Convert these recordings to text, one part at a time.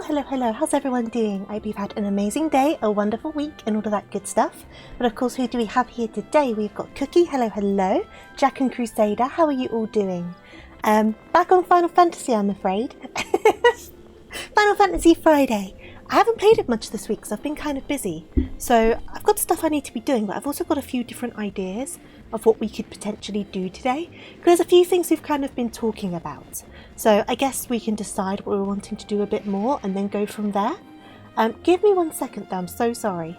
Hello, how's everyone doing? I hope you've had an amazing day, a wonderful week, and all of that good stuff. But of course, who do we have here today? We've got Cookie, hello, Jack and Crusader, how are you all doing? Back on Final Fantasy, I'm afraid. Final Fantasy Friday. I haven't played it much this week because I've been kind of busy. So I've got stuff I need to be doing, but I've also got a few different ideas of what we could potentially do today. Because there's a few things we've kind of been talking about. So I guess we can decide what we're wanting to do a bit more and then go from there. Give me 1 second though, I'm so sorry.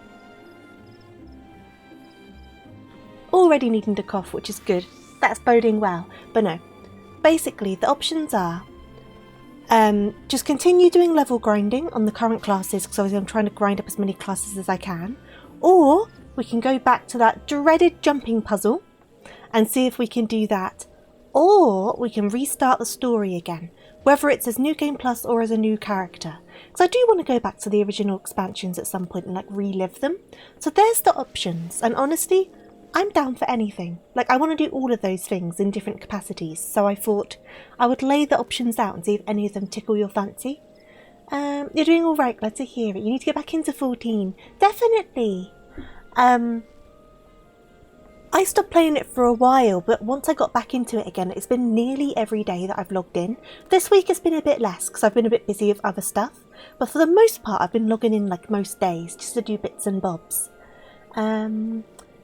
Already needing to cough, which is good. That's boding well. But no, basically the options are just continue doing level grinding on the current classes, because obviously I'm trying to grind up as many classes as I can. Or we can go back to that dreaded jumping puzzle and see if we can do that. Or we can restart the story again, whether it's as New Game Plus or as a new character. Because I do want to go back to the original expansions at some point and like relive them. So there's the options, and honestly, I'm down for anything. Like, I want to do all of those things in different capacities, so I thought I would lay the options out and see if any of them tickle your fancy. You're doing alright, glad to hear it. You need to get back into 14. Definitely! I stopped playing it for a while, but once I got back into it again, it's been nearly every day that I've logged in. This week it's been a bit less, because I've been a bit busy with other stuff. But for the most part, I've been logging in like most days, just to do bits and bobs.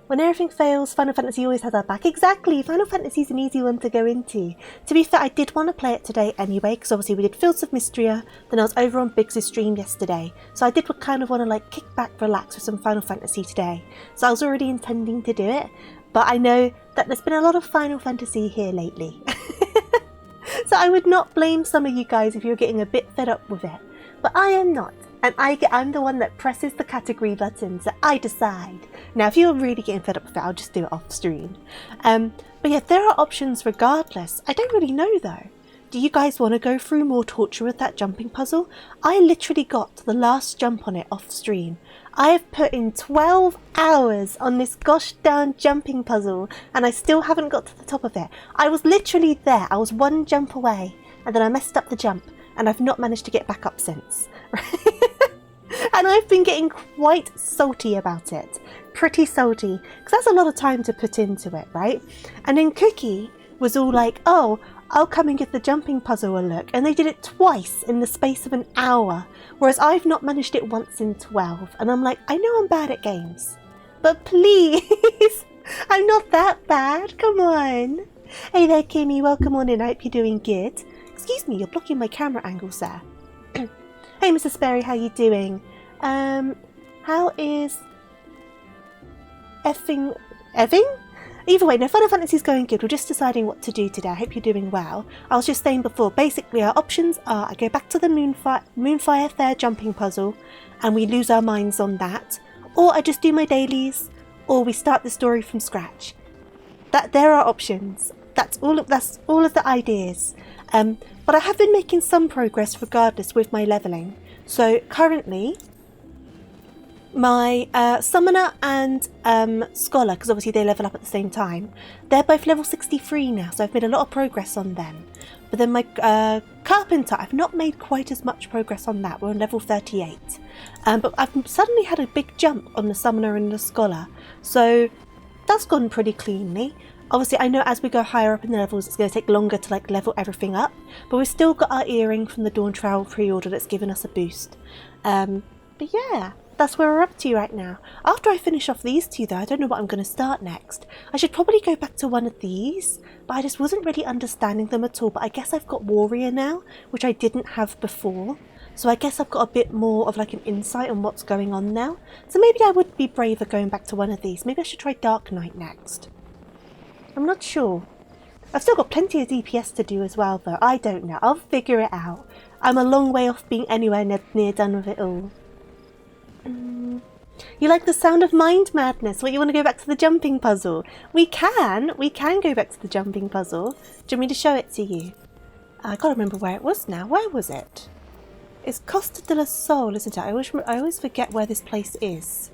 When everything fails, Final Fantasy always has our back. Exactly! Final Fantasy is an easy one to go into. To be fair, I did want to play it today anyway, because obviously we did Fields of Mystria, then I was over on Biggs' stream yesterday. So I did kind of want to like kick back, relax with some Final Fantasy today. So I was already intending to do it, but I know that there's been a lot of Final Fantasy here lately. So I would not blame some of you guys if you're getting a bit fed up with it. But I am not. And I'm the one that presses the category buttons, so I decide. Now, if you're really getting fed up with it, I'll just do it off stream. But yeah, there are options regardless. I don't really know though. Do you guys want to go through more torture with that jumping puzzle? I literally got to the last jump on it off stream. I have put in 12 hours on this gosh darn jumping puzzle, and I still haven't got to the top of it. I was literally there. I was one jump away, and then I messed up the jump, and I've not managed to get back up since. And I've been getting quite salty about it. Pretty salty. Because that's a lot of time to put into it, right? And then Cookie was all like, oh, I'll come and give the jumping puzzle a look. And they did it twice in the space of an hour. Whereas I've not managed it once in 12. And I'm like, I know I'm bad at games, but please, I'm not that bad. Come on. Hey there, Kimmy. Welcome on in. I hope you're doing good. Excuse me, you're blocking my camera angle, sir. Hey, Mr. Sperry, how you doing? How is effing? Either way, no, Final Fantasy's going good. We're just deciding what to do today. I hope you're doing well. I was just saying before, basically our options are I go back to the Moonfire Fair jumping puzzle and we lose our minds on that, or I just do my dailies, or we start the story from scratch. There are options. That's all of the ideas. But I have been making some progress regardless with my levelling. So currently, my Summoner and Scholar, because obviously they level up at the same time, they're both level 63 now, so I've made a lot of progress on them. But then my Carpenter, I've not made quite as much progress on that. We're on level 38. But I've suddenly had a big jump on the Summoner and the Scholar, so that's gone pretty cleanly. Obviously, I know as we go higher up in the levels, it's going to take longer to like level everything up, but we've still got our earring from the Dawn Trail pre-order that's given us a boost. But yeah, that's where we're up to right now. After I finish off these two though, I don't know what I'm going to start next. I should probably go back to one of these, but I just wasn't really understanding them at all. But I guess I've got Warrior now, which I didn't have before. So I guess I've got a bit more of like an insight on what's going on now. So maybe I would be braver going back to one of these. Maybe I should try Dark Knight next. I'm not sure. I've still got plenty of DPS to do as well though. I don't know. I'll figure it out. I'm a long way off being anywhere near done with it all. You like the sound of mind madness? What, you want to go back to the jumping puzzle? We can go back to the jumping puzzle. Do you want me to show it to you? I can't remember where it was now. Where was it? It's Costa de la Sol, isn't it? I always forget where this place is.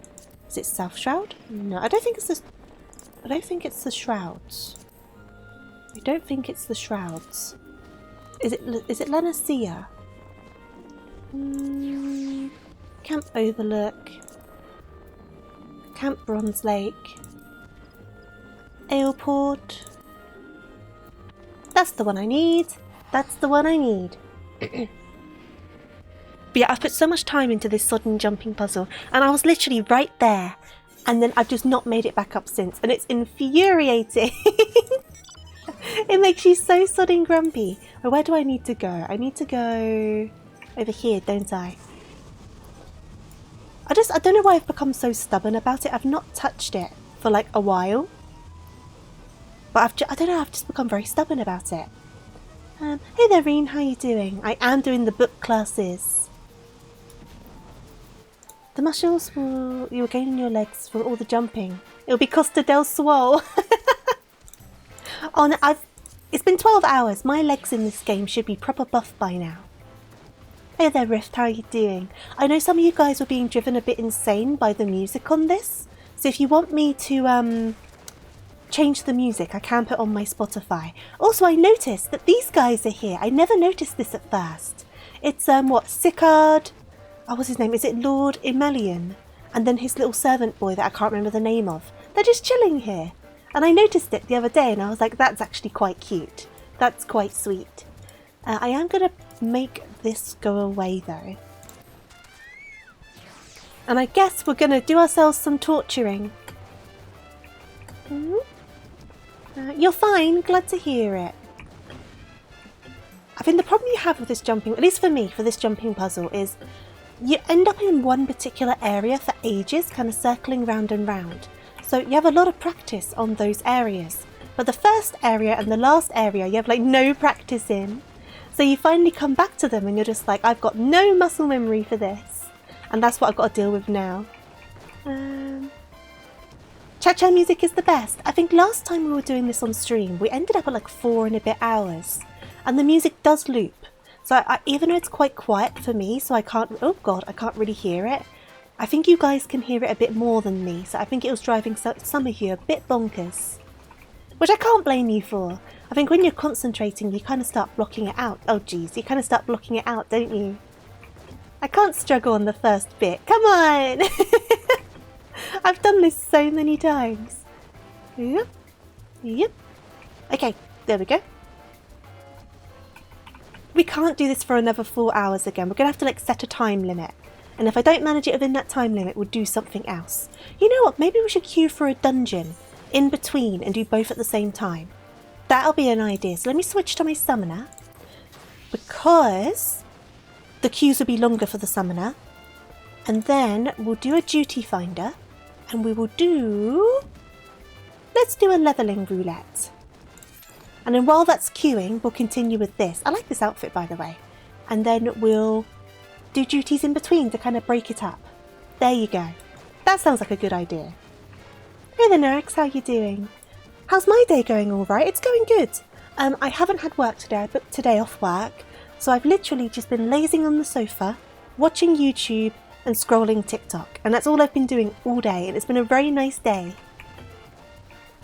Is it South Shroud? No, I don't think it's the Shrouds. I don't think it's the Shrouds. Is it La Nacia? Camp Overlook. Camp Bronze Lake. Aleport. That's the one I need. That's the one I need. But yeah, I've put so much time into this sudden jumping puzzle, and I was literally right there, and then I've just not made it back up since, and it's infuriating. It makes you so sudden grumpy. Oh, where do I need to go? I need to go over here, don't I? I don't know why I've become so stubborn about it. I've not touched it for like a while. But I don't know, I've just become very stubborn about it. Hey there, Reen, how you doing? I am doing the book classes. The muscles you were gaining your legs from all the jumping. It'll be Costa del Sol. Oh no, it's been 12 hours. My legs in this game should be proper buff by now. Hey there, Rift, how are you doing? I know some of you guys were being driven a bit insane by the music on this. So if you want me to change the music, I can put on my Spotify. Also, I noticed that these guys are here. I never noticed this at first. It's what, Sicard? Oh, what's his name? Is it Lord Emelian? And then his little servant boy that I can't remember the name of. They're just chilling here. And I noticed it the other day and I was like, that's actually quite cute. That's quite sweet. I am going to make this go away though. And I guess we're going to do ourselves some torturing. You're fine, glad to hear it. I think the problem you have with this jumping, at least for me, for this jumping puzzle is you end up in one particular area for ages, kind of circling round and round. So you have a lot of practice on those areas. But the first area and the last area you have like no practice in. So you finally come back to them and you're just like, I've got no muscle memory for this. And that's what I've got to deal with now. Cha-cha music is the best. I think last time we were doing this on stream, we ended up at like 4 and a bit hours. And the music does loop. So even though it's quite quiet for me, so I can't, oh god, I can't really hear it. I think you guys can hear it a bit more than me. So I think it was driving some of you a bit bonkers. Which I can't blame you for. I think when you're concentrating, you kind of start blocking it out. Oh geez, you kind of start blocking it out, don't you? I can't struggle on the first bit. Come on! I've done this so many times. Yep. Yep. Okay, there we go. We can't do this for another 4 hours again. We're going to have to like set a time limit. And if I don't manage it within that time limit, we'll do something else. You know what? Maybe we should queue for a dungeon in between and do both at the same time. That'll be an idea. So let me switch to my summoner. Because the queues will be longer for the summoner. And then we'll do a duty finder. And we will do... Let's do a leveling roulette. And then while that's queuing, we'll continue with this. I like this outfit, by the way. And then we'll do duties in between to kind of break it up. There you go. That sounds like a good idea. Hey there, Nerix, how you doing? How's my day going all right? It's going good. I haven't had work today. I booked today off work. So I've literally just been lazing on the sofa, watching YouTube and scrolling TikTok. And that's all I've been doing all day. And it's been a very nice day.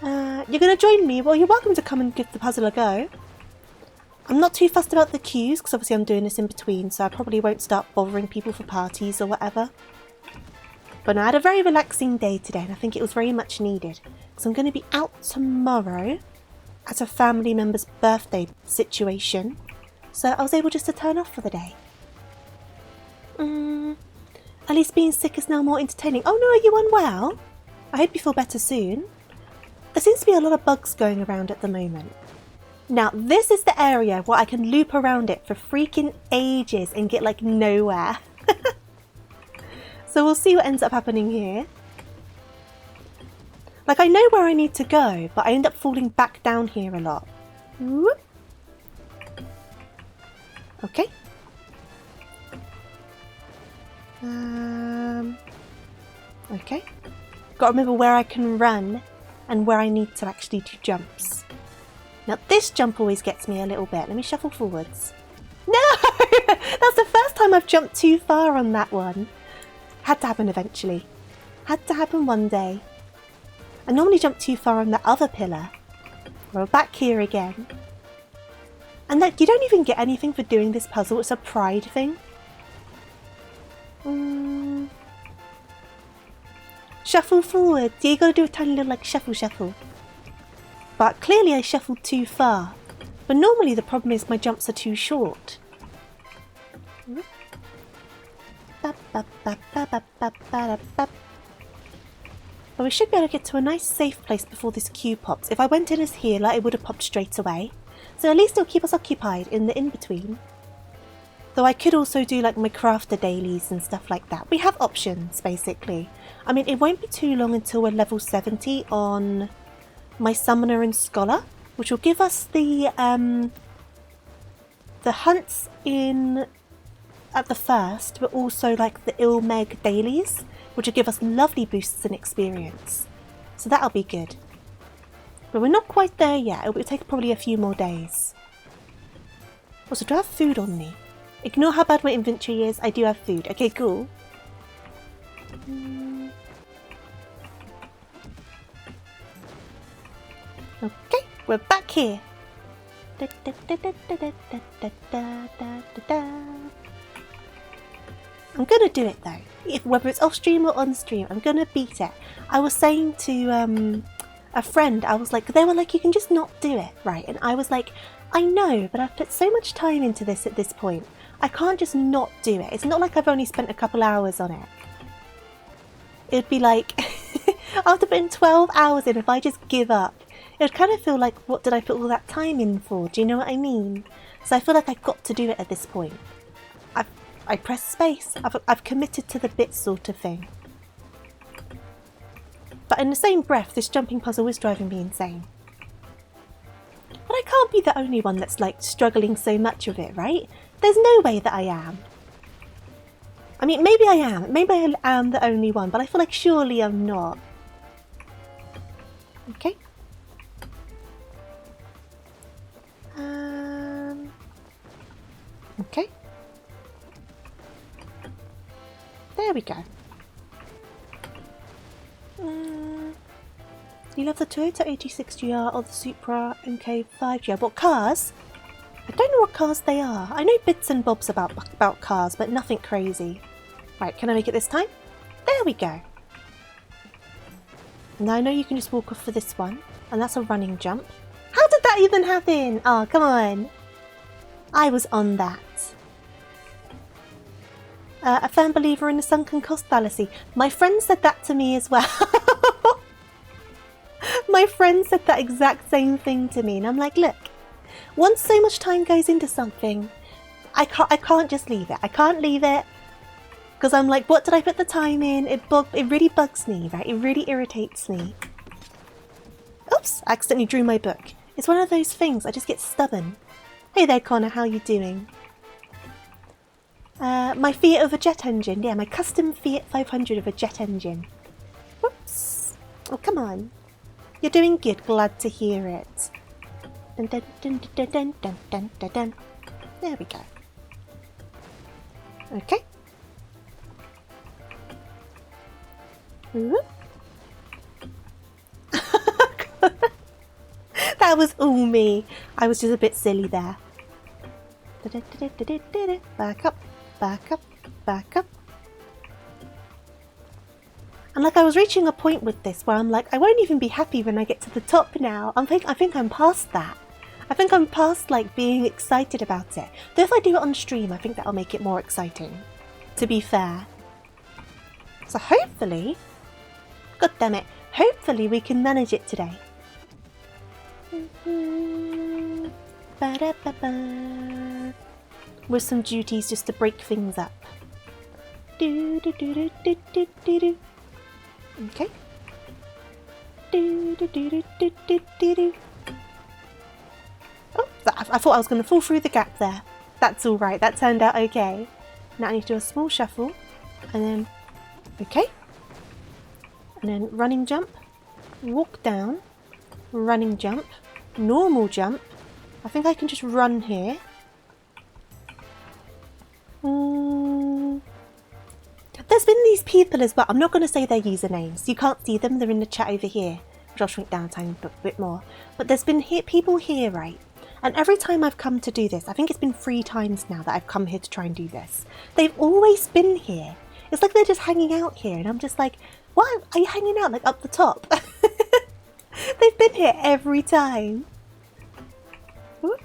You're going to join me? Well, you're welcome to come and give the puzzle a go. I'm not too fussed about the queues, because obviously I'm doing this in between, so I probably won't start bothering people for parties or whatever. But no, I had a very relaxing day today, and I think it was very much needed. Because I'm going to be out tomorrow at a family member's birthday situation. So I was able just to turn off for the day. At least being sick is now more entertaining. Oh no, are you unwell? I hope you feel better soon. There seems to be a lot of bugs going around at the moment. Now, this is the area where I can loop around it for freaking ages and get like nowhere. So we'll see what ends up happening here. Like I know where I need to go, but I end up falling back down here a lot. Whoop. Okay. Okay. Got to remember where I can run and where I need to actually do jumps. Now this jump always gets me a little bit. Let me shuffle forwards. No! That's the first time I've jumped too far on that one. Had to happen eventually. Had to happen one day. I normally jump too far on the other pillar. We're back here again. And that you don't even get anything for doing this puzzle. It's a pride thing. Shuffle forward. Yeah, you gotta do a tiny little like shuffle. But clearly I shuffled too far. But normally the problem is my jumps are too short. But we should be able to get to a nice safe place before this queue pops. If I went in as healer, it would have popped straight away. So at least it'll keep us occupied in the in-between. Though I could also do like my crafter dailies and stuff like that. We have options, basically. I mean, it won't be too long until we're level 70 on my Summoner and Scholar, which will give us the hunts in at the first, but also like the Ilmeg dailies, which will give us lovely boosts in experience. So that'll be good. But we're not quite there yet. It will take probably a few more days. Also, do I have food on me? Ignore how bad my inventory is. I do have food. Okay, cool. Okay, we're back here. I'm gonna do it though. Whether it's off stream or on stream, I'm gonna beat it. I was saying to a friend, I was like, they were like, you can just not do it, right? And I was like, I know, but I've put so much time into this at this point. I can't just not do it. It's not like I've only spent a couple hours on it. It'd be like, after putting 12 hours in, if I just give up, it would kind of feel like, what did I put all that time in for? Do you know what I mean? So I feel like I've got to do it at this point. I press space. I've committed to the bit sort of thing. But in the same breath, this jumping puzzle is driving me insane. But I can't be the only one that's like struggling so much with it, right? There's no way that I am. I mean, maybe I am. Maybe I am the only one, but I feel like surely I'm not. Okay. Okay. There we go. You love the Toyota 86GR or the Supra MK5GR? What cars? I don't know what cars they are. I know bits and bobs about cars, but nothing crazy. Right, can I make it this time? There we go. Now I know you can just walk off for this one, and that's a running jump. How did that even happen? Oh, come on. I was on that. A firm believer in the sunken cost fallacy. My friend said that to me as well. My friend said that exact same thing to me, and I'm like, look, once so much time goes into something, I can't just leave it. I can't leave it because I'm like, what did I put the time in? It really bugs me, right? It really irritates me. Oops, I accidentally drew my book. It's one of those things. I just get stubborn. Hey there, Connor. How you doing? My Fiat of a jet engine. Yeah, my custom Fiat 500 of a jet engine. Whoops. Oh, come on. You're doing good. Glad to hear it. Dun, dun, dun, dun, dun, dun, dun, dun, dun. There we go. Okay. That was all me. I was just a bit silly there. Back up, back up, back up. And like I was reaching a point with this where I'm like, I won't even be happy when I get to the top now. I think I'm past that. I think I'm past like being excited about it. Though if I do it on stream, I think that'll make it more exciting, to be fair. So hopefully, god damn it, hopefully we can manage it today. With some duties just to break things up. Okay. Oh, I thought I was going to fall through the gap there. That's alright, that turned out okay. Now I need to do a small shuffle, and then, okay. And then running jump, walk down, running jump, normal jump. I think I can just run here. There's been these people as well. I'm not going to say their usernames. You can't see them. They're in the chat over here, which I'll shrink down a tiny bit more. But there's been people here, right? And every time I've come to do this, I think it's been 3 times now that I've come here to try and do this. They've always been here. It's like they're just hanging out here, and I'm just like, why are you hanging out like up the top? They've been here every time. Ooh.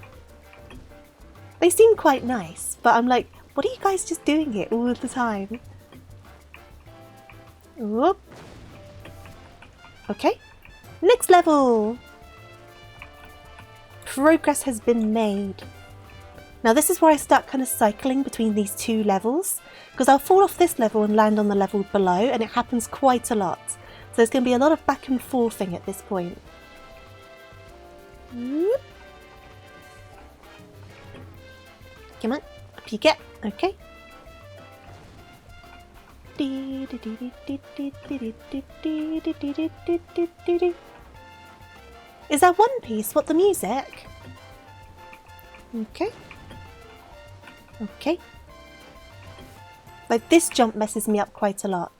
They seem quite nice, but I'm like, what are you guys just doing here all the time? Ooh. Okay, next level. Progress has been made. Now this is where I start kind of cycling between these two levels, because I'll fall off this level and land on the level below, and it happens quite a lot. So there's going to be a lot of back and forthing at this point. Whoop. Come on, up you get. Okay. Is that One Piece? What, the music? Okay. Okay. Like, this jump messes me up quite a lot.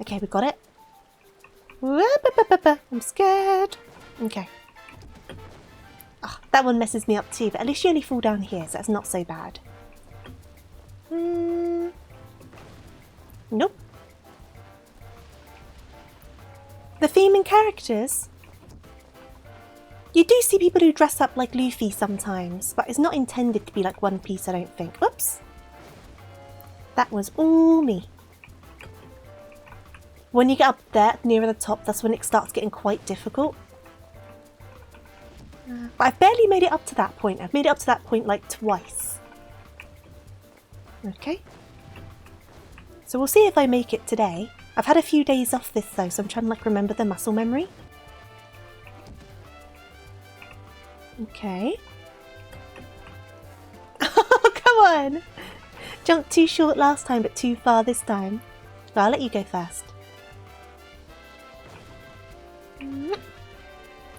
Okay, we got it. I'm scared. Okay. Oh, that one messes me up too, but at least you only fall down here, so that's not so bad. Nope. The theme and characters. You do see people who dress up like Luffy sometimes, but it's not intended to be like One Piece, I don't think. Oops. That was all me. When you get up there, nearer the top, that's when it starts getting quite difficult. But I've barely made it up to that point. I've made it up to that point like twice. Okay. So we'll see if I make it today. I've had a few days off this though, so I'm trying to like remember the muscle memory. Okay. Oh, come on! Jumped too short last time, but too far this time. Well, I'll let you go first.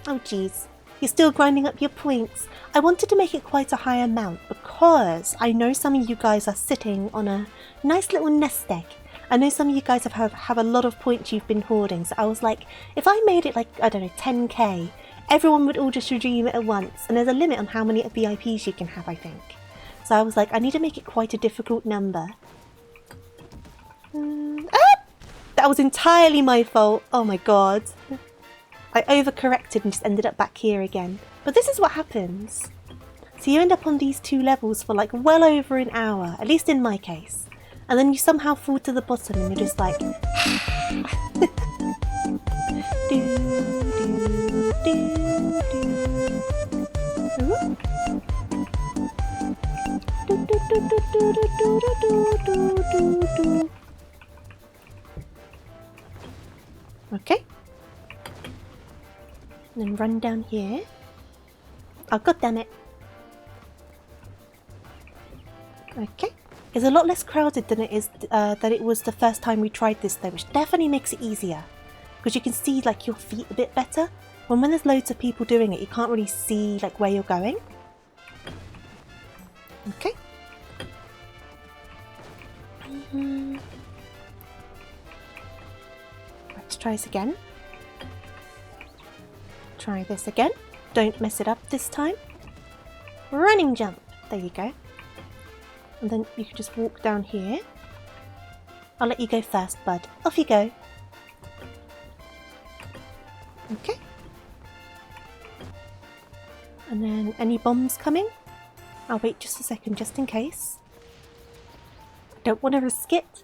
Oh, jeez. You're still grinding up your points. I wanted to make it quite a high amount because I know some of you guys are sitting on a nice little nest egg. I know some of you guys have a lot of points you've been hoarding, so I was like, if I made it like, I don't know, 10k, everyone would all just redeem it at once, and there's a limit on how many VIPs you can have, I think. So I was like, I need to make it quite a difficult number. That was entirely my fault. Oh my god. I overcorrected and just ended up back here again. But this is what happens. So you end up on these two levels for like well over an hour, at least in my case. And then you somehow fall to the bottom and you're just like... Okay. And then run down here. Oh, god damn it. Okay. It's a lot less crowded than it was the first time we tried this though, which definitely makes it easier. Because you can see like your feet a bit better. When there's loads of people doing it, you can't really see like where you're going. Okay. Let's try this again. Try this again. Don't mess it up this time. Running jump. There you go. And then you can just walk down here. I'll let you go first, bud. Off you go. Okay. And then any bombs coming? I'll wait just a second, just in case. I don't want to risk it.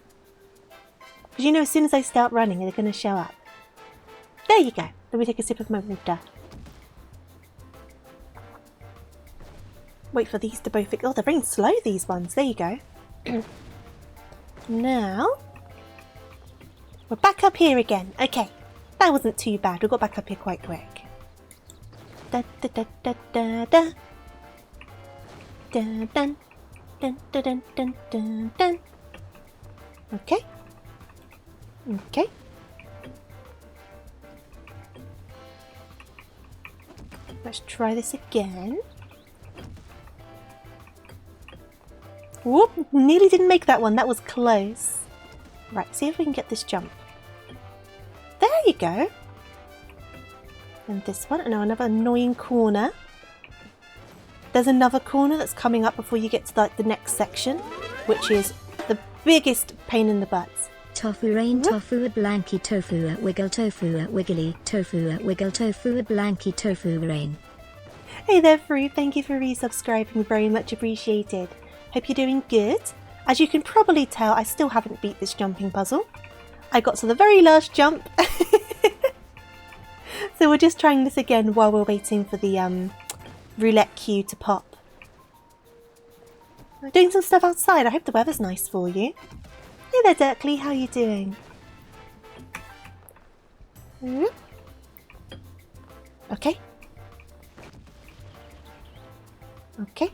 Because you know, as soon as I start running, they're going to show up. There you go. Let me take a sip of my water. Wait for these to both... Oh, they're very slow, these ones. There you go. Now... we're back up here again. Okay. That wasn't too bad. We got back up here quite quick. Da da da da da da. Dun dun dun dun dun dun dun dun. Okay. Okay. Let's try this again. Whoop! Nearly didn't make that one. That was close. Right, see if we can get this jump. There you go. And this one. And now another annoying corner. There's another corner that's coming up before you get to the next section, which is the biggest pain in the butts. Tofu rain, tofu at blanky, tofu at wiggle, tofu at wiggly, tofu at wiggle, tofu at blanky, tofu rain. Hey there, Fruit. Thank you for resubscribing. Very much appreciated. Hope you're doing good. As you can probably tell, I still haven't beat this jumping puzzle. I got to the very last jump. So we're just trying this again while we're waiting for the roulette queue to pop. Doing some stuff outside. I hope the weather's nice for you. Hey there, Dirkley. How are you doing? Okay. Okay.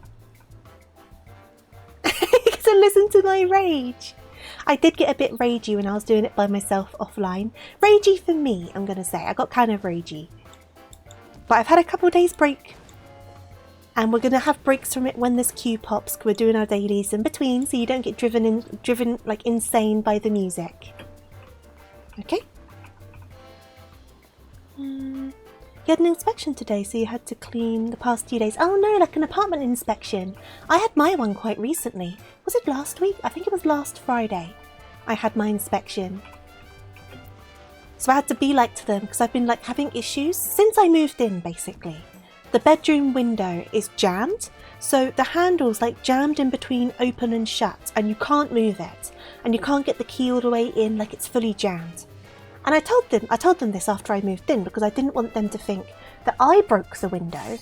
Because I listened to my rage. I did get a bit ragey when I was doing it by myself offline. Ragey for me, I'm going to say. I got kind of ragey. But I've had a couple of days break. And we're going to have breaks from it when this queue pops. We're doing our dailies in between so you don't get driven like insane by the music. Okay? You had an inspection today, so you had to clean the past 2 days. Oh no, like an apartment inspection. I had my one quite recently. Was it last week? I think it was last Friday. I had my inspection. So I had to be like to them because I've been like having issues since I moved in, basically. The bedroom window is jammed, so the handle's like jammed in between open and shut, and you can't move it, and you can't get the key all the way in, like it's fully jammed. And I told them this after I moved in because I didn't want them to think that I broke the window.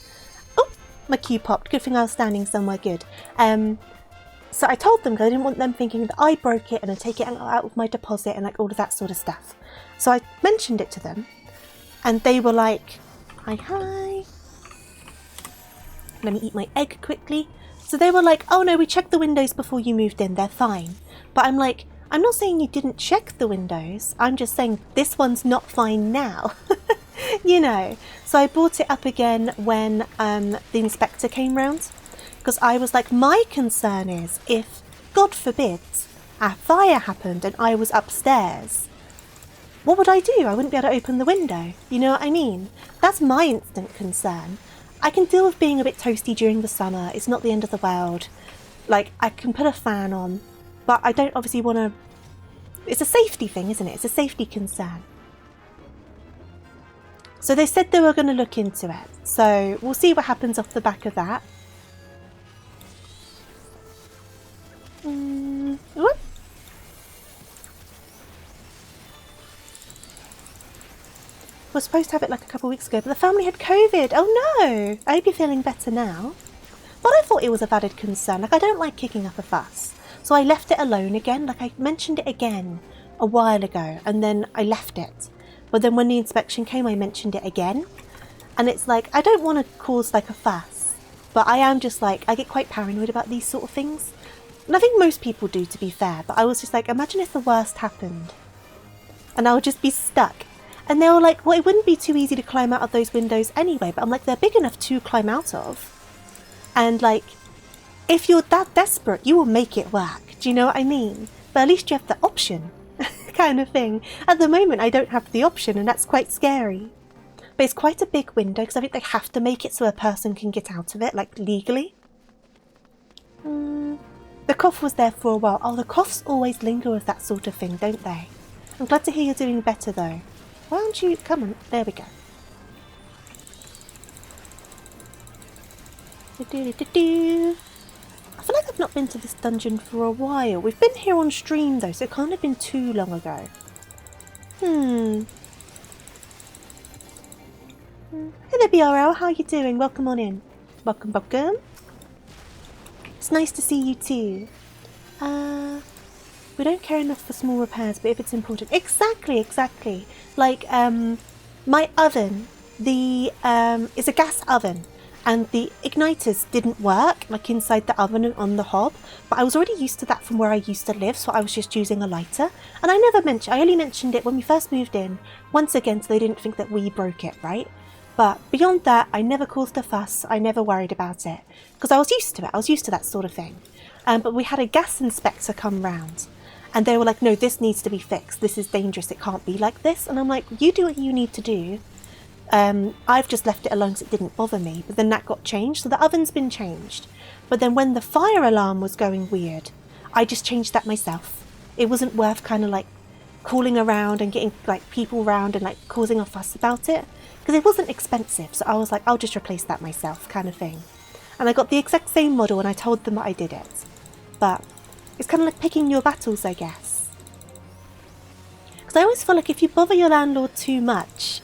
Oh, my cue popped. Good thing I was standing somewhere good. So I told them because I didn't want them thinking that I broke it and I'd take it out of my deposit and like all of that sort of stuff. So I mentioned it to them, and they were like, hi. Let me eat my egg quickly. So they were like, oh no, we checked the windows before you moved in. They're fine. But I'm like, I'm not saying you didn't check the windows. I'm just saying this one's not fine now. You know. So I brought it up again when the inspector came round. Because I was like, my concern is if, God forbid, a fire happened and I was upstairs, what would I do? I wouldn't be able to open the window. You know what I mean? That's my instant concern. I can deal with being a bit toasty during the summer. It's not the end of the world. Like, I can put a fan on. But I don't obviously want to... It's a safety thing, isn't it? It's a safety concern. So they said they were going to look into it. So we'll see what happens off the back of that. Whoop. We're supposed to have it like a couple of weeks ago, but the family had COVID. Oh no! I hope you're feeling better now. But I thought it was a valid concern. Like, I don't like kicking up a fuss. So I left it alone again. Like, I mentioned it again a while ago, and then I left it. But then when the inspection came, I mentioned it again. And it's like, I don't want to cause like a fuss, but I am just like, I get quite paranoid about these sort of things. And I think most people do, to be fair. But I was just like, imagine if the worst happened and I would just be stuck. And they were like, well, it wouldn't be too easy to climb out of those windows anyway. But I'm like, they're big enough to climb out of. And like, if you're that desperate, you will make it work. Do you know what I mean? But at least you have the option kind of thing. At the moment, I don't have the option, and that's quite scary. But it's quite a big window because I think they have to make it so a person can get out of it, like legally. The cough was there for a while. Oh, the coughs always linger with that sort of thing, don't they? I'm glad to hear you're doing better though. Why don't you... Come on, there we go. I feel like I've not been to this dungeon for a while. We've been here on stream though, so it can't have been too long ago. Hey there, BRL. How are you doing? Welcome on in. Welcome, welcome. It's nice to see you too. We don't care enough for small repairs, but if it's important... Exactly. Like, my oven, is a gas oven. And the igniters didn't work, like inside the oven and on the hob. But I was already used to that from where I used to live, so I was just using a lighter. And I only mentioned it when we first moved in, once again, so they didn't think that we broke it, right? But beyond that, I never caused a fuss, I never worried about it. Because I was used to it, I was used to that sort of thing. But we had a gas inspector come round. And they were like, no, this needs to be fixed. This is dangerous, it can't be like this. And I'm like, you do what you need to do. I've just left it alone because it didn't bother me, but then that got changed, so the oven's been changed. But then when the fire alarm was going weird, I just changed that myself. It wasn't worth kind of like calling around and getting like people round and like causing a fuss about it, because it wasn't expensive. So I was like, I'll just replace that myself kind of thing. And I got the exact same model and I told them that I did it. But it's kind of like picking your battles, I guess. Because I always feel like if you bother your landlord too much,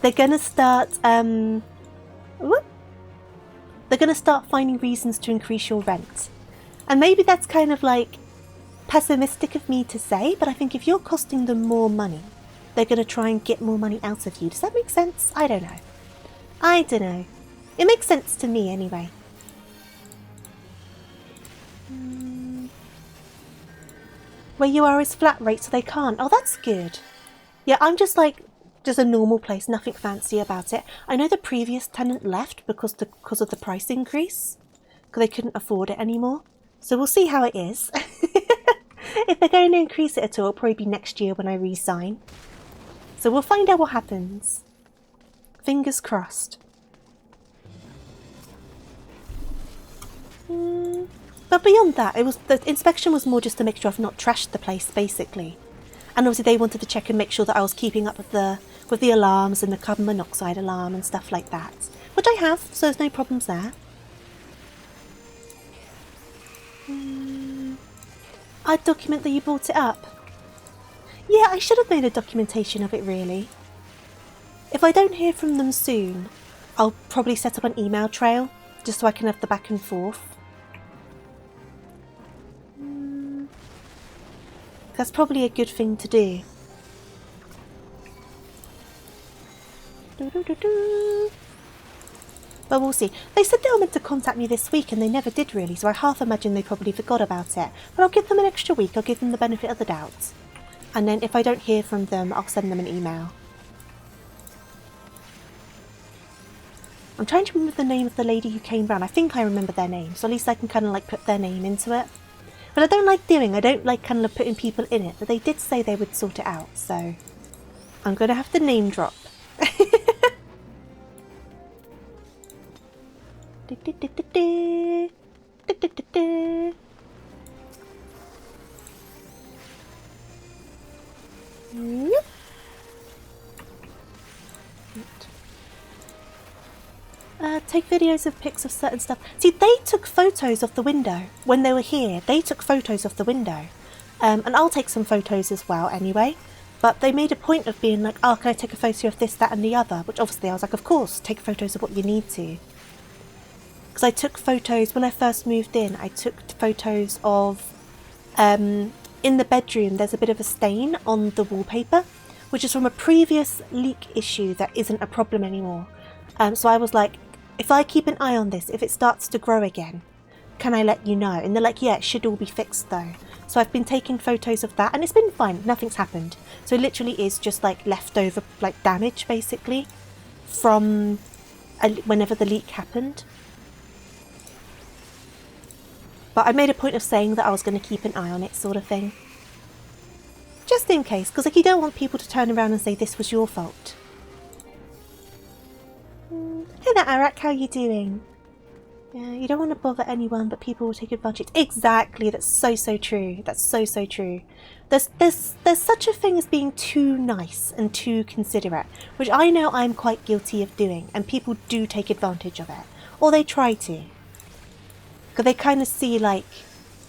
they're going to start, they're going to start finding reasons to increase your rent. And maybe that's kind of like pessimistic of me to say, but I think if you're costing them more money, they're going to try and get more money out of you. Does that make sense? I don't know. I don't know. It makes sense to me anyway. Where you are is flat rate, so they can't. Oh, that's good. Yeah, I'm just like, just a normal place, nothing fancy about it. I know the previous tenant left because of the price increase, because they couldn't afford it anymore. So we'll see how it is. If they're going to increase it at all, it'll probably be next year when I re-sign. So we'll find out what happens. Fingers crossed. But beyond that, the inspection was more just to make sure I've not trashed the place, basically. And obviously they wanted to check and make sure that I was keeping up with the alarms and the carbon monoxide alarm and stuff like that. Which I have, so there's no problems there. I'd document that you brought it up. Yeah, I should have made a documentation of it, really. If I don't hear from them soon, I'll probably set up an email trail, just so I can have the back and forth. That's probably a good thing to do. But we'll see. They said they were meant to contact me this week and they never did really, so I half imagine they probably forgot about it. But I'll give them an extra week, I'll give them the benefit of the doubt. And then if I don't hear from them, I'll send them an email. I'm trying to remember the name of the lady who came round. I think I remember their name, so at least I can kind of like put their name into it. But I don't like kind of putting people in it, but they did say they would sort it out, so I'm going to have to name drop. Take videos of pics of certain stuff. See, they took photos of the window when they were here. They took photos of the window. And I'll take some photos as well anyway. But they made a point of being like, oh, can I take a photo of this, that and the other? Which obviously I was like, of course, take photos of what you need to. Because I took photos, when I first moved in, I took photos of, in the bedroom, there's a bit of a stain on the wallpaper, which is from a previous leak issue that isn't a problem anymore. So I was like, if I keep an eye on this, if it starts to grow again, can I let you know? And they're like, yeah, it should all be fixed though. So I've been taking photos of that and it's been fine, nothing's happened. So it literally is just like leftover like damage basically from whenever the leak happened. But I made a point of saying that I was going to keep an eye on it sort of thing. Just in case, because like you don't want people to turn around and say this was your fault. Hey there, Arak, how are you doing? Yeah, you don't want to bother anyone, but people will take advantage. Exactly, that's so true. That's so true. There's such a thing as being too nice and too considerate, which I know I'm quite guilty of doing, and people do take advantage of it, or they try to, because they kind of see like,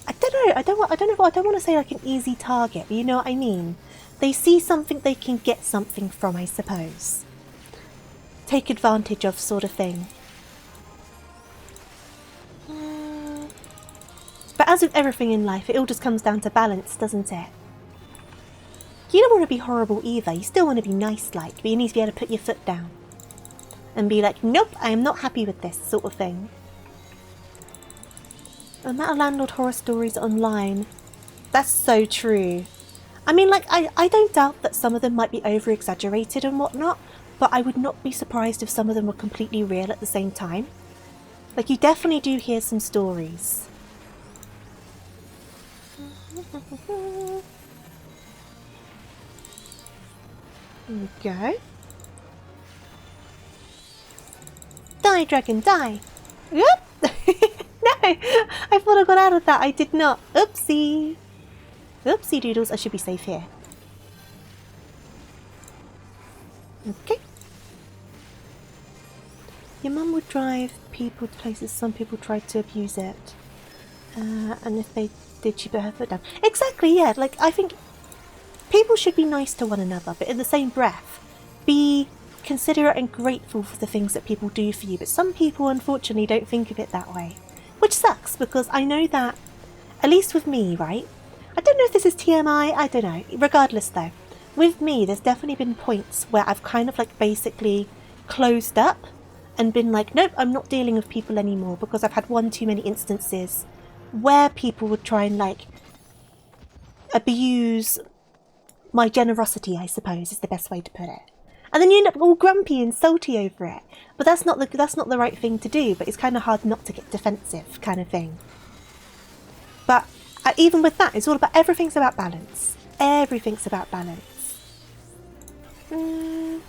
I don't want to say like an easy target, but you know what I mean. They see something they can get something from, I suppose. Take advantage of sort of thing. But as with everything in life, it all just comes down to balance, doesn't it? You don't want to be horrible either. You still want to be nice-like, but you need to be able to put your foot down. And be like, nope, I am not happy with this sort of thing. The amount of landlord horror stories online. That's so true. I mean, like, I don't doubt that some of them might be over-exaggerated and whatnot, but I would not be surprised if some of them were completely real at the same time. Like, you definitely do hear some stories. There we go. Die, dragon, die! Yep! No! I thought I got out of that. I did not. Oopsie. Oopsie doodles. I should be safe here. Okay. Your mum would drive people to places some people tried to abuse it. And if they did, she put her foot down. Exactly, yeah. Like, I think people should be nice to one another, but in the same breath, be considerate and grateful for the things that people do for you. But some people, unfortunately, don't think of it that way. Which sucks, because I know that, at least with me, right? I don't know if this is TMI, I don't know. Regardless, though, with me, there's definitely been points where I've kind of, like, basically closed up and been like, nope, I'm not dealing with people anymore, because I've had one too many instances where people would try and, like, abuse my generosity, I suppose, is the best way to put it. And then you end up all grumpy and salty over it. But that's not the right thing to do, but it's kind of hard not to get defensive, kind of thing. But even with that, it's all about, everything's about balance. Everything's about balance. Here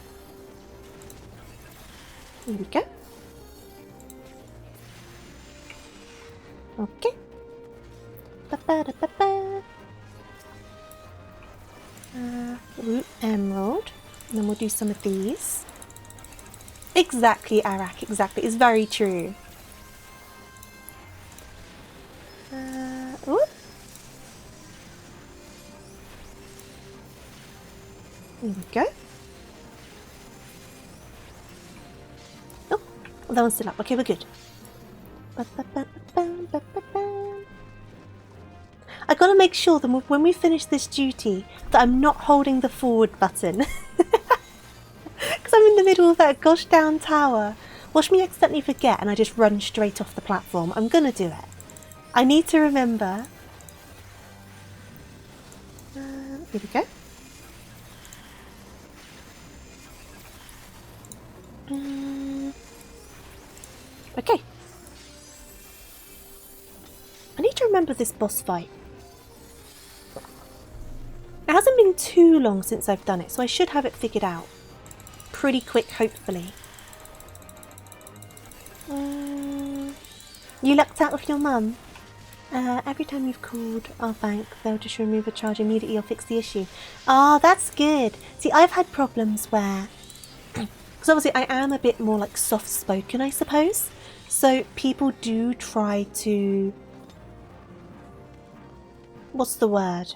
we go. Okay. Ba-ba-da-ba-ba. Root emerald. And then we'll do some of these. Exactly, Arak, exactly. It's very true. Ooh. Here we go. Oh, that one's still up. Okay, we're good. I gotta make sure that when we finish this duty that I'm not holding the forward button. Because I'm in the middle of that gosh down tower. Watch me accidentally forget and I just run straight off the platform. I'm gonna do it. I need to remember. Here we go. Okay. I need to remember this boss fight. It hasn't been too long since I've done it, so I should have it figured out. Pretty quick, hopefully. You lucked out with your mum? Every time you've called our bank, they'll just remove a charge immediately or fix the issue. Ah, that's good. See, I've had problems where... Because obviously I am a bit more like soft-spoken, I suppose. So people do try to... What's the word?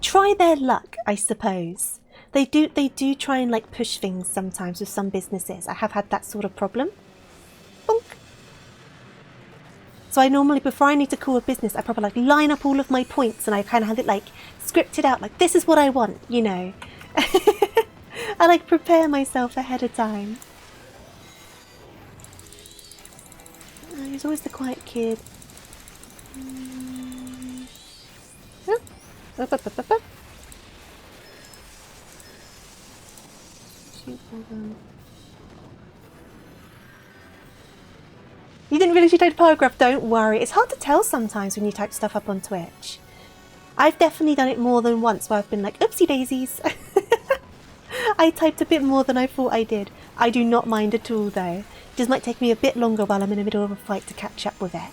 Try their luck, I suppose. They do try and like push things sometimes with some businesses. I have had that sort of problem. Bonk. So I normally, before I need to call a business, I probably like line up all of my points and I kind of have it like scripted out, like this is what I want, you know. I like prepare myself ahead of time. He's always the quiet kid. You didn't realise you typed a paragraph? Don't worry. It's hard to tell sometimes when you type stuff up on Twitch. I've definitely done it more than once where I've been like, oopsie daisies. I typed a bit more than I thought I did. I do not mind at all though. It just might take me a bit longer while I'm in the middle of a fight to catch up with it.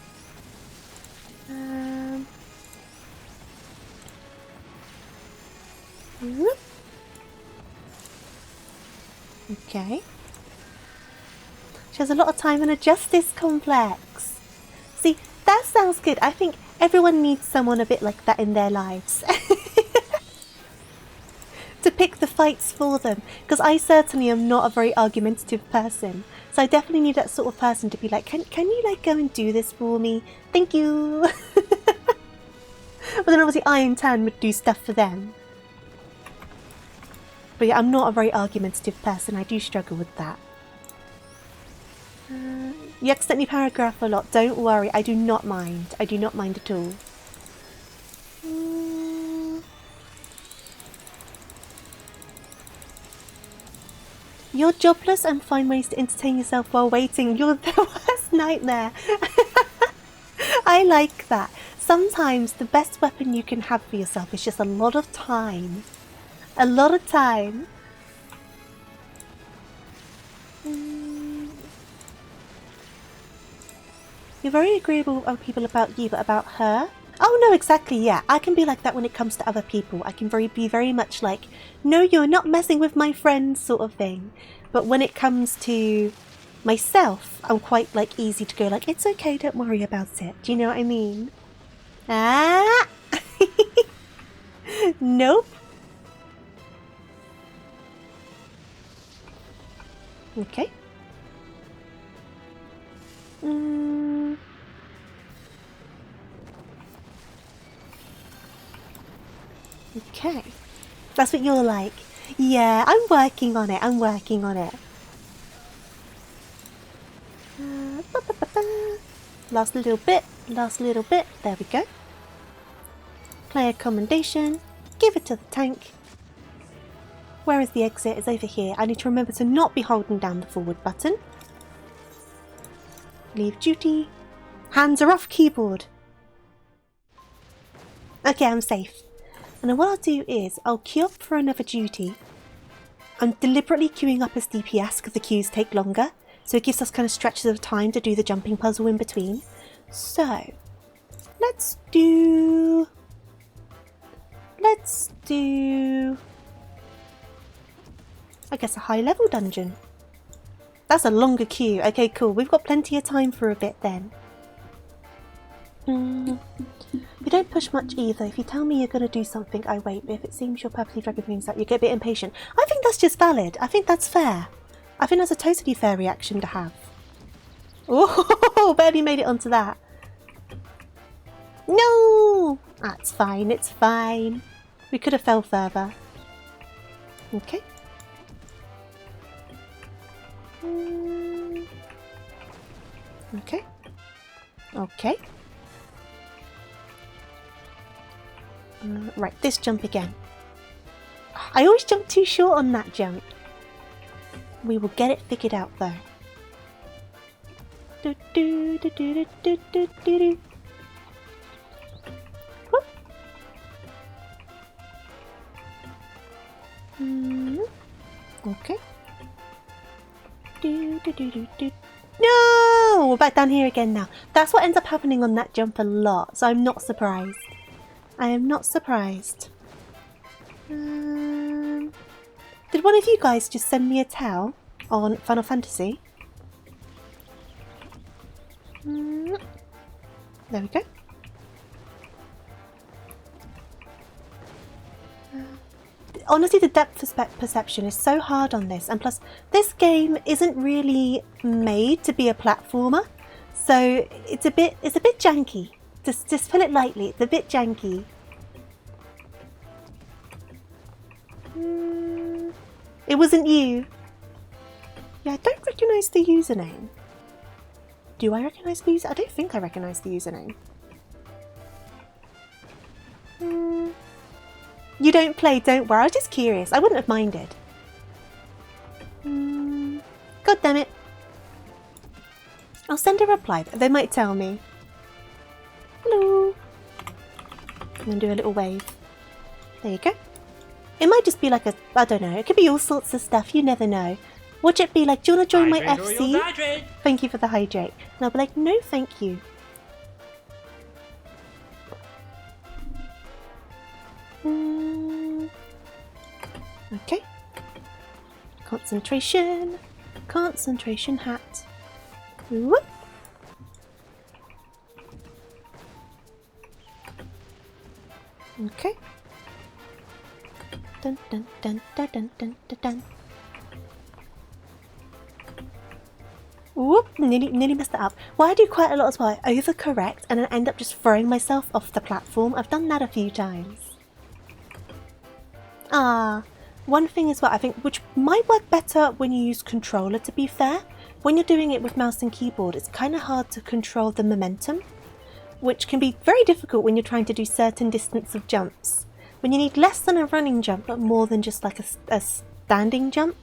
Whoop. Okay. She has a lot of time in a justice complex. See, that sounds good. I think everyone needs someone a bit like that in their lives. To pick the fights for them. Because I certainly am not a very argumentative person. So I definitely need that sort of person to be like, can you like go and do this for me? Thank you. But then obviously I in turn would do stuff for them. But yeah, I'm not a very argumentative person. I do struggle with that. You accidentally paragraph a lot. Don't worry. I do not mind. I do not mind at all. You're jobless and find ways to entertain yourself while waiting. You're the worst nightmare. I like that. Sometimes the best weapon you can have for yourself is just a lot of time. A lot of time. You're very agreeable with other people about you, but about her? Oh no, exactly, yeah. I can be like that when it comes to other people. I can be very much like, no, you're not messing with my friends sort of thing. But when it comes to myself, I'm quite like easy to go like, it's okay, don't worry about it. Do you know what I mean? Ah! Nope. Okay. Okay. That's what you're like. Yeah, I'm working on it. I'm working on it. Last little bit. Last little bit. There we go. Player commendation. Give it to the tank. Where is the exit? It's over here. I need to remember to not be holding down the forward button. Leave duty. Hands are off keyboard. Okay, I'm safe. And then what I'll do is I'll queue up for another duty. I'm deliberately queuing up as DPS because the queues take longer. So it gives us kind of stretches of time to do the jumping puzzle in between. So, let's do... I guess a high level dungeon. That's a longer queue. Okay, cool. We've got plenty of time for a bit then. You don't push much either. If you tell me you're going to do something, I wait. But if it seems you're purposely dragging things out, you get a bit impatient. I think that's just valid. I think that's fair. I think that's a totally fair reaction to have. Oh, barely made it onto that. No! That's fine. It's fine. We could have fell further. Okay. Okay. Okay. Right, this jump again. I always jump too short on that jump. We will get it figured out though. Do, do, do, do, do, do, do, do. Okay. Do, do, do, do, do. No! We're back down here again now. That's what ends up happening on that jump a lot, so I'm not surprised. I am not surprised. Did one of you guys just send me a towel on Final Fantasy? There we go. Honestly, the depth of perception is so hard on this, and plus, this game isn't really made to be a platformer, so it's a bit janky. Just put it lightly. It's a bit janky. It wasn't you. Yeah, I don't recognise the username. Do I recognise the username? I don't think I recognise the username. You don't play, don't worry. I was just curious. I wouldn't have minded. God damn it. I'll send a reply. They might tell me. Hello. And then do a little wave. There you go. It might just be like a... I don't know. It could be all sorts of stuff. You never know. Watch it be like, do you want to join my FC? Thank you for the hydrate. And I'll be like, no thank you. Okay. Concentration. Concentration hat. Whoop. Okay. Dun dun dun dun dun dun dun dun. Whoop! Nearly messed that up. What I do quite a lot as well, I overcorrect and then end up just throwing myself off the platform. I've done that a few times. One thing as well, I think, which might work better when you use controller, to be fair. When you're doing it with mouse and keyboard, it's kind of hard to control the momentum, which can be very difficult when you're trying to do certain distance of jumps. When you need less than a running jump, but more than just like a standing jump,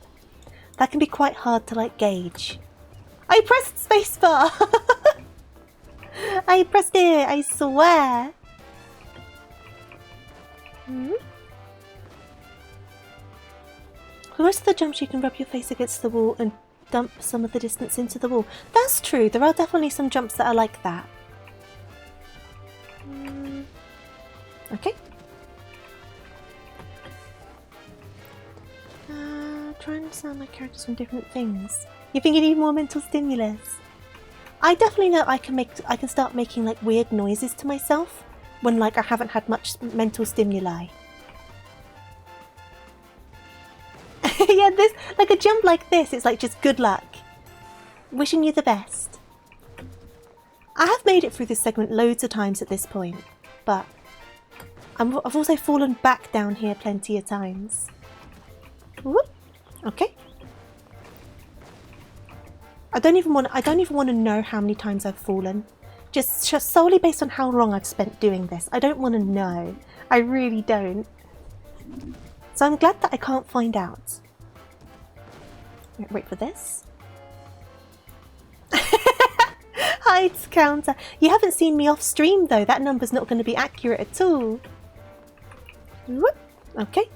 that can be quite hard to like gauge. I pressed spacebar! I pressed it, I swear! For most of the jumps you can rub your face against the wall and dump some of the distance into the wall. That's true. There are definitely some jumps that are like that. Okay. Trying to sound like characters from different things. You think you need more mental stimulus? I definitely know I can start making like weird noises to myself when like I haven't had much mental stimuli. Yeah, this like a jump like this, it's like just good luck. Wishing you the best. I have made it through this segment loads of times at this point, but I've also fallen back down here plenty of times. Whoop. Okay. I don't even want to know how many times I've fallen. Just solely based on how long I've spent doing this. I don't want to know. I really don't. So I'm glad that I can't find out. Wait for this. Hides counter. You haven't seen me off stream though. That number's not going to be accurate at all. Whoop. Okay.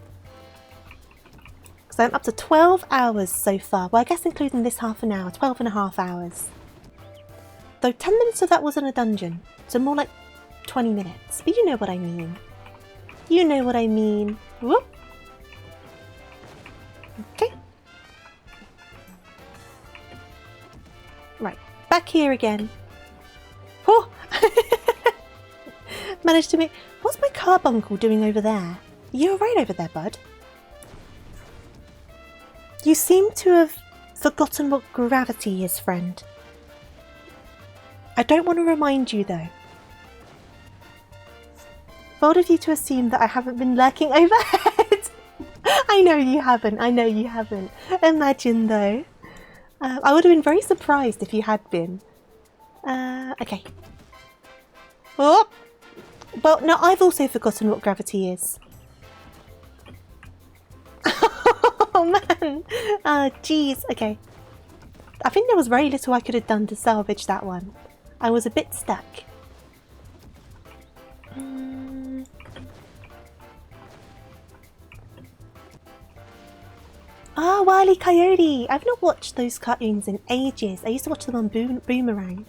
So I'm up to 12 hours so far. Well, I guess including this half an hour, 12 and a half hours. Though 10 minutes of that was in a dungeon, so more like 20 minutes. But you know what I mean. You know what I mean. Whoop. Okay. Right, back here again. Oh! Managed to make... What's my carbuncle doing over there? You're right over there, bud. You seem to have forgotten what gravity is, friend. I don't want to remind you, though. Bold of you to assume that I haven't been lurking overhead. I know you haven't. I know you haven't. Imagine, though. I would have been very surprised if you had been. Okay. Oh! Well, no, I've also forgotten what gravity is. Oh man! Jeez. Okay. I think there was very little I could have done to salvage that one. I was a bit stuck. Ah, Wile E. Coyote! I've not watched those cartoons in ages. I used to watch them on Boomerang.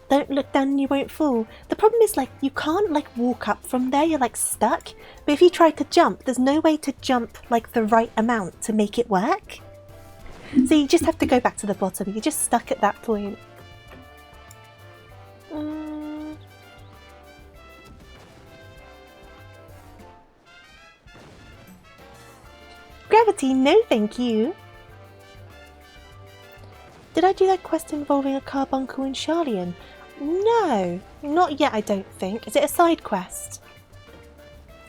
Don't look down and you won't fall. The problem is, like, you can't, like, walk up from there. You're, like, stuck. But if you try to jump, there's no way to jump, like, the right amount to make it work. So you just have to go back to the bottom. You're just stuck at that point. Gravity, no thank you. Did I do that quest involving a carbuncle in Charlian? No, not yet I don't think. Is it a side quest?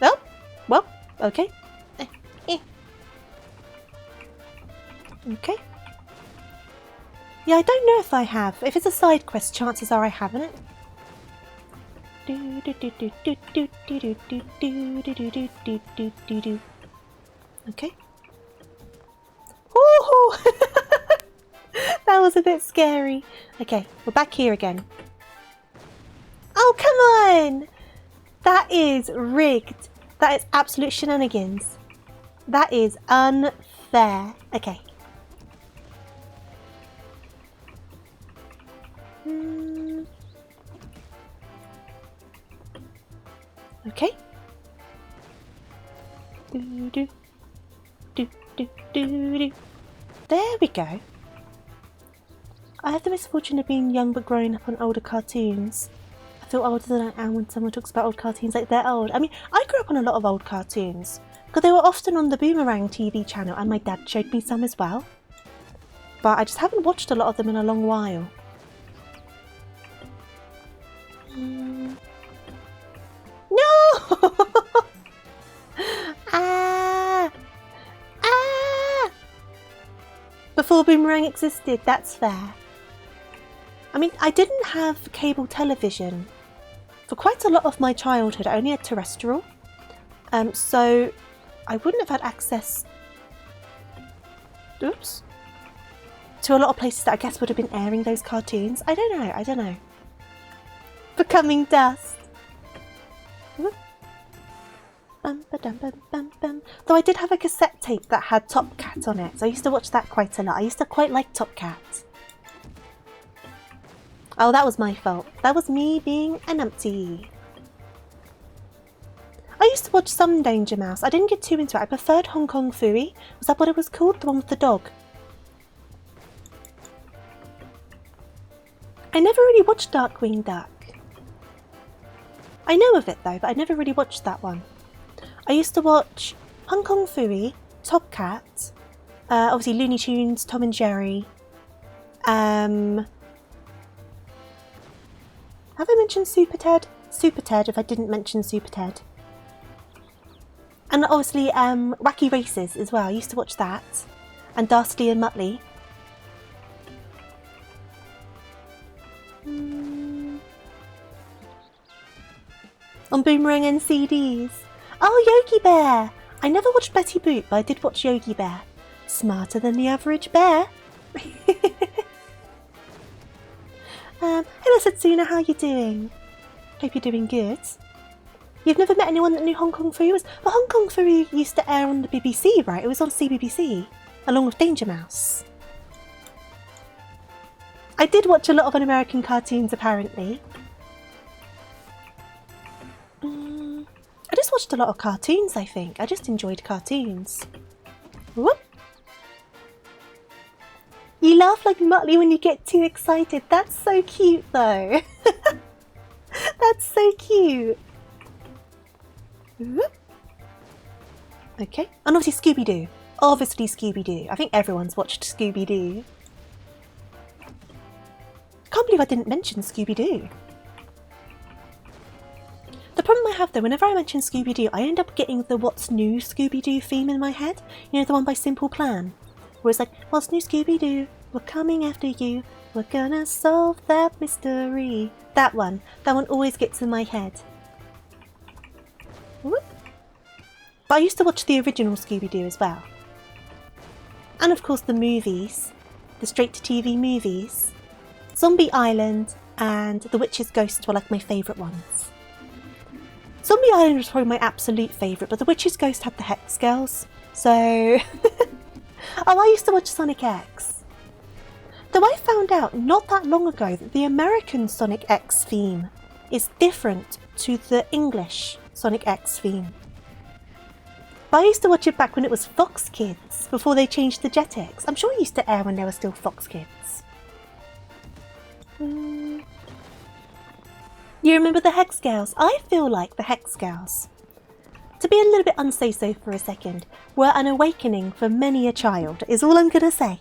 Oh, well, okay. Okay. Yeah, I don't know if I have. If it's a side quest, chances are I haven't. Okay. Ooh! That was a bit scary. Okay, we're back here again. Oh, come on! That is rigged. That is absolute shenanigans. That is unfair. Okay. Okay. There we go. I have the misfortune of being young but growing up on older cartoons. I feel older than I am when someone talks about old cartoons like they're old. I mean, I grew up on a lot of old cartoons because they were often on the Boomerang TV channel and my dad showed me some as well. But I just haven't watched a lot of them in a long while. No! Before Boomerang existed, that's fair. I mean, I didn't have cable television. For quite a lot of my childhood, I only had terrestrial. So I wouldn't have had access to a lot of places that I guess would have been airing those cartoons. I don't know. Becoming dust. Though I did have a cassette tape that had Top Cat on it, so I used to watch that quite a lot. I used to quite like Top Cat. Oh, that was my fault. That was me being a numpty. I used to watch some Danger Mouse. I didn't get too into it. I preferred Hong Kong Phooey. Was that what it was called? The one with the dog? I never really watched Darkwing Duck. I know of it though, but I never really watched that one. I used to watch Hong Kong Phooey, Top Cat, obviously Looney Tunes, Tom and Jerry. Have I mentioned Super Ted? Super Ted, if I didn't mention Super Ted. And obviously Wacky Races as well. I used to watch that. And Dastardly and Muttley. On Boomerang and CDs. Oh, Yogi Bear! I never watched Betty Boop, but I did watch Yogi Bear. Smarter than the average bear. Hello Satsuna, how you doing? Hope you're doing good. You've never met anyone that knew Hong Kong Phooey was? But Hong Kong Phooey used to air on the BBC, right? It was on CBBC, along with Danger Mouse. I did watch a lot of American cartoons, apparently. I just watched a lot of cartoons, I think. I just enjoyed cartoons. Whoop! You laugh like Muttley when you get too excited. That's so cute, though. That's so cute. Whoop. Okay. And obviously Scooby-Doo. Obviously Scooby-Doo. I think everyone's watched Scooby-Doo. Can't believe I didn't mention Scooby-Doo. The problem I have though, whenever I mention Scooby-Doo, I end up getting the What's New Scooby-Doo theme in my head. You know, the one by Simple Plan. Where it's like, what's new Scooby-Doo? We're coming after you. We're gonna solve that mystery. That one always gets in my head. Whoop. But I used to watch the original Scooby-Doo as well. And of course the movies. The straight-to-TV movies. Zombie Island and The Witch's Ghost were like my favourite ones. Zombie Island was probably my absolute favourite, but The Witch's Ghost had the Hex Girls, so... Oh, I used to watch Sonic X. Though I found out not that long ago that the American Sonic X theme is different to the English Sonic X theme. But I used to watch it back when it was Fox Kids, before they changed the Jetix. I'm sure it used to air when they were still Fox Kids. You remember the Hex Girls? I feel like the Hex Girls, to be a little bit unsay-so for a second, were an awakening for many a child, is all I'm gonna say.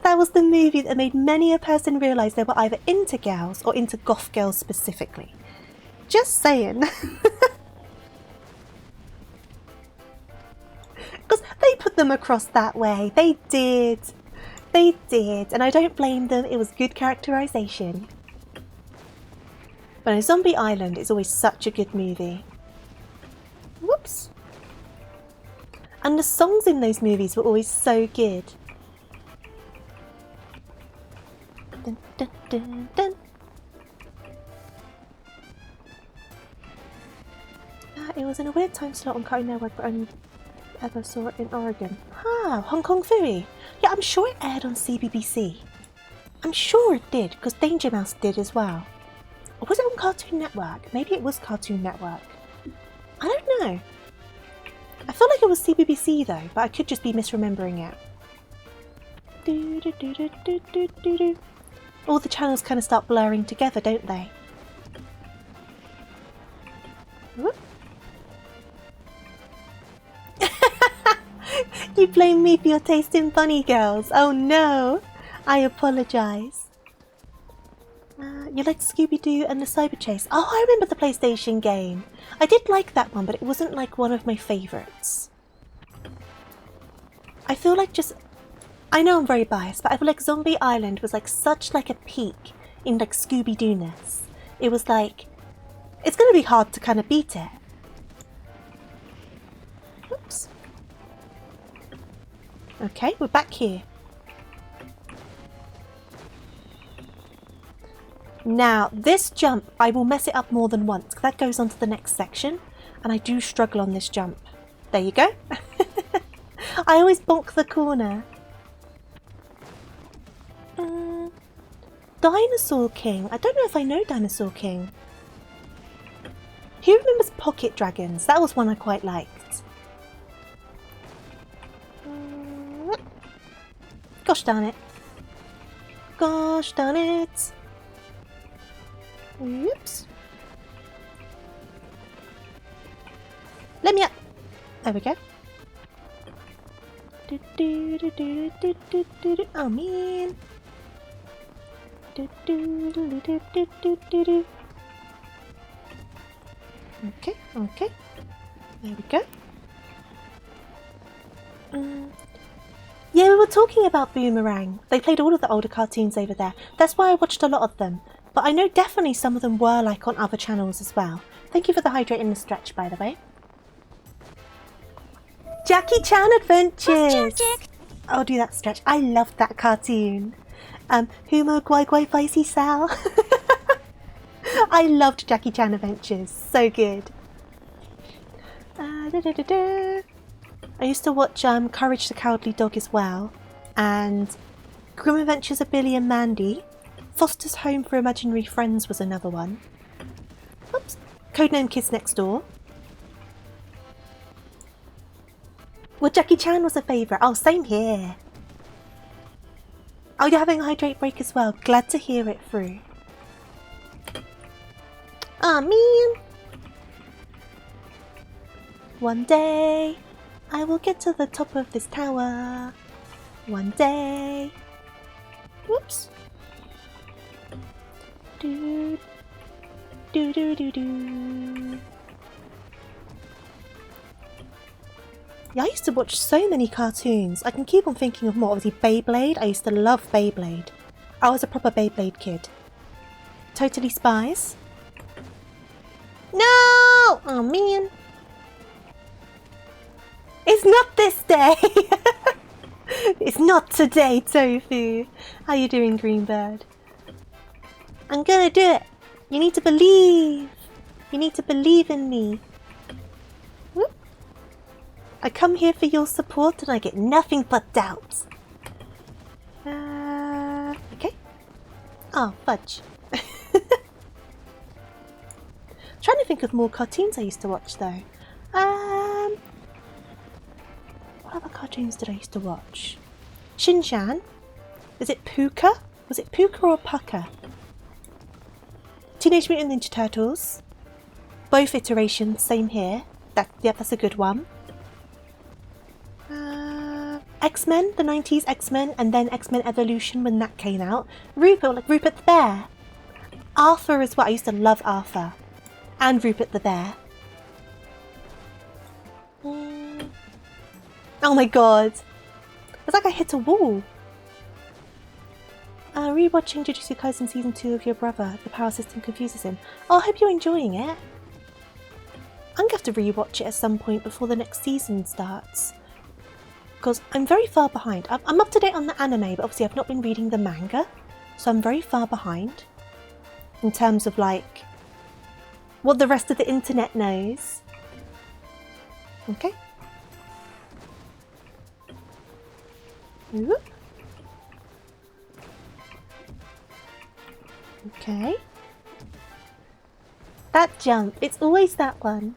That was the movie that made many a person realise they were either into girls or into goth girls specifically. Just saying. Because they put them across that way. They did. They did, and I don't blame them. It was good characterisation. But no, Zombie Island is always such a good movie. Whoops. And the songs in those movies were always so good. Dun, dun, dun, dun. It was in a weird time slot on Cartoon Network, but I only ever saw it in Oregon. Ah, Hong Kong Phooey. Yeah, I'm sure it aired on CBBC. I'm sure it did, because Danger Mouse did as well. Or was it on Cartoon Network? Maybe it was Cartoon Network. I don't know. I feel like it was CBBC though, but I could just be misremembering it. Do, do, do, do, do, do, do, do. All the channels kind of start blurring together, don't they? Whoop. You blame me for your taste in bunny girls. Oh no! I apologise. You liked Scooby-Doo and the Cyber Chase. Oh, I remember the PlayStation game. I did like that one, but it wasn't like one of my favourites. I feel like I know I'm very biased, but I feel like Zombie Island was like such like a peak in like Scooby-Doo-ness. It was like, it's going to be hard to kind of beat it. Oops. Okay, we're back here. Now, this jump, I will mess it up more than once, because that goes on to the next section, and I do struggle on this jump. There you go. I always bonk the corner. Dinosaur King. I don't know if I know Dinosaur King. Who remembers Pocket Dragons? That was one I quite liked. Gosh darn it. Gosh darn it. Oops. Let me up. There we go. Oh man. Okay, okay. There we go. Yeah, we were talking about Boomerang. They played all of the older cartoons over there. That's why I watched a lot of them. But I know definitely some of them were like on other channels as well. Thank you for the hydrate and the stretch, by the way. Jackie Chan Adventures! I'll do that stretch. I loved that cartoon. Humo Guai Guai Feisty Sal. I loved Jackie Chan Adventures. So good. I used to watch Courage the Cowardly Dog as well. And Grim Adventures of Billy and Mandy. Foster's Home for Imaginary Friends was another one. Oops. Codename Kids Next Door. Well, Jackie Chan was a favourite. Oh, same here. Oh, you're having a hydrate break as well. Glad to hear it through. Oh, man. One day, I will get to the top of this tower. One day. Whoops. Do, do, do, do, do. Yeah, I used to watch so many cartoons. I can keep on thinking of more. Obviously, Beyblade. I used to love Beyblade. I was a proper Beyblade kid. Totally Spies. No! Oh, man. It's not this day. It's not today, Tofu. How you doing, Greenbird? I'm gonna do it. You need to believe. You need to believe in me. Whoop. I come here for your support and I get nothing but doubts. Okay. Oh, fudge. Trying to think of more cartoons I used to watch though. What other cartoons did I used to watch? Shin-chan. Is it Puka? Was it Puka or Pucka? Teenage Mutant Ninja Turtles. Both iterations, same here. Yep, that's a good one. X-Men, the 90s X-Men, and then X-Men Evolution when that came out. Rupert, like Rupert the Bear. Arthur as well. I used to love Arthur. And Rupert the Bear. Oh my god. It's like I hit a wall. Rewatching Jujutsu Kaisen Season 2 of your brother. The power system confuses him. Oh, I hope you're enjoying it. I'm going to have to rewatch it at some point before the next season starts. Because I'm very far behind. I'm up to date on the anime, but obviously I've not been reading the manga. So I'm very far behind. In terms of like what the rest of the internet knows. Okay. Ooh. Okay. That jump. It's always that one.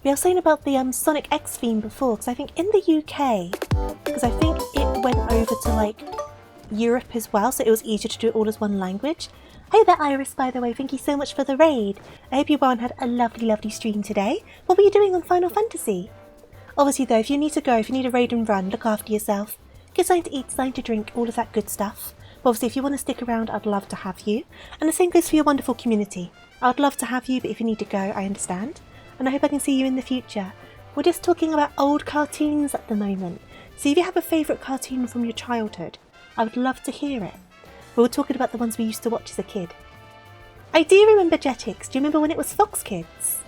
We were saying about the Sonic X theme before, because I think in the UK, because I think it went over to like Europe as well, so it was easier to do it all as one language. Hey there, Iris, by the way, thank you so much for the raid. I hope everyone had a lovely, lovely stream today. What were you doing on Final Fantasy? Obviously though, if you need to go, if you need a raid and run, look after yourself. Get something to eat, something to drink, all of that good stuff. But obviously if you want to stick around, I'd love to have you. And the same goes for your wonderful community. I'd love to have you, but if you need to go, I understand. And I hope I can see you in the future. We're just talking about old cartoons at the moment. So if you have a favourite cartoon from your childhood, I would love to hear it. We were talking about the ones we used to watch as a kid. I do remember Jetix. Do you remember when it was Fox Kids?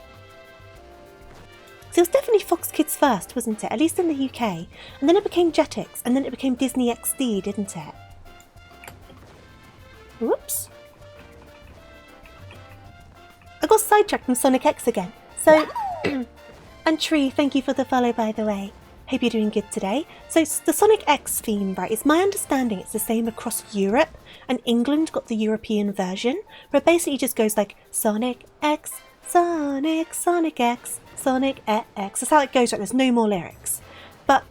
So it was definitely Fox Kids first, wasn't it? At least in the UK. And then it became Jetix, and then it became Disney XD, didn't it? Whoops. I got sidetracked from Sonic X again. So, and Tree, thank you for the follow, by the way. Hope you're doing good today. So it's the Sonic X theme, right? It's my understanding it's the same across Europe, and England got the European version, where it basically just goes like Sonic X, Sonic, Sonic X, Sonic X. That's how it goes, right? There's no more lyrics. But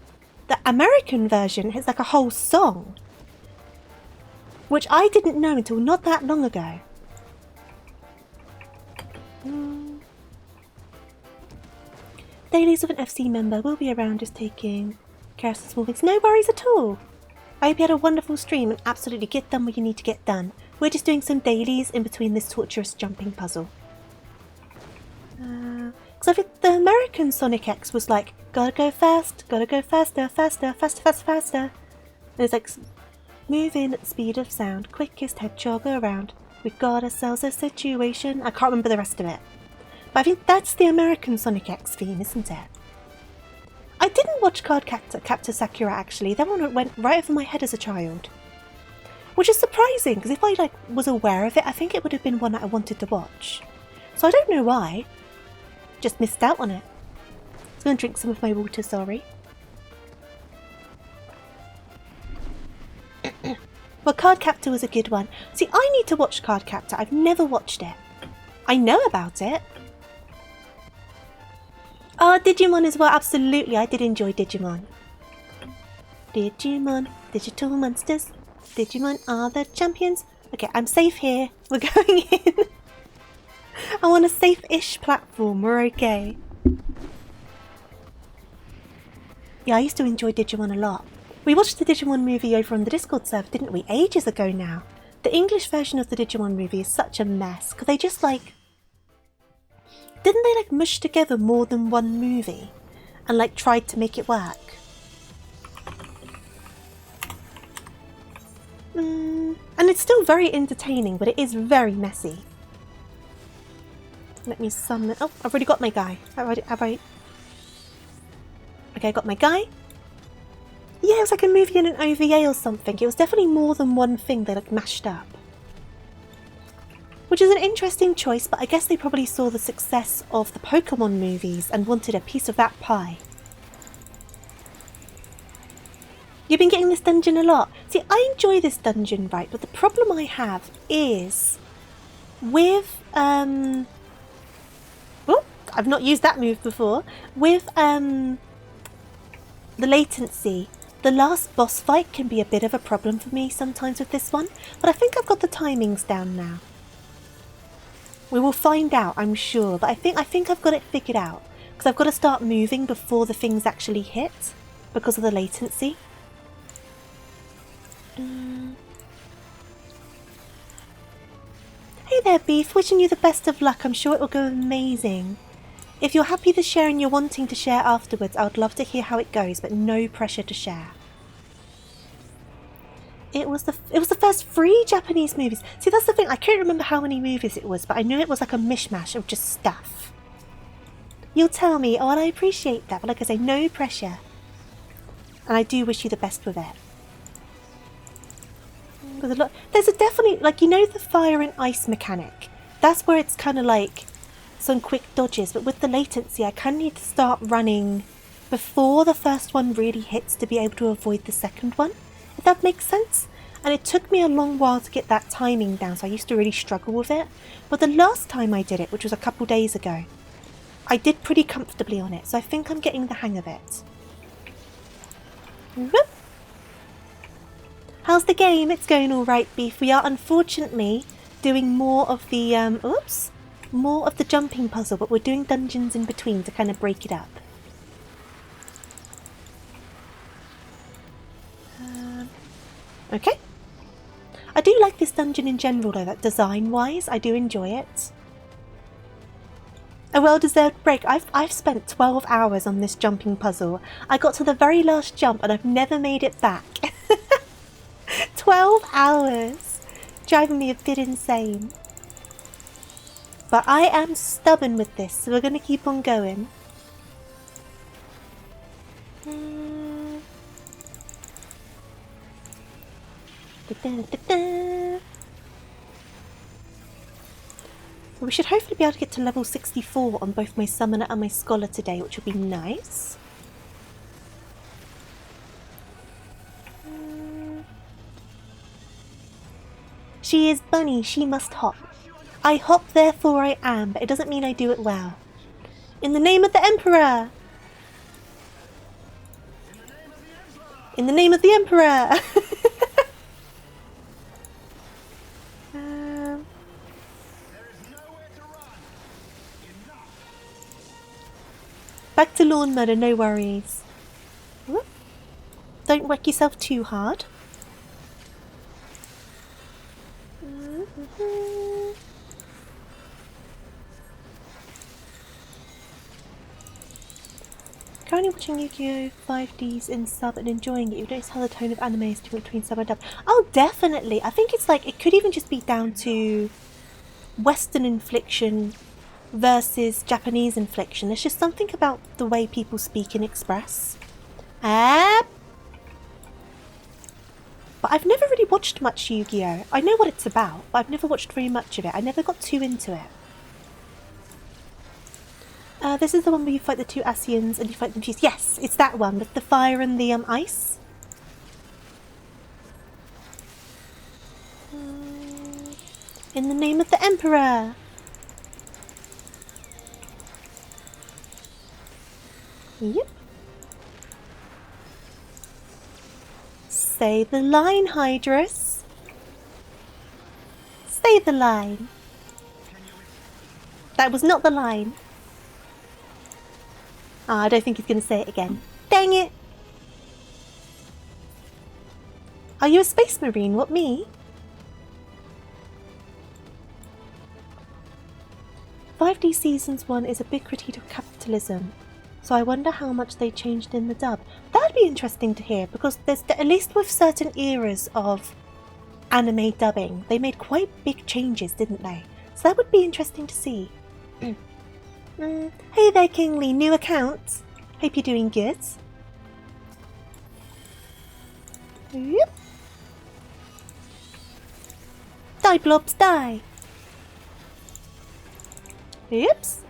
the American version is like a whole song, which I didn't know until not that long ago. Dailies of an FC member will be around just taking care of some small things. No worries at all. I hope you had a wonderful stream and absolutely get done what you need to get done. We're just doing some dailies in between this torturous jumping puzzle. Because I think the American Sonic X was like, gotta go fast, gotta go faster, faster, faster, faster, faster. And it's like, moving at the speed of sound, quickest hedgehog around. We've got ourselves a situation. I can't remember the rest of it. But I think that's the American Sonic X theme, isn't it? I didn't watch Card Captor Sakura actually. That one went right over my head as a child. Which is surprising, because if I was aware of it, I think it would have been one that I wanted to watch. So I don't know why. Just missed out on it. I'm going to drink some of my water, sorry. Well, Card Captor was a good one. See, I need to watch Card Captor. I've never watched it. I know about it. Oh, Digimon as well. Absolutely, I did enjoy Digimon. Digimon, digital monsters. Digimon are the champions. Okay, I'm safe here. We're going in. I'm on a safe-ish platform. We're okay. Yeah, I used to enjoy Digimon a lot. We watched the Digimon movie over on the Discord server, didn't we? Ages ago now. The English version of the Digimon movie is such a mess, because they just didn't they mush together more than one movie and tried to make it work? And it's still very entertaining, but it is very messy. Let me summon. Oh, I've already got my guy. Have I? Okay, I got my guy. Yeah, it was like a movie and an OVA or something. It was definitely more than one thing they mashed up. Which is an interesting choice, but I guess they probably saw the success of the Pokemon movies and wanted a piece of that pie. You've been getting this dungeon a lot. See, I enjoy this dungeon, right? But the problem I have is with oh, I've not used that move before. With the latency. The last boss fight can be a bit of a problem for me sometimes with this one, but I think I've got the timings down now. We will find out, I'm sure, but I think I've got it figured out, because I've got to start moving before the things actually hit, because of the latency. Hey there, Beef, wishing you the best of luck. I'm sure it will go amazing. If you're happy to share and you're wanting to share afterwards, I would love to hear how it goes, but no pressure to share. It was the first 3 Japanese movies. See, that's the thing. I can't remember how many movies it was, but I knew it was like a mishmash of just stuff. You'll tell me, oh, and I appreciate that, but like I say, no pressure. And I do wish you the best with it. There's a definitely, the fire and ice mechanic. That's where it's kind of some quick dodges, but with the latency, I kind of need to start running before the first one really hits to be able to avoid the second one, if that makes sense. And it took me a long while to get that timing down, so I used to really struggle with it. But the last time I did it, which was a couple days ago, I did pretty comfortably on it, so I think I'm getting the hang of it. Whoop. How's the game? It's going alright, Beef. We are unfortunately doing more of the, more of the jumping puzzle, but we're doing dungeons in between to kind of break it up. Okay. I do like this dungeon in general though, that design-wise, I do enjoy it. A well-deserved break. I've spent 12 hours on this jumping puzzle. I got to the very last jump and I've never made it back. 12 hours! Driving me a bit insane. But I am stubborn with this, so we're going to keep on going. We should hopefully be able to get to level 64 on both my Summoner and my Scholar today, which would be nice. She is bunny, she must hop. I hop, therefore I am, but it doesn't mean I do it well. In the name of the Emperor! In the name of the Emperor! Back to Lawn Murder, no worries. Whoop. Don't whack yourself too hard. Currently watching Yu-Gi-Oh! 5Ds in sub and enjoying it. You notice how the tone of anime is different between sub and dub. Oh, definitely. I think it's like, it could even just be down to Western infliction versus Japanese infliction. There's just something about the way people speak and express. But I've never really watched much Yu-Gi-Oh! I know what it's about, but I've never watched very much of it. I never got too into it. This is the one where you fight the two Asians and you fight them fused. Yes, it's that one with the fire and the ice. In the name of the Emperor! Yep. Say the line, Hydrus. Say the line. That was not the line. I don't think he's going to say it again. Dang it! Are you a space marine? What, me? 5D Seasons 1 is a big critique of capitalism, so I wonder how much they changed in the dub. That'd be interesting to hear, because there's at least with certain eras of anime dubbing, they made quite big changes, didn't they? So that would be interesting to see. Hey there, Kingly, new account. Hope you're doing good. Yep. Die, blobs, die. Oops.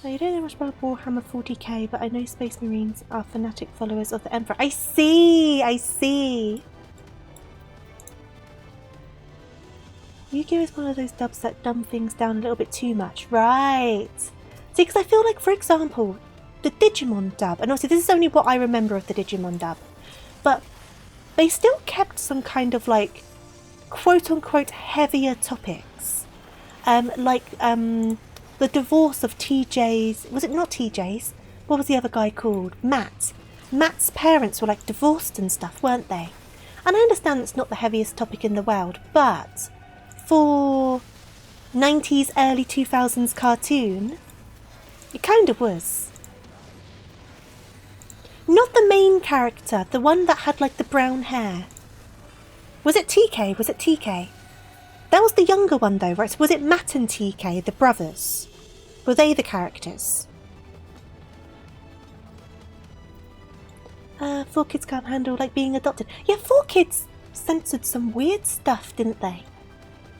I don't know much about Warhammer 40k, but I know Space Marines are fanatic followers of the Emperor. I see! I see! Yu-Gi-Oh! Is one of those dubs that dumb things down a little bit too much. Right! See, because I feel like, for example, the Digimon dub, and obviously this is only what I remember of the Digimon dub, but they still kept some kind of like, quote-unquote, heavier topics. The divorce of TJ's... Was it not TJ's? What was the other guy called? Matt. Matt's parents were like divorced and stuff, weren't they? And I understand it's not the heaviest topic in the world, but for 90s, early 2000s cartoon, it kind of was. Not the main character, the one that had like the brown hair. Was it TK? Was it TK? That was the younger one though, right? So was it Matt and TK, the brothers? Were they the characters? 4 Kids can't handle like being adopted. Yeah, 4 Kids censored some weird stuff, didn't they?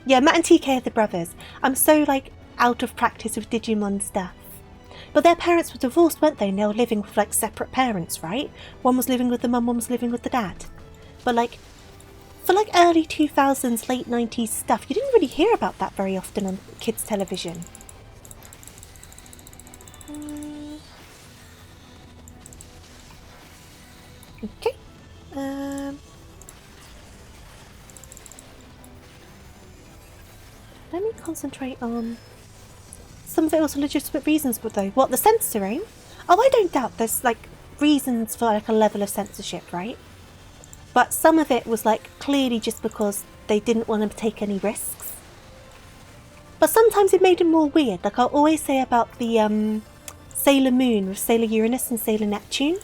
Yeah, Matt and TK are the brothers. I'm so like out of practice with Digimon stuff. But their parents were divorced, weren't they? And they were living with like separate parents, right? One was living with the mum, one was living with the dad. But like, for like early 2000s, late 90s stuff, you didn't really hear about that very often on kids' television. Okay. Let me concentrate on... Some of it was legitimate reasons, but though. What, the censoring? Oh, I don't doubt there's like reasons for like a level of censorship, right? But some of it was like clearly just because they didn't want to take any risks. But sometimes it made it more weird. Like I'll always say about the Sailor Moon with Sailor Uranus and Sailor Neptune.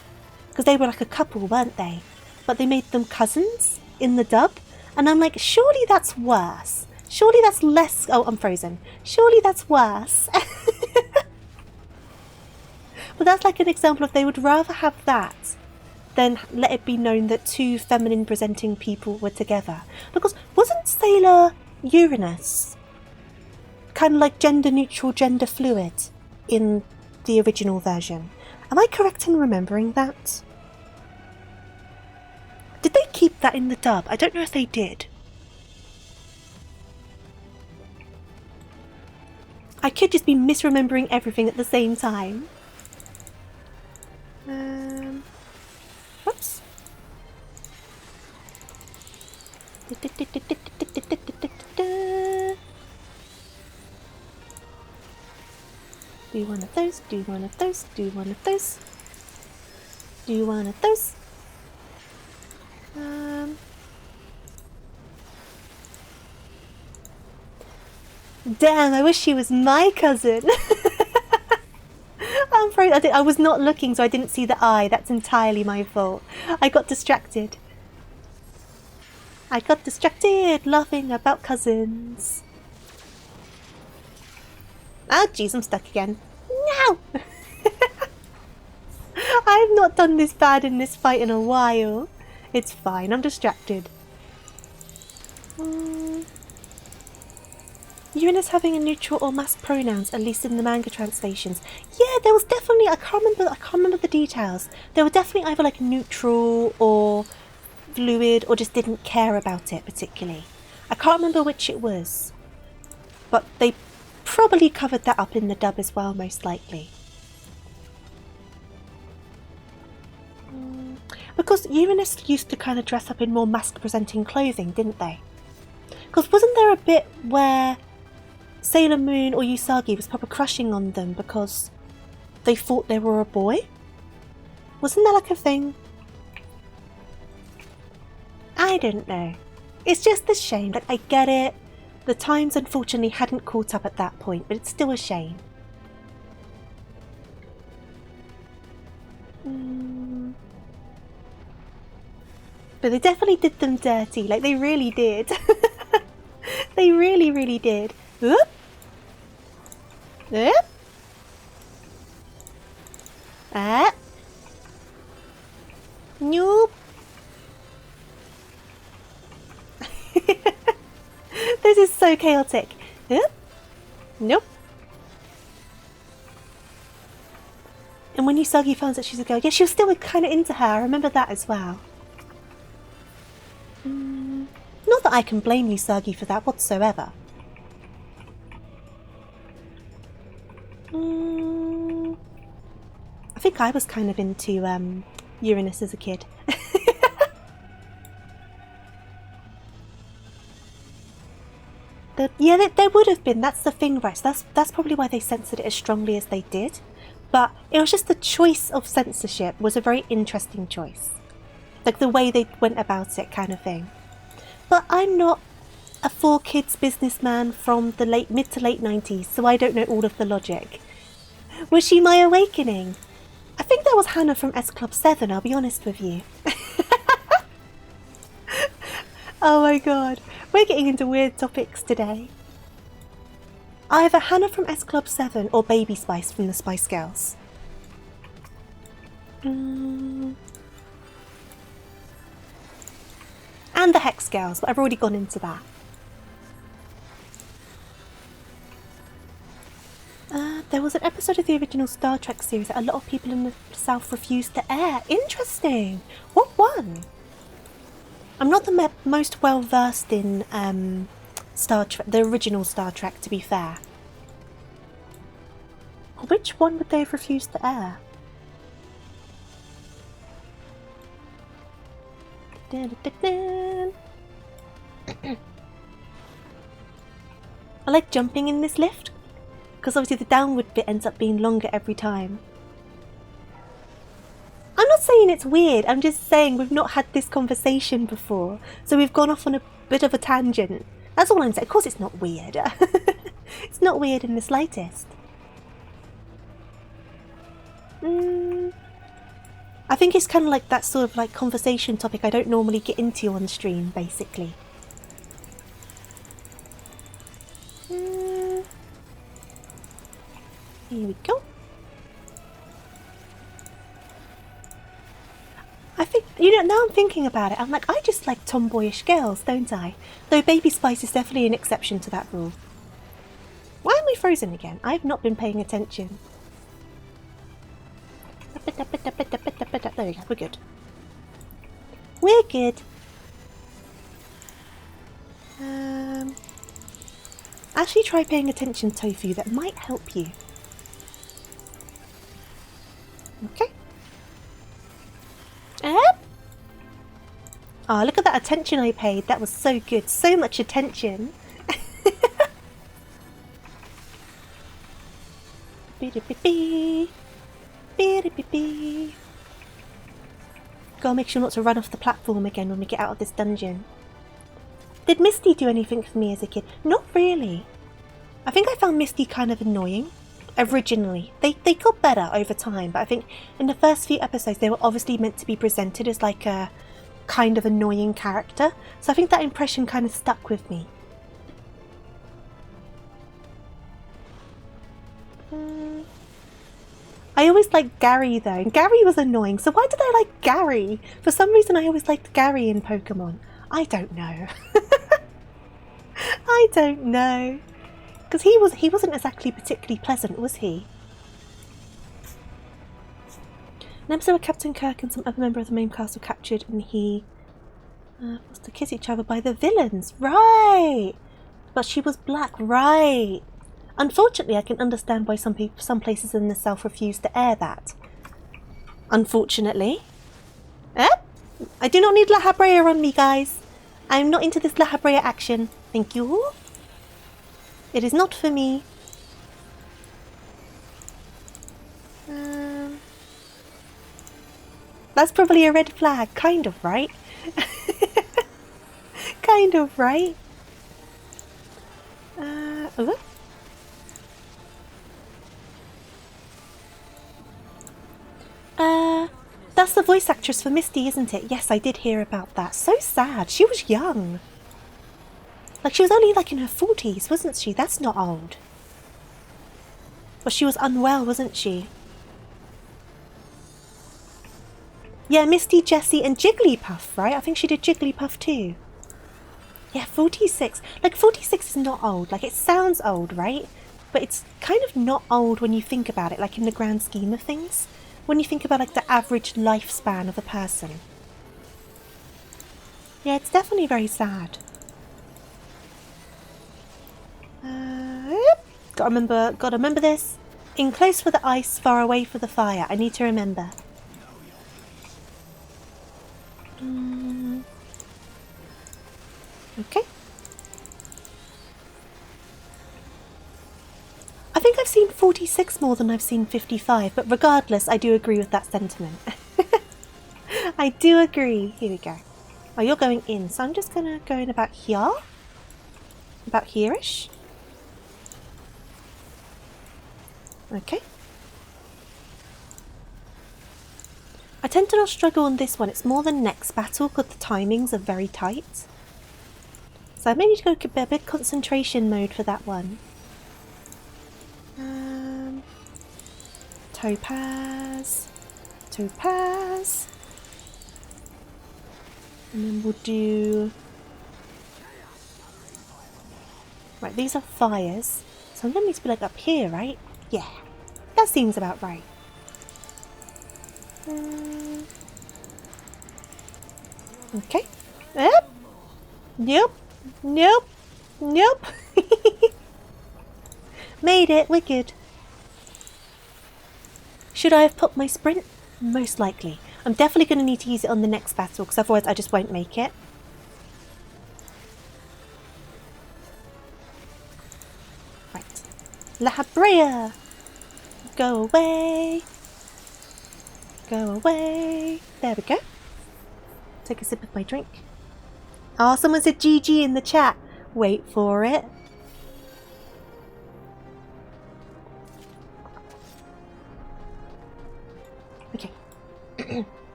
Because they were like a couple, weren't they? But they made them cousins in the dub. And I'm like, surely that's worse. Surely that's less... Oh, I'm frozen. Surely that's worse. But that's like an example of they would rather have that than let it be known that two feminine presenting people were together. Because wasn't Sailor Uranus kind of like gender neutral, gender fluid in the original version? Am I correct in remembering that? Did they keep that in the dub? I don't know if they did. I could just be misremembering everything at the same time. Whoops. Do one of those, do one of those, do one of those. Do one of those. Damn, I wish she was my cousin. I'm afraid I was not looking, so I didn't see the eye. That's entirely my fault. I got distracted. Laughing about cousins. Oh jeez, I'm stuck again. No! I have not done this bad in this fight in a while. It's fine, I'm distracted. Uranus having a neutral or masked pronouns, at least in the manga translations. Yeah, there was definitely, I can't remember the details. There were definitely either like neutral or fluid or just didn't care about it particularly. I can't remember which it was. But they probably covered that up in the dub as well, most likely. Because Uranus used to kind of dress up in more mask-presenting clothing, didn't they? Because wasn't there a bit where Sailor Moon or Usagi was proper crushing on them because they thought they were a boy? Wasn't that like a thing? I don't know. It's just a shame. Like, I get it. The times unfortunately hadn't caught up at that point, but it's still a shame. But they definitely did them dirty. Like, they really did. They really, really did. Oop. Oop. Ah. Nope. This is so chaotic. Oop. Nope. And when Usagi finds that she's a girl, yeah, she was still kind of into her. I remember that as well. Not that I can blame Usagi for that whatsoever. I think I was kind of into Uranus as a kid. Yeah, there would have been. That's the thing, right? So that's probably why they censored it as strongly as they did. But it was just the choice of censorship was a very interesting choice. Like the way they went about it, kind of thing. But I'm not a 4-kids businessman from the mid to late 90s, so I don't know all of the logic. Was she my awakening? I think that was Hannah from S Club 7, I'll be honest with you. Oh my god, we're getting into weird topics today. Either Hannah from S Club 7 or Baby Spice from the Spice Girls. And the Hex Girls, but I've already gone into that. There was an episode of the original Star Trek series that a lot of people in the South refused to air. Interesting! What one? I'm not the most well versed in Star Trek, the original Star Trek, to be fair. Which one would they have refused to air? I like jumping in this lift, because obviously the downward bit ends up being longer every time. I'm not saying it's weird, I'm just saying we've not had this conversation before, so we've gone off on a bit of a tangent. That's all I'm saying. Of course it's not weird. It's not weird in the slightest. I think it's kind of like that sort of like conversation topic I don't normally get into on stream, basically. Here we go. You know, now I'm thinking about it, I'm like, I just like tomboyish girls, don't I? Though Baby Spice is definitely an exception to that rule. Why am I frozen again? I've not been paying attention. There we go, we're good. We're good. Actually try paying attention, Tofu, that might help you. Okay. Oh, look at that attention I paid. That was so good. So much attention. Gotta make sure not to run off the platform again when we get out of this dungeon. Did Misty do anything for me as a kid? Not really. I think I found Misty kind of annoying originally. They got better over time, but I think in the first few episodes they were obviously meant to be presented as like a kind of annoying character. So I think that impression kind of stuck with me. I always liked Gary though, and Gary was annoying, so why did I like Gary? For some reason I always liked Gary in Pokemon. I don't know. I don't know. Because he wasn't exactly particularly pleasant, was he? An episode where Captain Kirk and some other member of the main cast were captured and he forced to kiss each other by the villains. Right! But she was black, right. Unfortunately, I can understand why some places in the South refuse to air that. Unfortunately. I do not need La Habrea on me, guys. I'm not into this La Habrea action. Thank you. It is not for me. That's probably a red flag. Kind of, right? Kind of, right? Ooh. That's the voice actress for Misty, isn't it? Yes, I did hear about that. So sad. She was young. Like, she was only like in her 40s, wasn't she? That's not old. But she was unwell, wasn't she? Yeah, Misty, Jessie, and Jigglypuff, right? I think she did Jigglypuff too. Yeah, 46. Like, 46 is not old. Like, it sounds old, right? But it's kind of not old when you think about it, like in the grand scheme of things. When you think about, like, the average lifespan of a person. Yeah, it's definitely very sad. Gotta remember this. In close for the ice, far away for the fire. I need to remember. Okay. I think I've seen 46 more than I've seen 55, but regardless, I do agree with that sentiment. I do agree. Here we go. Oh, you're going in, so I'm just gonna go in about here. About here-ish. Okay. I tend to not struggle on this one. It's more the next battle because the timings are very tight. So I may need to go a bit concentration mode for that one. Topaz. Topaz. And then we'll do... Right, these are fires. So I'm going to need to be like up here, right? Yeah. That seems about right. Okay. Yep. Nope. Nope. Nope. Made it. We're good. Should I have popped my sprint? Most likely. I'm definitely going to need to use it on the next battle because otherwise I just won't make it. Right. La Habrea! Go away! Go away! There we go. Take a sip of my drink. Oh, someone said GG in the chat. Wait for it. Okay.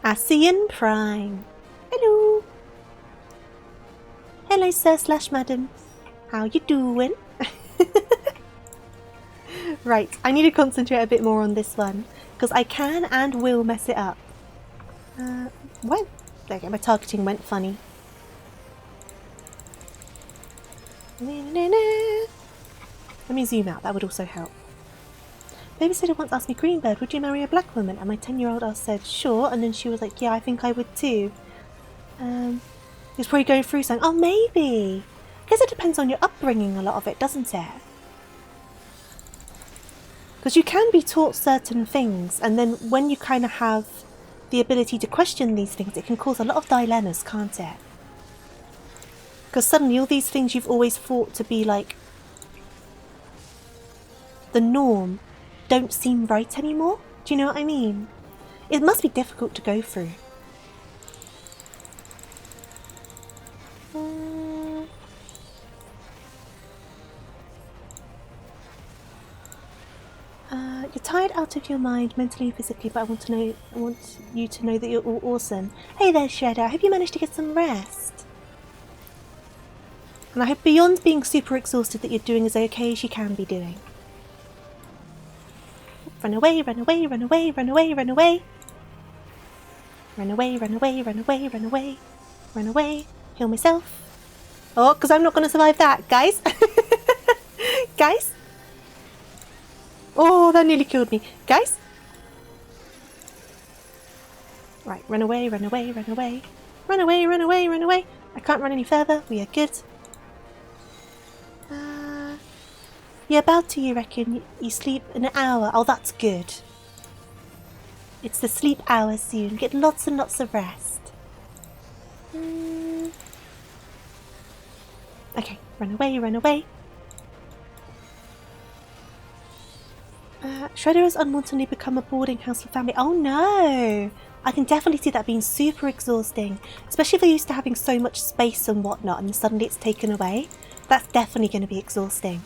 Asian Prime. Hello. Hello, sir slash madam. How you doing? Right, I need to concentrate a bit more on this one. Because I can and will mess it up. What? There you go, my targeting went funny. Let me zoom out, that would also help. Babysitter once asked me, Greenbird, would you marry a black woman? And my 10-year-old ass said, sure. And then she was like, yeah, I think I would too. He's probably going through something. Oh, maybe. I guess it depends on your upbringing, a lot of it, doesn't it? Because you can be taught certain things, and then when you kind of have the ability to question these things, it can cause a lot of dilemmas, can't it? Because suddenly all these things you've always thought to be like the norm don't seem right anymore. Do you know what I mean? It must be difficult to go through. You're tired out of your mind, mentally and physically, but I want you to know that you're all awesome. Hey there, Shredder. I hope you managed to get some rest. And I hope beyond being super exhausted that you're doing as okay as you can be doing. Run away, run away, run away, run away, run away. Run away, run away, run away, run away. Run away. Heal myself. Oh, because I'm not going to survive that, guys. Guys. Oh, that nearly killed me. Guys. Right, run away, run away, run away. Run away, run away, run away. I can't run any further. We are good. Yeah, about to, you reckon? You sleep an hour. Oh, that's good. It's the sleep hour soon. Get lots and lots of rest. Okay, run away, run away. Shredder has unwantedly become a boarding house for family. Oh no! I can definitely see that being super exhausting. Especially if they're used to having so much space and whatnot and suddenly it's taken away. That's definitely going to be exhausting.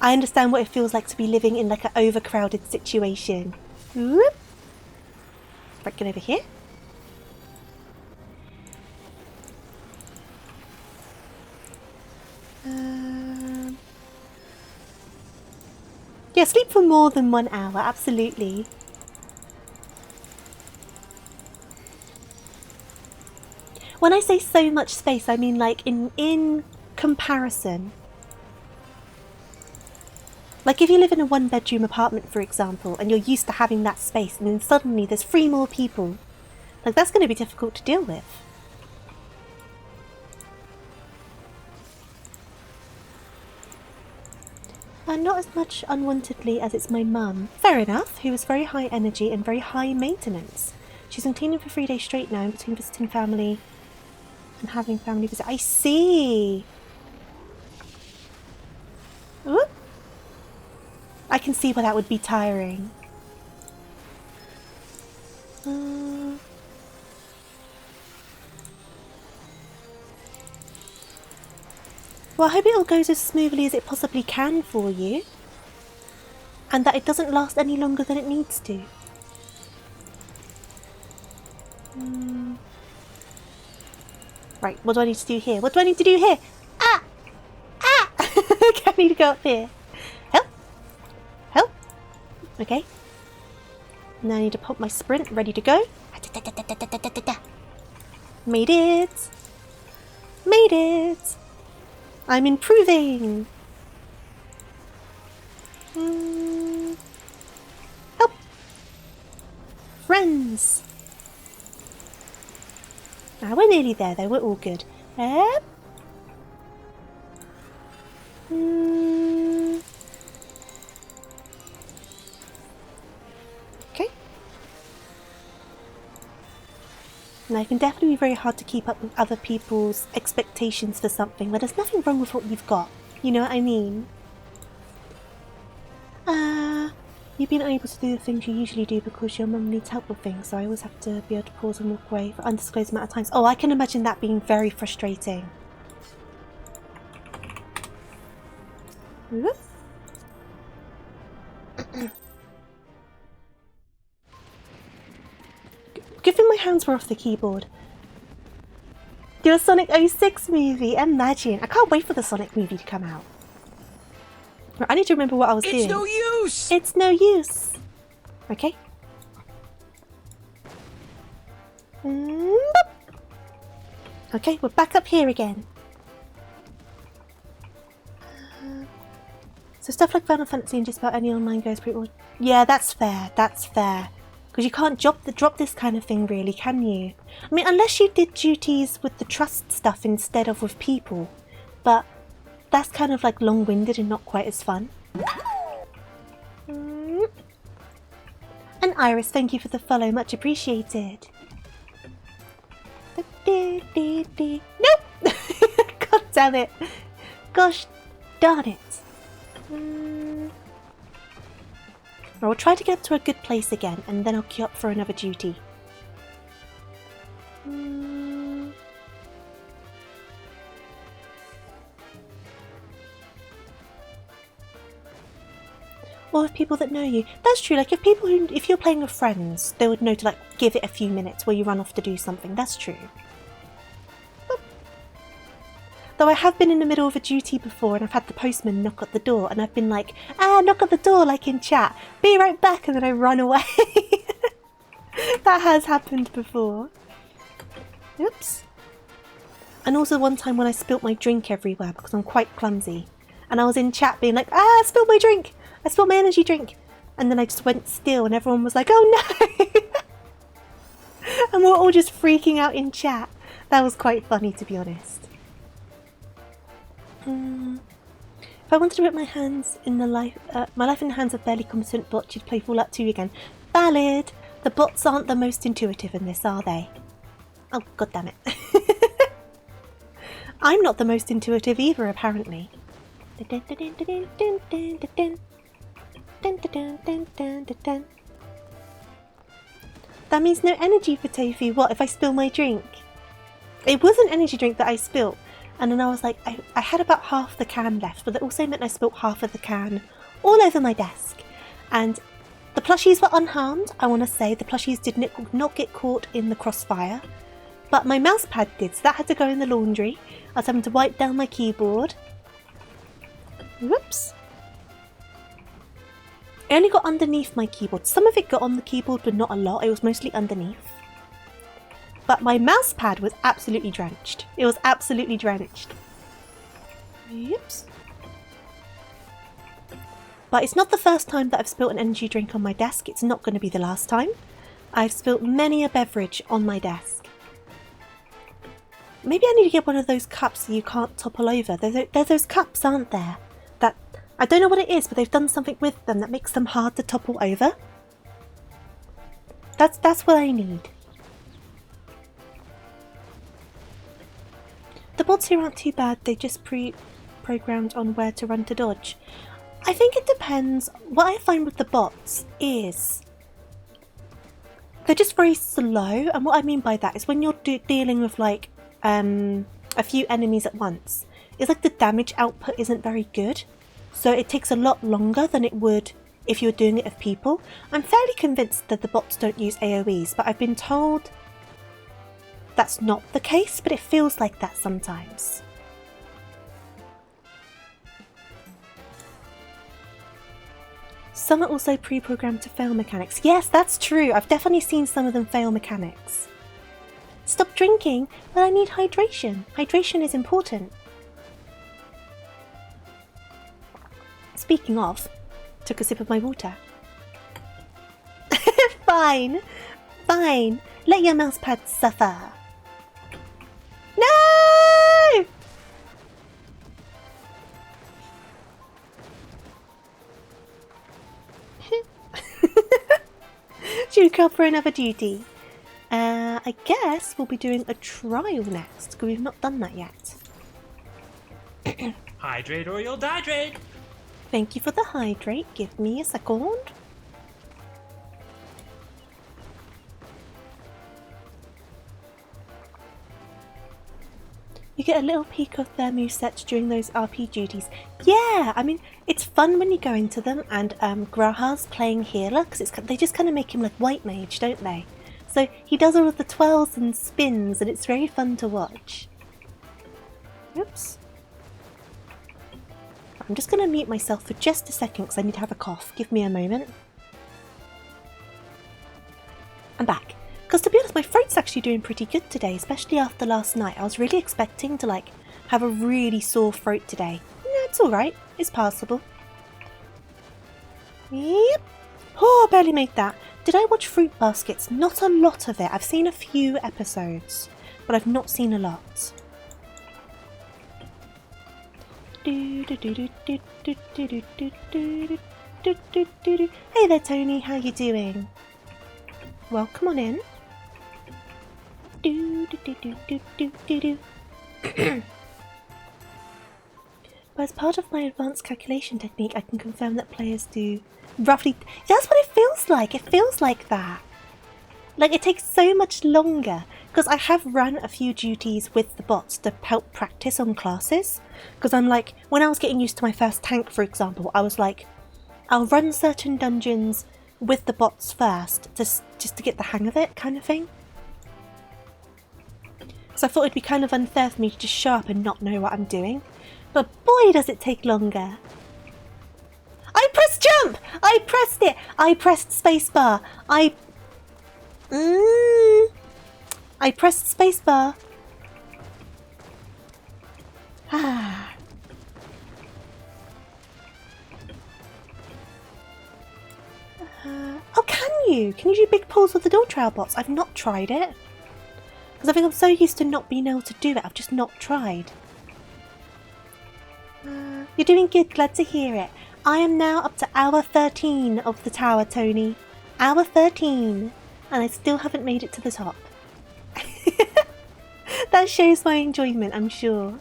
I understand what it feels like to be living in like an overcrowded situation. Whoop. Right, get over here. Yeah, sleep for more than 1 hour, absolutely. When I say so much space, I mean like in comparison. Like if you live in a 1-bedroom apartment, for example, and you're used to having that space, and then suddenly there's 3 more people, like that's going to be difficult to deal with. Not as much unwantedly as it's my mum. Fair enough, who is very high energy and very high maintenance. She's been cleaning for 3 days straight now, in between visiting family and having family visit. I see! Ooh. I can see why that would be tiring. Well, I hope it all goes as smoothly as it possibly can for you. And that it doesn't last any longer than it needs to. Right, what do I need to do here? What do I need to do here? Ah! Ah! I need to go up here. Help! Help! Okay. Now I need to pop my sprint, ready to go. Made it! Made it! I'm improving! Help! Friends! Now we're nearly there though, we're all good. Help! Okay. Now it can definitely be very hard to keep up with other people's expectations for something, but there's nothing wrong with what you've got. You know what I mean? You've been unable to do the things you usually do because your mum needs help with things, so I always have to be able to pause and walk away for undisclosed amount of times. Oh, I can imagine that being very frustrating. Good thing my hands were off the keyboard. Do a Sonic 06 movie, imagine. I can't wait for the Sonic movie to come out. Right, I need to remember what I was doing. It's no use! It's no use. Okay. Okay, we're back up here again. So stuff like Final Fantasy and just about any online goes pretty well. Yeah, that's fair. That's fair. Because you can't drop this kind of thing, really, can you? I mean, unless you did duties with the trust stuff instead of with people. But that's kind of like long-winded and not quite as fun. And Iris, thank you for the follow, much appreciated. Nope! God damn it. Gosh darn it. I'll try to get up to a good place again and then I'll queue up for another duty. Or with people that know you. That's true, like if you're playing with friends, they would know to like give it a few minutes where you run off to do something. That's true. Though I have been in the middle of a duty before and I've had the postman knock at the door and I've been like, knock at the door like in chat, be right back, and then I run away. That has happened before. Oops. And also one time when I spilt my drink everywhere because I'm quite clumsy. And I was in chat being like, I spilled my drink! I spilled my energy drink! And then I just went still and everyone was like, oh no! And we're all just freaking out in chat. That was quite funny, to be honest. If I wanted to put my hands in my life in the hands of barely competent bots, you'd play Fallout 2 again. Valid! The bots aren't the most intuitive in this, are they? Oh, god damn it. I'm not the most intuitive either, apparently. That means no energy for Tofu. What if I spill my drink? It was an energy drink that I spilt. And then I was like, I had about half the can left, but that also meant I spilt half of the can all over my desk. And the plushies were unharmed, I want to say. The plushies did not get caught in the crossfire. But my mouse pad did, so that had to go in the laundry. I was having to wipe down my keyboard. Whoops. It only got underneath my keyboard. Some of it got on the keyboard, but not a lot. It was mostly underneath. But my mouse pad was absolutely drenched. It was absolutely drenched. Oops. But it's not the first time that I've spilt an energy drink on my desk. It's not going to be the last time. I've spilt many a beverage on my desk. Maybe I need to get one of those cups so you can't topple over. There's those cups, aren't there? That I don't know what it is, but they've done something with them that makes them hard to topple over. That's what I need. The bots here aren't too bad, they just pre-programmed on where to run to dodge. I think it depends. What I find with the bots is they're just very slow, and what I mean by that is when you're dealing with like a few enemies at once, it's like the damage output isn't very good, so it takes a lot longer than it would if you were doing it with people. I'm fairly convinced that the bots don't use AoEs, but I've been told that's not the case, but it feels like that sometimes. Some are also pre-programmed to fail mechanics. Yes, that's true. I've definitely seen some of them fail mechanics. Stop drinking, but I need hydration. Hydration is important. Speaking of, took a sip of my water. Fine, fine. Let your mousepad suffer. No! Should we go for another duty? I guess we'll be doing a trial next, because we've not done that yet. Hydrate or you'll dehydrate. Thank you for the hydrate. Give me a second. You get a little peek of their movesets during those RP duties. Yeah, I mean, it's fun when you go into them, and Graha's playing healer, because they just kind of make him like white mage, don't they? So he does all of the twirls and spins, and it's very fun to watch. Oops. I'm just going to mute myself for just a second because I need to have a cough. Give me a moment. I'm back. Because to be honest, my throat's actually doing pretty good today, especially after last night. I was really expecting to like have a really sore throat today. No, it's alright. It's passable. Yep. Oh, I barely made that. Did I watch Fruit Baskets? Not a lot of it. I've seen a few episodes, but I've not seen a lot. Hey there, Tony. How you doing? Well, come on in. But as part of my advanced calculation technique, I can confirm that players do roughly... That's what it feels like. It feels like that. Like, it takes so much longer. Because I have run a few duties with the bots to help practice on classes. Because I'm like, when I was getting used to my first tank, for example, I was like, I'll run certain dungeons with the bots first, just to get the hang of it, kind of thing. Because I thought it'd be kind of unfair for me to just show up and not know what I'm doing. But boy, does it take longer. I pressed jump! I pressed it! I pressed spacebar. I pressed spacebar. Ah. Oh, can you? Can you do big pulls with the door trail bots? I've not tried it. Because I think I'm so used to not being able to do it, I've just not tried. You're doing good, glad to hear it. I am now up to hour 13 of the tower, Tony. Hour 13. And I still haven't made it to the top. That shows my enjoyment, I'm sure.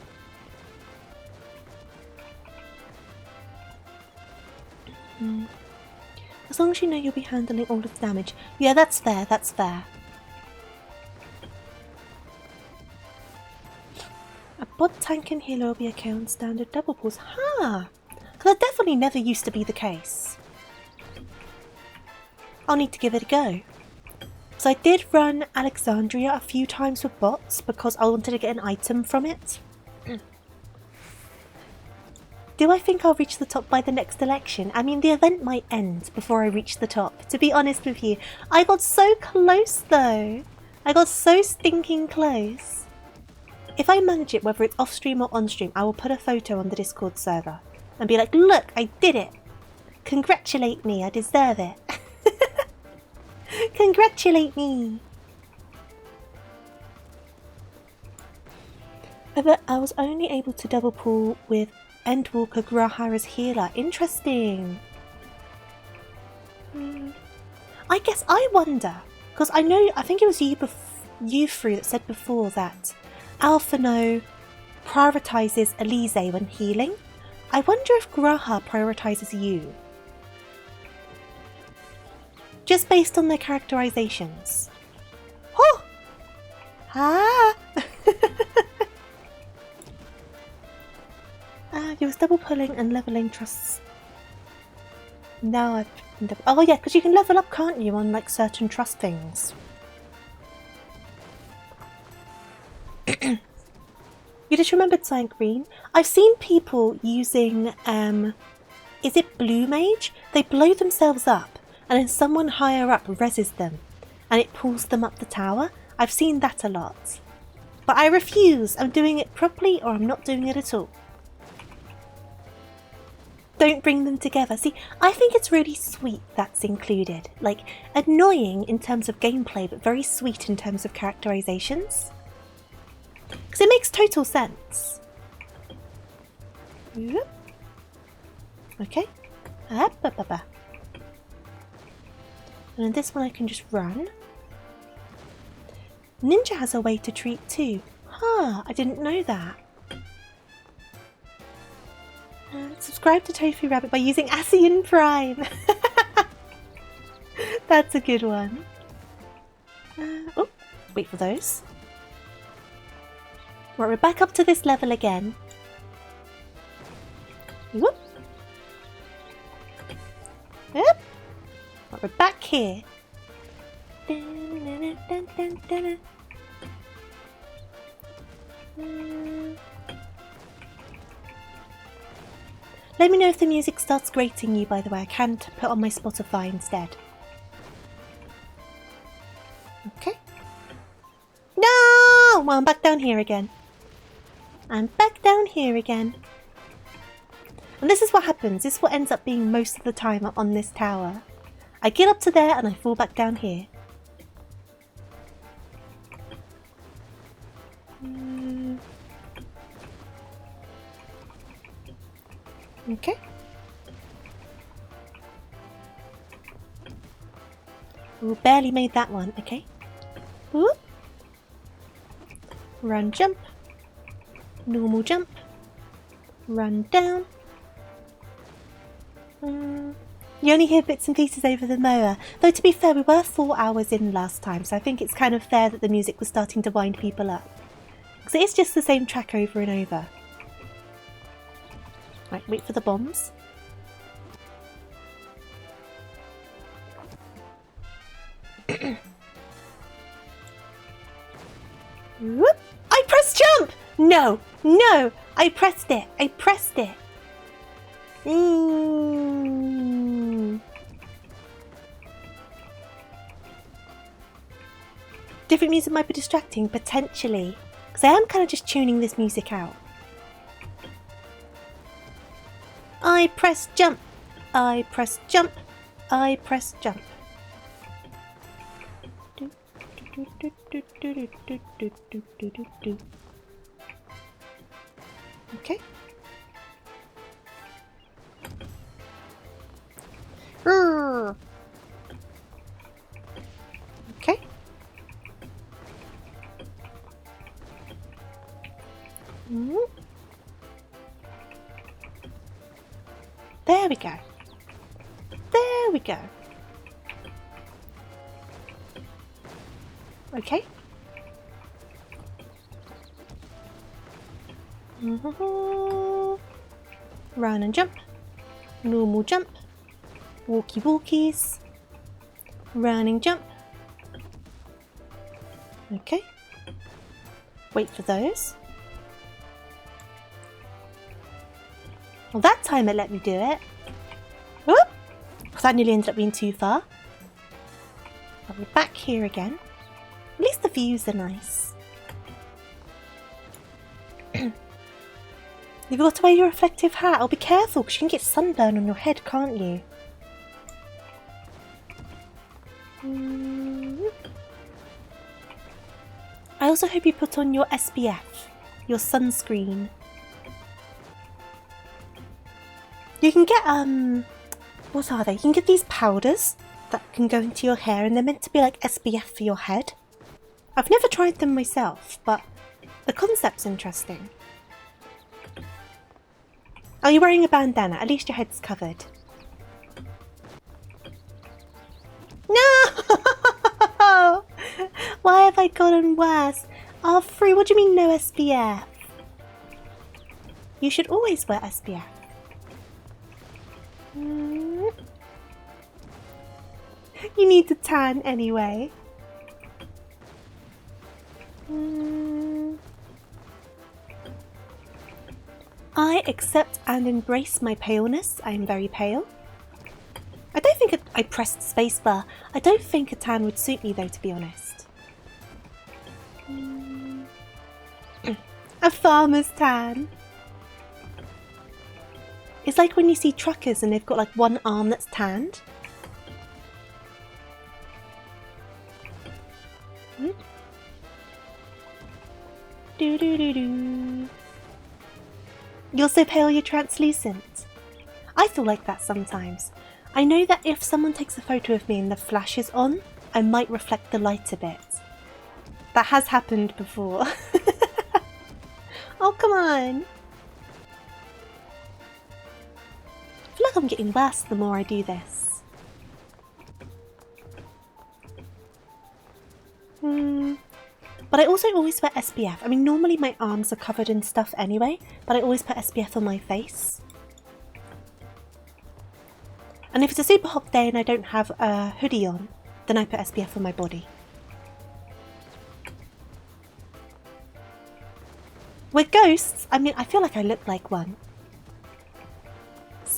As long as you know you'll be handling all of the damage. Yeah, that's fair, that's fair. A bot tank and healer will be okay on standard double pulls. Huh! Because that definitely never used to be the case. I'll need to give it a go. So I did run Alexandria a few times with bots because I wanted to get an item from it. Do I think I'll reach the top by the next election? I mean, the event might end before I reach the top, to be honest with you. I got so close though. I got so stinking close. If I manage it, whether it's off stream or on stream, I will put a photo on the Discord server and be like, look, I did it. Congratulate me, I deserve it. Congratulate me. I was only able to double pull with Endwalker Graha as healer. Interesting. I guess I wonder, because I think it was you three that said before that Alphino prioritises Elise when healing. I wonder if Graha prioritises you. Just based on their characterizations. Oh! Ah! You was double pulling and leveling trusts. Now I've been double... Oh yeah, because you can level up, can't you, on like certain trust things. You just remembered Cyan Green? I've seen people using, is it Blue Mage? They blow themselves up and then someone higher up reses them and it pulls them up the tower. I've seen that a lot. But I refuse. I'm doing it properly or I'm not doing it at all. Don't bring them together. See, I think it's really sweet that's included. Like, annoying in terms of gameplay, but very sweet in terms of characterizations. Because it makes total sense. Okay. And then this one I can just run. Ninja has a way to treat too. Huh, I didn't know that. Subscribe to TofuuRabbit by using Asian Prime. That's a good one. Oh, wait for those. Right, we're back up to this level again. Whoop. Yep. Right, we're back here. Let me know if the music starts grating you, by the way. I can put on my Spotify instead. Okay. No! Well, I'm back down here again. I'm back down here again. And this is what happens. This is what ends up being most of the time on this tower. I get up to there and I fall back down here. Okay. Ooh, barely made that one. Okay. Whoop. Run, jump. Normal jump. Run down. You only hear bits and pieces over the mower. Though to be fair, we were 4 hours in last time, so I think it's kind of fair that the music was starting to wind people up. Because it is just the same track over and over. Right, wait for the bombs. Whoop! I pressed jump! No! No! I pressed it! I pressed it! Different music might be distracting, potentially. Because I am kind of just tuning this music out. I press jump. I press jump. I press jump. Okay. Okay. There we go. There we go. Okay. Run and jump. Normal jump. Walkie walkies. Running jump. Okay. Wait for those. Well, that time it let me do it. Whoop! That nearly ended up being too far. I'll be back here again. At least the views are nice. You've got to wear your reflective hat. Oh, be careful because you can get sunburn on your head, can't you? I also hope you put on your SPF, your sunscreen. You can get, what are they? You can get these powders that can go into your hair and they're meant to be like SPF for your head. I've never tried them myself, but the concept's interesting. Are you wearing a bandana? At least your head's covered. No! Why have I gotten worse? Oh, free, what do you mean no SPF? You should always wear SPF. You need to tan anyway. I accept and embrace my paleness. I am very pale. I don't think I pressed spacebar. I don't think a tan would suit me though, to be honest. A farmer's tan. It's like when you see truckers and they've got like one arm that's tanned. Do do do do. You're so pale you're translucent. I feel like that sometimes. I know that if someone takes a photo of me and the flash is on, I might reflect the light a bit. That has happened before. Oh, come on. I feel like I'm getting worse the more I do this. But I also always wear SPF. I mean, normally my arms are covered in stuff anyway, but I always put SPF on my face. And if it's a super hot day and I don't have a hoodie on, then I put SPF on my body. We're ghosts. I mean, I feel like I look like one.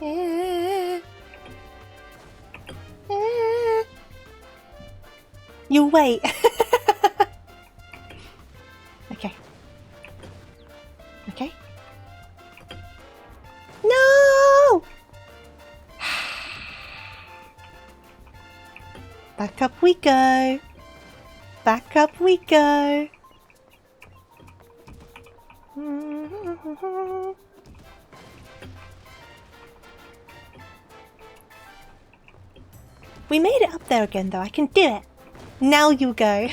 You wait. Okay. Okay. No! Back up we go. Back up we go. We made it up there again though. I can do it. Now you go.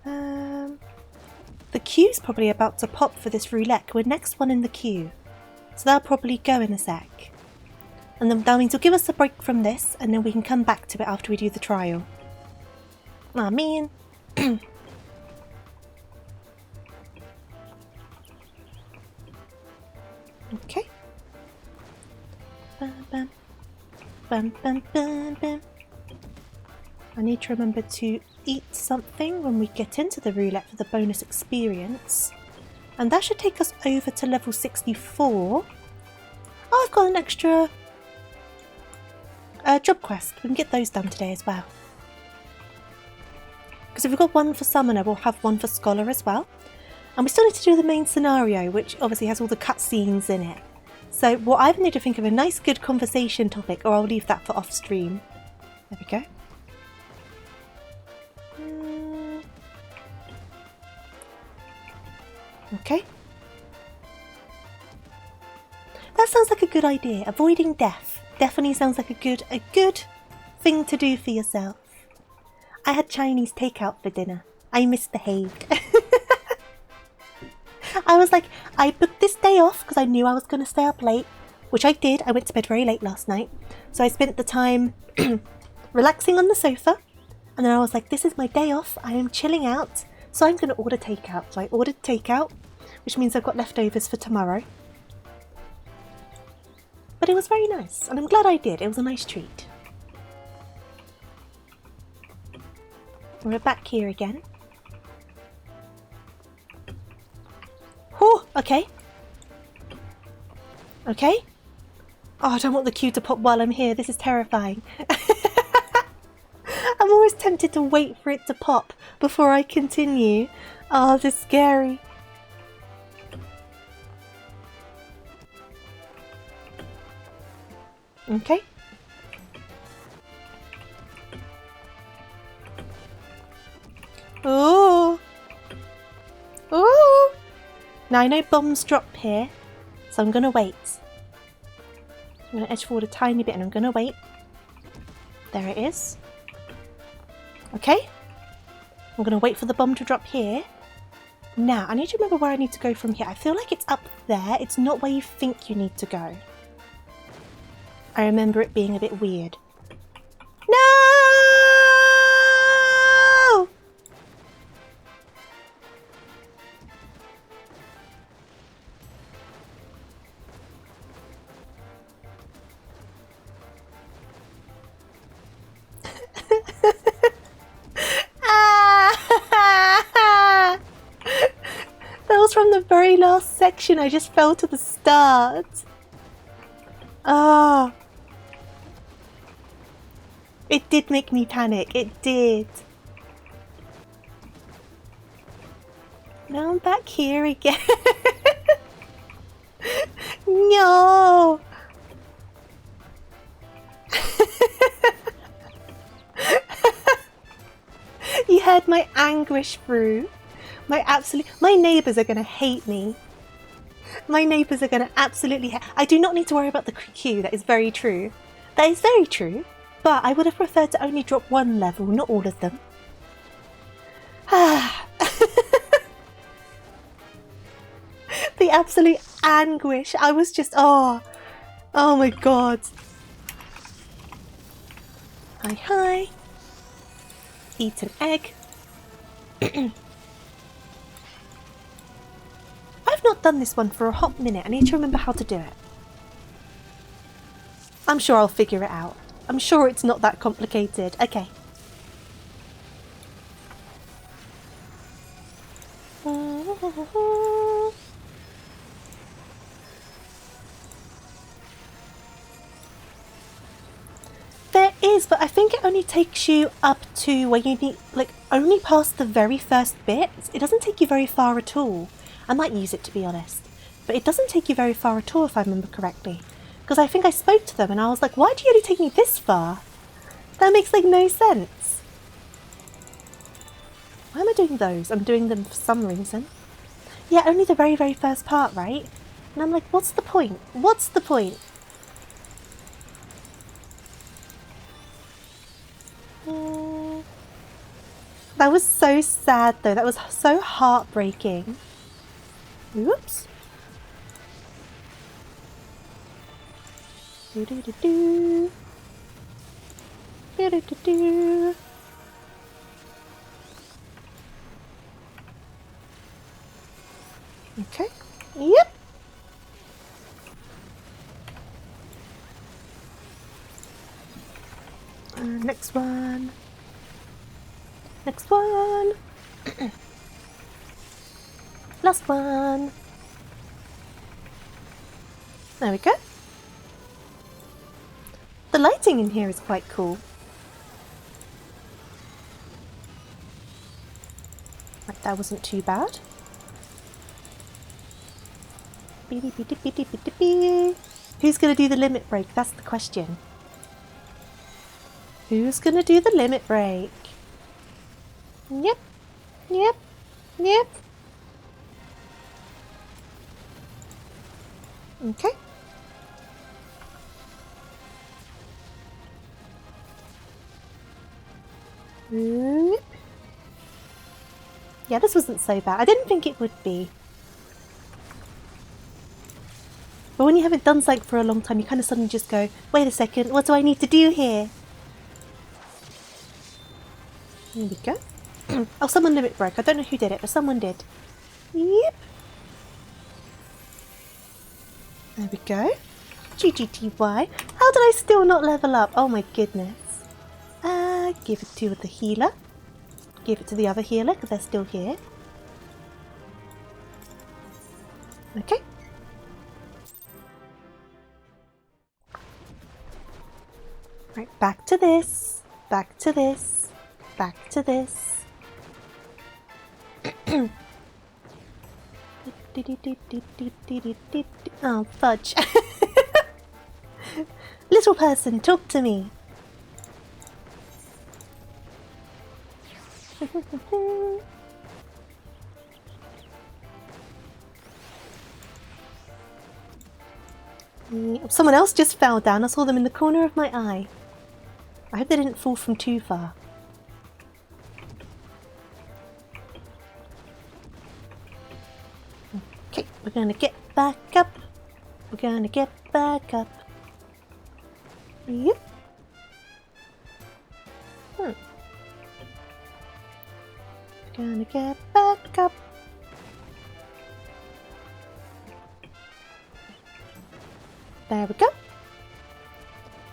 The queue's probably about to pop for this roulette. We're next one in the queue. So that'll probably go in a sec. And then that means it'll give us a break from this, and then we can come back to it after we do the trial. Ah, man. Okay. Bum, bum. Bum, bum, bum, bum. I need to remember to eat something when we get into the roulette for the bonus experience. And that should take us over to level 64. Oh, I've got an extra job quest. We can get those done today as well. Because if we've got one for Summoner, we'll have one for Scholar as well. And we still need to do the main scenario, which obviously has all the cutscenes in it. So what I need to think of a nice good conversation topic, or I'll leave that for off stream. There we go. Okay. That sounds like a good idea. Avoiding death definitely sounds like a good thing to do for yourself. I had Chinese takeout for dinner. I misbehaved. I was like, I booked this day off because I knew I was going to stay up late, which I did. I went to bed very late last night. So I spent the time relaxing on the sofa. And then I was like, this is my day off. I am chilling out. So I'm going to order takeout. So I ordered takeout, which means I've got leftovers for tomorrow. But it was very nice. And I'm glad I did. It was a nice treat. We're back here again. Oh, okay. Okay. Oh, I don't want the queue to pop while I'm here. This is terrifying. I'm always tempted to wait for it to pop before I continue. Oh, this is scary. Okay. Oh. Oh. Now I know bombs drop here, so I'm gonna wait. I'm gonna edge forward a tiny bit and I'm gonna wait. There it is. Okay. I'm gonna wait for the bomb to drop here. Now, I need to remember where I need to go from here. I feel like it's up there. It's not where you think you need to go. I remember it being a bit weird. No! That was from the very last section. I just fell to the start. Ah. It did make me panic. It did. Now I'm back here again. No. You heard my anguish through. My neighbours are going to hate me. My neighbours are going to absolutely hate. I do not need to worry about the queue. That is very true. That is very true. But I would have preferred to only drop one level, not all of them. The absolute anguish. I was just, oh my god. Hi. Eat an egg. I've not done this one for a hot minute. I need to remember how to do it. I'm sure I'll figure it out. I'm sure it's not that complicated. Okay. is, but I think it only takes you up to where you need, like, only past the very first bit. It doesn't take you very far at all. I might use it, to be honest. But it doesn't take you very far at all, if I remember correctly. Because I think I spoke to them and I was like, why do you only take me this far? That makes, like, no sense. Why am I doing those? I'm doing them for some reason. Yeah, only the very, very first part, right? And I'm like, what's the point? What's the point? That was so sad, though. That was so heartbreaking. Oops. Do-do-do-do. Do-do-do-do. Okay. Yep. Next one. Next one. Last one. There we go. The lighting in here is quite cool. Right, that wasn't too bad. Who's going to do the limit break? That's the question. Who's going to do the limit break? Yep. Yep. Yep. Okay. Whoop. Yeah, this wasn't so bad. I didn't think it would be. But when you haven't done something for a long time, you kind of suddenly just go, wait a second, what do I need to do here? Here we go. Oh, someone limit broke. I don't know who did it, but someone did. Yep. There we go. GGTY. How did I still not level up? Oh my goodness. Give it to the healer. Give it to the other healer, because they're still here. Okay. Right, back to this. Back to this. Back to this. Oh, fudge. Little person, talk to me. Someone else just fell down. I saw them in the corner of my eye. I hope they didn't fall from too far. Okay, we're gonna get back up. We're gonna get back up. Yep. We're gonna get back up. There we go.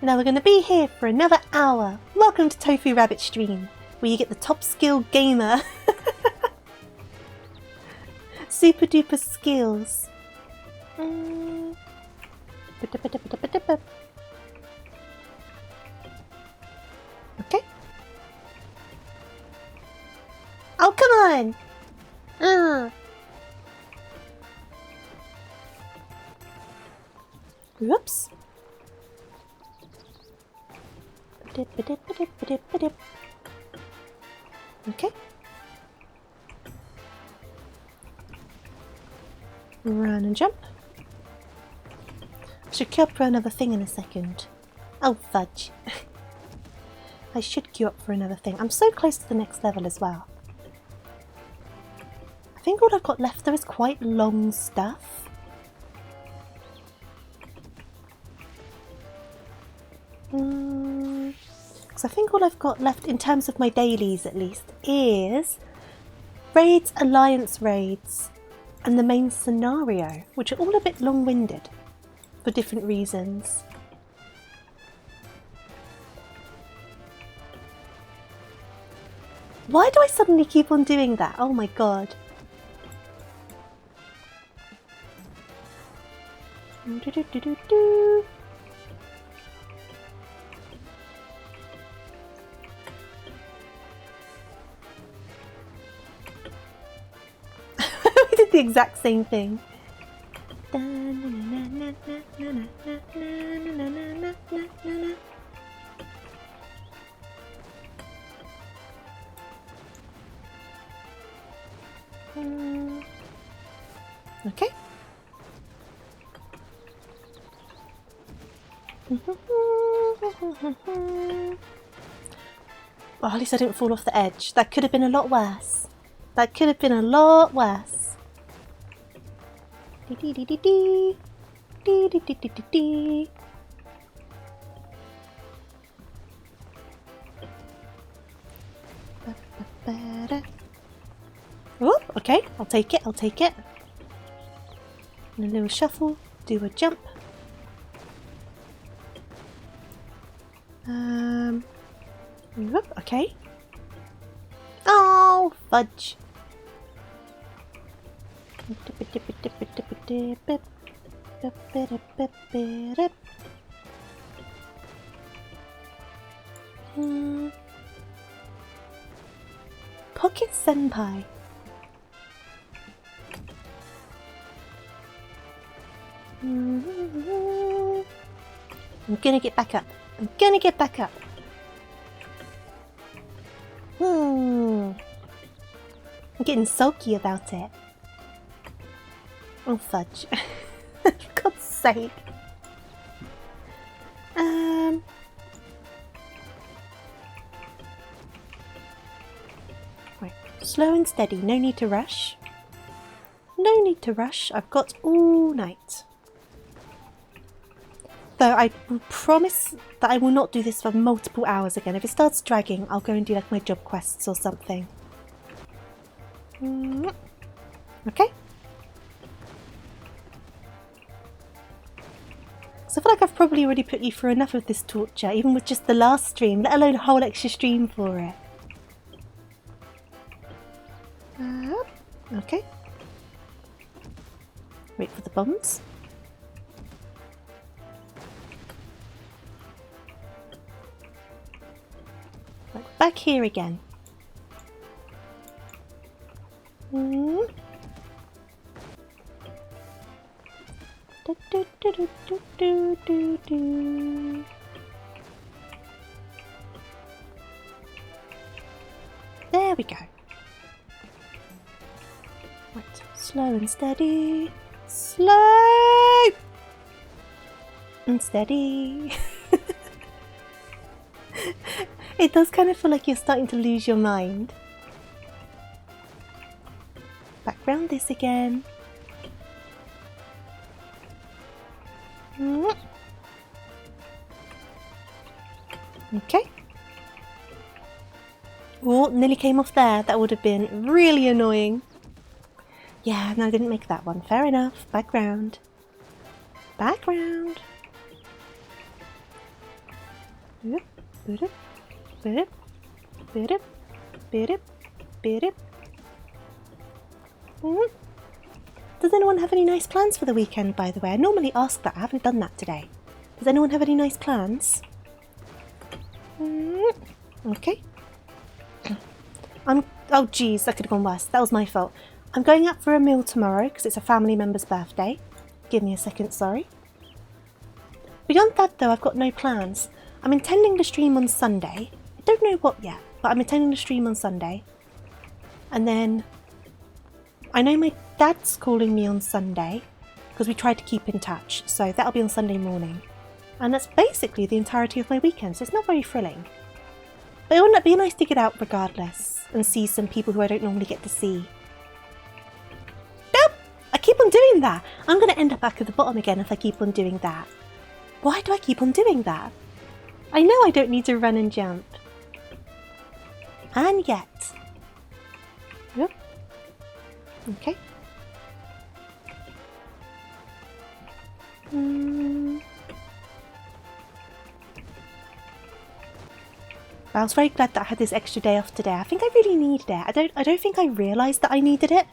Now we're going to be here for another hour. Welcome to TofuuRabbit stream, where you get the top skilled gamer. Super duper skills. Okay. Oh, come on! Whoops. Okay. Run and jump. I should queue up for another thing in a second. Oh, fudge. I should queue up for another thing. I'm so close to the next level as well. I think all I've got left though is quite long stuff. Because I think all I've got left in terms of my dailies at least is raids, alliance raids, and the main scenario, which are all a bit long-winded for different reasons. Why do I suddenly keep on doing that? Oh my god. the exact same thing. Okay. Well, at least I didn't fall off the edge. That could have been a lot worse. That could have been a lot worse. Dee dee dee dee dee dee dee dee dee dee. Oh, okay, I'll take it, I'll take it. And a little shuffle, do a jump. Whoop, okay. Oh, fudge. Pocket Senpai. I'm gonna get back up. I'm gonna get back up. I'm getting sulky about it. Oh fudge. For God's sake. Right. Slow and steady. No need to rush. No need to rush. I've got all night. Though I promise that I will not do this for multiple hours again. If it starts dragging, I'll go and do like my job quests or something. Okay. So I feel like I've probably already put you through enough of this torture, even with just the last stream, let alone a whole extra stream for it. Okay. Wait for the bombs. Right, back here again. There we go. Right, slow and steady. Slow and steady. It does kind of feel like you're starting to lose your mind. Back round this again. Okay. Oh, nearly came off there. That would have been really annoying. Yeah, no, I didn't make that one. Fair enough. Back round. Back round. Does anyone have any nice plans for the weekend, by the way? I normally ask that. I haven't done that today. Does anyone have any nice plans? Okay. Oh geez, that could have gone worse. That was my fault. I'm going out for a meal tomorrow because it's a family member's birthday. Give me a second, sorry. Beyond that though, I've got no plans. I'm intending to stream on Sunday. I don't know what yet, but I'm intending to stream on Sunday. And then I know my dad's calling me on Sunday because we tried to keep in touch, so that'll be on Sunday morning. And that's basically the entirety of my weekend, so it's not very thrilling. But wouldn't it be nice to get out regardless and see some people who I don't normally get to see? Nope! I keep on doing that! I'm going to end up back at the bottom again if I keep on doing that. Why do I keep on doing that? I know I don't need to run and jump. And yet. Yep. Okay. I was very glad that I had this extra day off today. I think I really needed it. I don't think I realised that I needed it.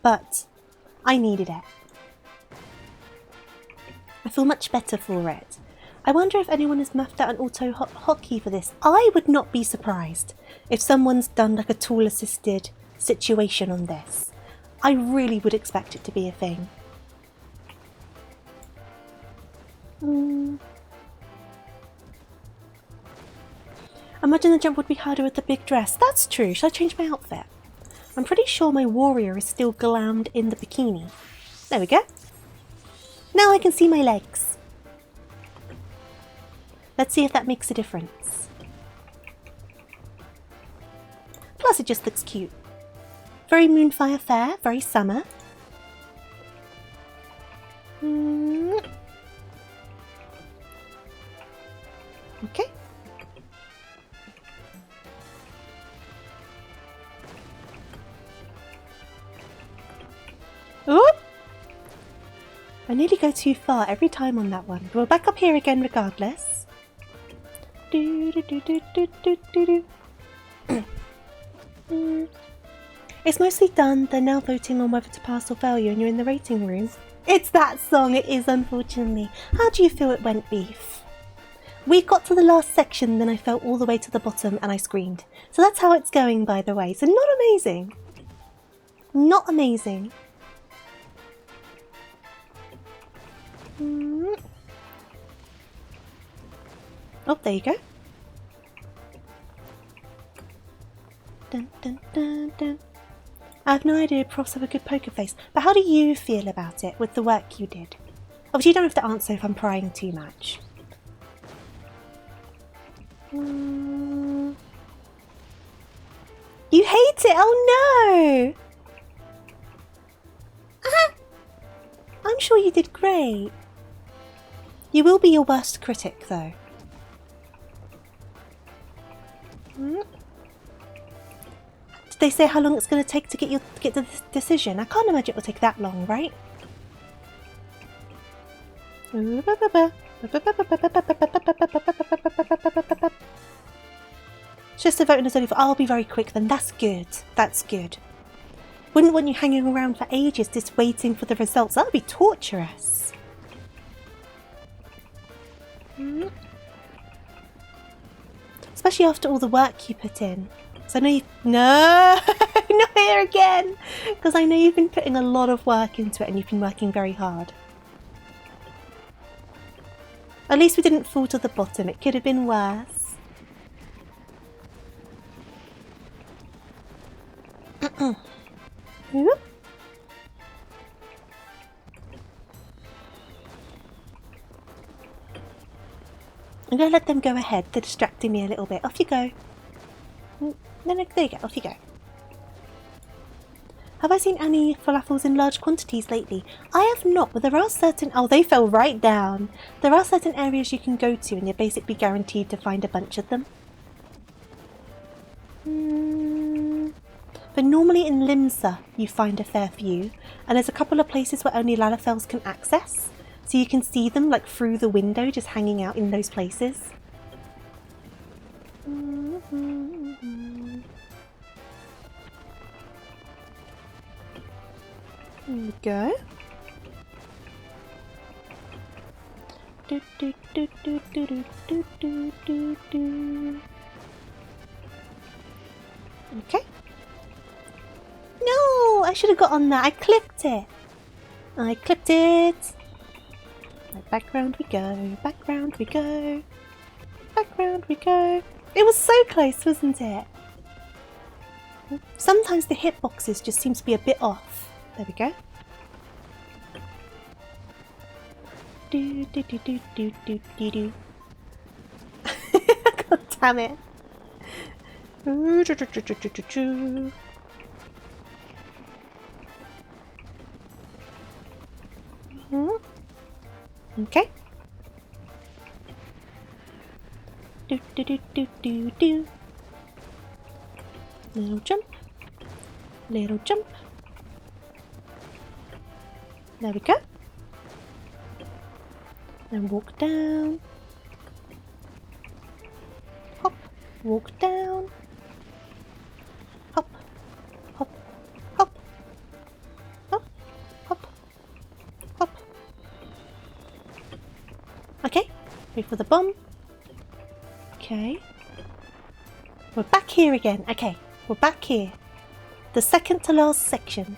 But I needed it. I feel much better for it. I wonder if anyone has mapped out an auto hotkey for this. I would not be surprised if someone's done like a tool assisted situation on this. I really would expect it to be a thing. Imagine the jump would be harder with the big dress. That's true. Should I change my outfit? I'm pretty sure my warrior is still glammed in the bikini. There we go. Now I can see my legs. Let's see if that makes a difference. Plus it just looks cute. Very Moonfire Fair, very summer. Okay. Oop! I nearly go too far every time on that one. We're back up here again regardless. It's mostly done. They're now voting on whether to pass or fail you and you're in the rating room. It's that song, it is, unfortunately. How do you feel it went, Beef? We got to the last section, then I fell all the way to the bottom and I screamed. So that's how it's going, by the way. So not amazing. Not amazing. Oh, there you go. Dun, dun, dun, dun. I have no idea profs have a good poker face, but how do you feel about it with the work you did? Obviously you don't have to answer if I'm prying too much. You hate it? Oh no! I'm sure you did great. You will be your worst critic though. Did they say how long it's going to take to get the decision? I can't imagine it will take that long, right? Just the voting is only for... I'll be very quick then. That's good. That's good. Wouldn't want you hanging around for ages just waiting for the results. That would be torturous. Especially after all the work you put in. So I know you... No! Not here again! Because I know you've been putting a lot of work into it and you've been working very hard. At least we didn't fall to the bottom. It could have been worse. Whoop. I'm going to let them go ahead. They're distracting me a little bit. Off you go. No, there you go. Off you go. Have I seen any falafels in large quantities lately? I have not, but there are certain... Oh, they fell right down. There are certain areas you can go to and you're basically guaranteed to find a bunch of them. But normally in Limsa you find a fair few. And there's a couple of places where only Lalafels can access. So you can see them like through the window just hanging out in those places. There we go. Okay. No, I should have got on that. I clipped it. I clipped it. Right, back round we go. Back round we go. Back round we go. It was so close, wasn't it? Sometimes the hitboxes just seem to be a bit off. There we go. Do do do do do do do do. God damn it. Okay. Do do do do do do. Little jump. Little jump. There we go. Then walk down. Hop. Walk down. Hop. Hop. Hop. Hop. Hop. Hop. Okay. Wait for the bomb. Okay. We're back here again. Okay. We're back here. The second to last section.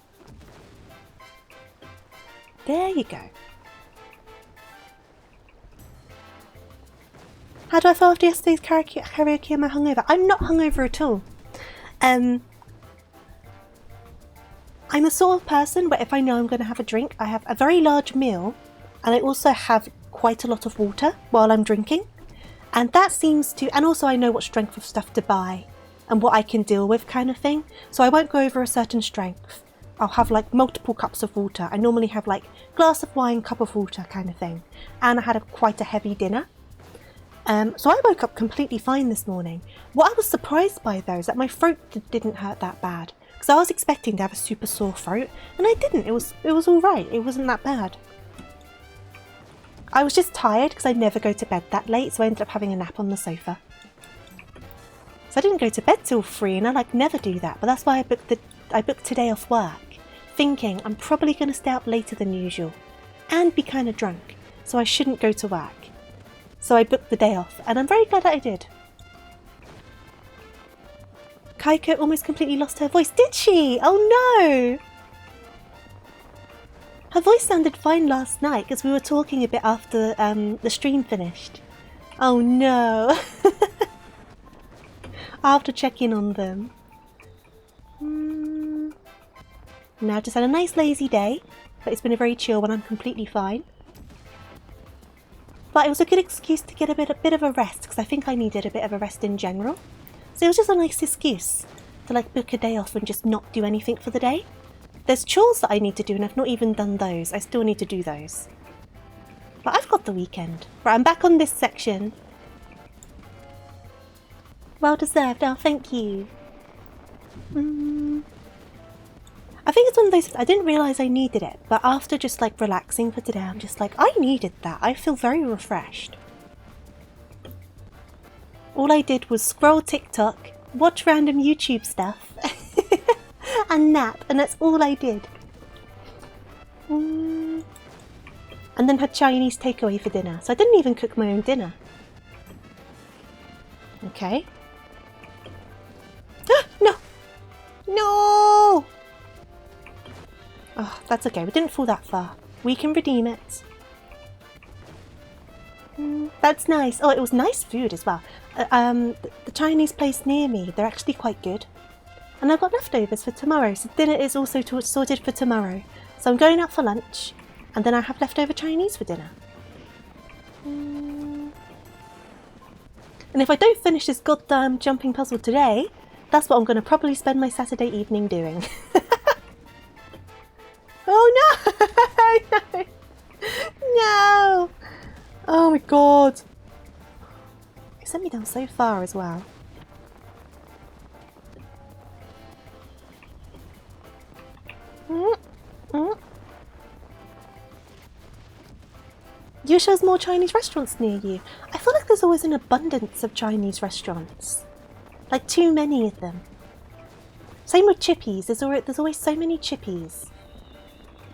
There you go. How do I feel after yesterday's karaoke? Am I hungover? I'm not hungover at all. I'm the sort of person where if I know I'm going to have a drink, I have a very large meal and I also have quite a lot of water while I'm drinking. And that seems to, and also I know what strength of stuff to buy and what I can deal with kind of thing. So I won't go over a certain strength. I'll have like multiple cups of water. I normally have like glass of wine, cup of water kind of thing. And I had quite a heavy dinner. So I woke up completely fine this morning. What I was surprised by though is that my throat didn't hurt that bad. Because I was expecting to have a super sore throat and I didn't. It was alright. It wasn't that bad. I was just tired because I never go to bed that late, so I ended up having a nap on the sofa. So I didn't go to bed till 3 and I like never do that, but that's why I booked today off work, thinking I'm probably going to stay up later than usual and be kind of drunk, so I shouldn't go to work. So I booked the day off and I'm very glad that I did. Kaiko almost completely lost her voice. Did she? Oh no! Her voice sounded fine last night because we were talking a bit after the stream finished. Oh no! I'll have to check in on them. Now I've just had a nice lazy day, but it's been a very chill one. I'm completely fine. But it was a good excuse to get a bit of a rest because I think I needed a bit of a rest in general. So it was just a nice excuse to like book a day off and just not do anything for the day. There's chores that I need to do and I've not even done those. I still need to do those. But I've got the weekend. Right, I'm back on this section. Well deserved. Oh, thank you. I think it's one of those, I didn't realise I needed it, but after just like relaxing for today, I'm just like, I needed that. I feel very refreshed. All I did was scroll TikTok, watch random YouTube stuff, and nap, and that's all I did. And then had Chinese takeaway for dinner, so I didn't even cook my own dinner. Okay. No! No! Oh, that's okay, we didn't fall that far. We can redeem it. That's nice. Oh, it was nice food as well. The Chinese place near me, they're actually quite good. And I've got leftovers for tomorrow, so dinner is also sorted for tomorrow. So I'm going out for lunch, and then I have leftover Chinese for dinner. And if I don't finish this goddamn jumping puzzle today, that's what I'm going to probably spend my Saturday evening doing. Oh no! No! No! Oh my god! It sent me down so far as well. You sure there's more Chinese restaurants near you? I feel like there's always an abundance of Chinese restaurants. Like too many of them. Same with Chippies, there's always so many Chippies.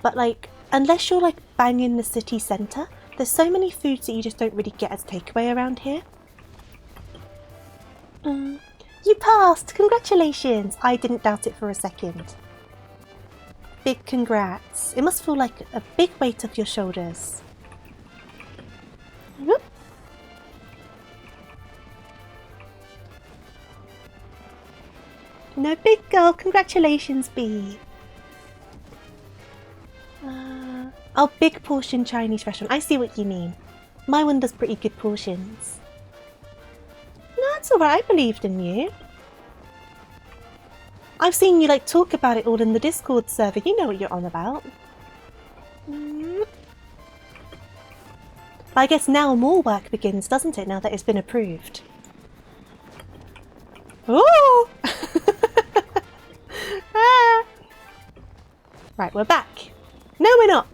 But like, unless you're like bang in the city centre, there's so many foods that you just don't really get as takeaway around here. You passed! Congratulations! I didn't doubt it for a second. Big congrats. It must feel like a big weight off your shoulders. Whoop. No big girl. Congratulations, B. Oh, big portion Chinese restaurant. I see what you mean. My one does pretty good portions. No, it's alright. I believed in you. I've seen you like talk about it all in the Discord server. You know what you're on about. But I guess now more work begins, doesn't it? Now that it's been approved. Ooh! Ah. Right, we're back. No, we're not.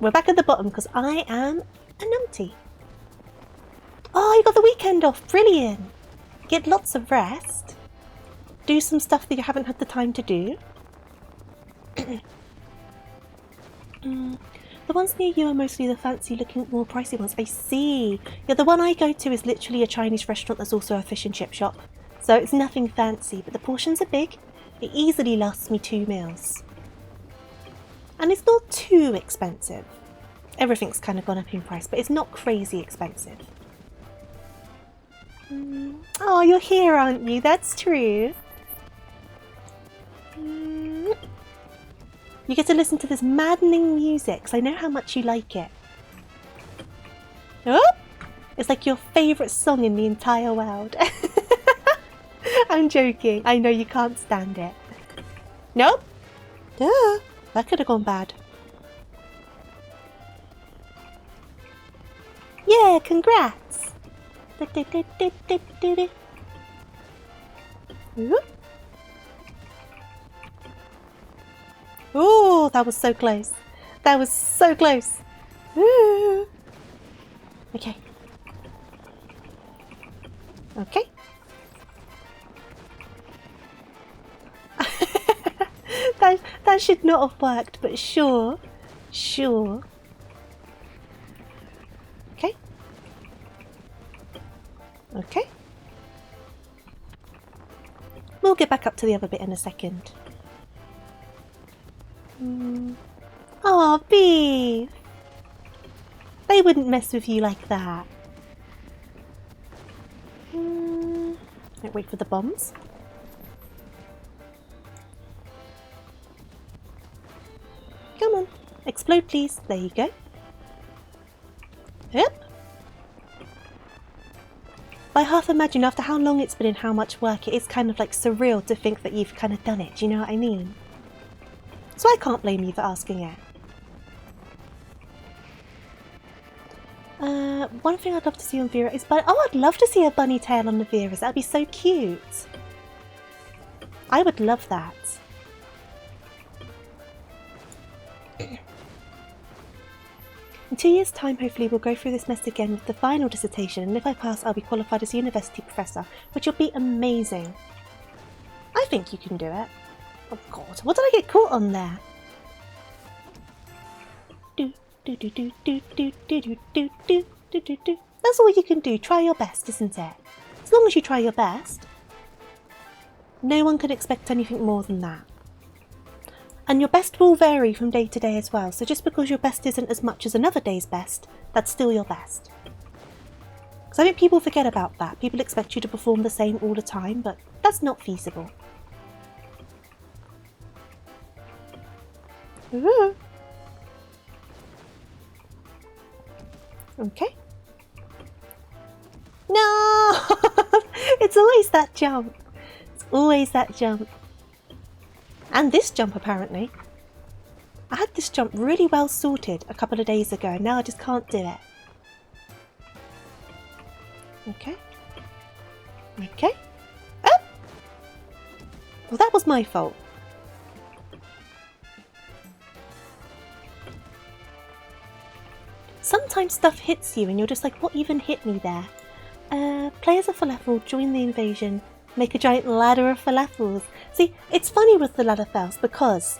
We're back at the bottom because I am a numpty. Oh, you got the weekend off. Brilliant. Get lots of rest. Do some stuff that you haven't had the time to do. The ones near you are mostly the fancy looking, more pricey ones. I see. Yeah, the one I go to is literally a Chinese restaurant that's also a fish and chip shop. So it's nothing fancy, but the portions are big. It easily lasts me 2 meals. And it's not too expensive. Everything's kind of gone up in price, but it's not crazy expensive. Oh, you're here, aren't you? That's true. You get to listen to this maddening music, because I know how much you like it. Oh! It's like your favourite song in the entire world. I'm joking. I know you can't stand it. Nope. Duh. That could have gone bad. Yeah, congrats. Oh, that was so close. That was so close. Ooh. Okay. Okay. that should not have worked, but sure. Sure. Okay. Okay. We'll get back up to the other bit in a second. Oh, Beef! They wouldn't mess with you like that. Wait for the bombs. Come on, explode please. There you go. Yep. I half imagine after how long it's been and how much work, it is kind of like surreal to think that you've kind of done it. Do you know what I mean? So I can't blame you for asking it. One thing I'd love to see on Vera is... Oh, I'd love to see a bunny tail on the Veras. That'd be so cute. I would love that. In 2 years' time, hopefully, we'll go through this mess again with the final dissertation, and if I pass, I'll be qualified as a university professor, which will be amazing. I think you can do it. Oh god, what did I get caught on there? That's all you can do. Try your best, isn't it? As long as you try your best. No one can expect anything more than that. And your best will vary from day to day as well, so just because your best isn't as much as another day's best, that's still your best. Because I think people forget about that. People expect you to perform the same all the time, but that's not feasible. Ooh. Okay. No! It's always that jump. It's always that jump. And this jump, apparently. I had this jump really well sorted a couple of days ago, and now I just can't do it. Okay. Okay. Oh! Well, that was my fault. Sometimes stuff hits you and you're just like, what even hit me there? Players of falafel join the invasion, make a giant ladder of falafels. See, it's funny with the ladderfels because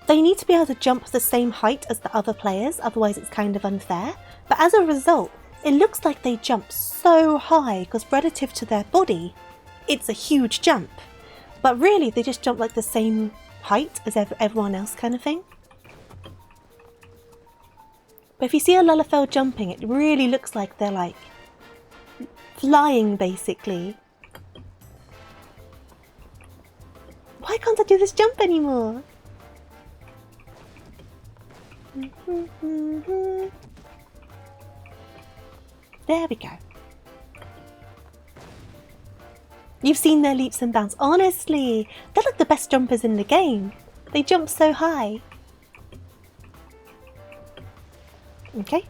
they need to be able to jump the same height as the other players, otherwise it's kind of unfair. But as a result, it looks like they jump so high because relative to their body, it's a huge jump. But really, they just jump like the same height as everyone else kind of thing. But if you see a Lalafell jumping, it really looks like they're like flying basically. Why can't I do this jump anymore? There we go. You've seen their leaps and bounds. Honestly, they're like the best jumpers in the game. They jump so high. Okay.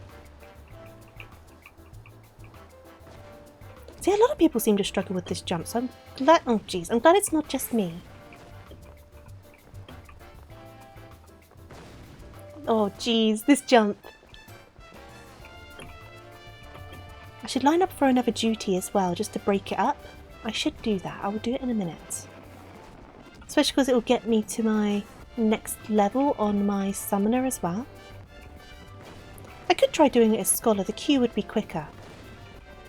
See, a lot of people seem to struggle with this jump, so I'm glad... Oh, jeez. I'm glad it's not just me. Oh, jeez. This jump. I should line up for another duty as well, just to break it up. I should do that. I will do it in a minute. Especially because it will get me to my next level on my summoner as well. I could try doing it as Scholar, the queue would be quicker.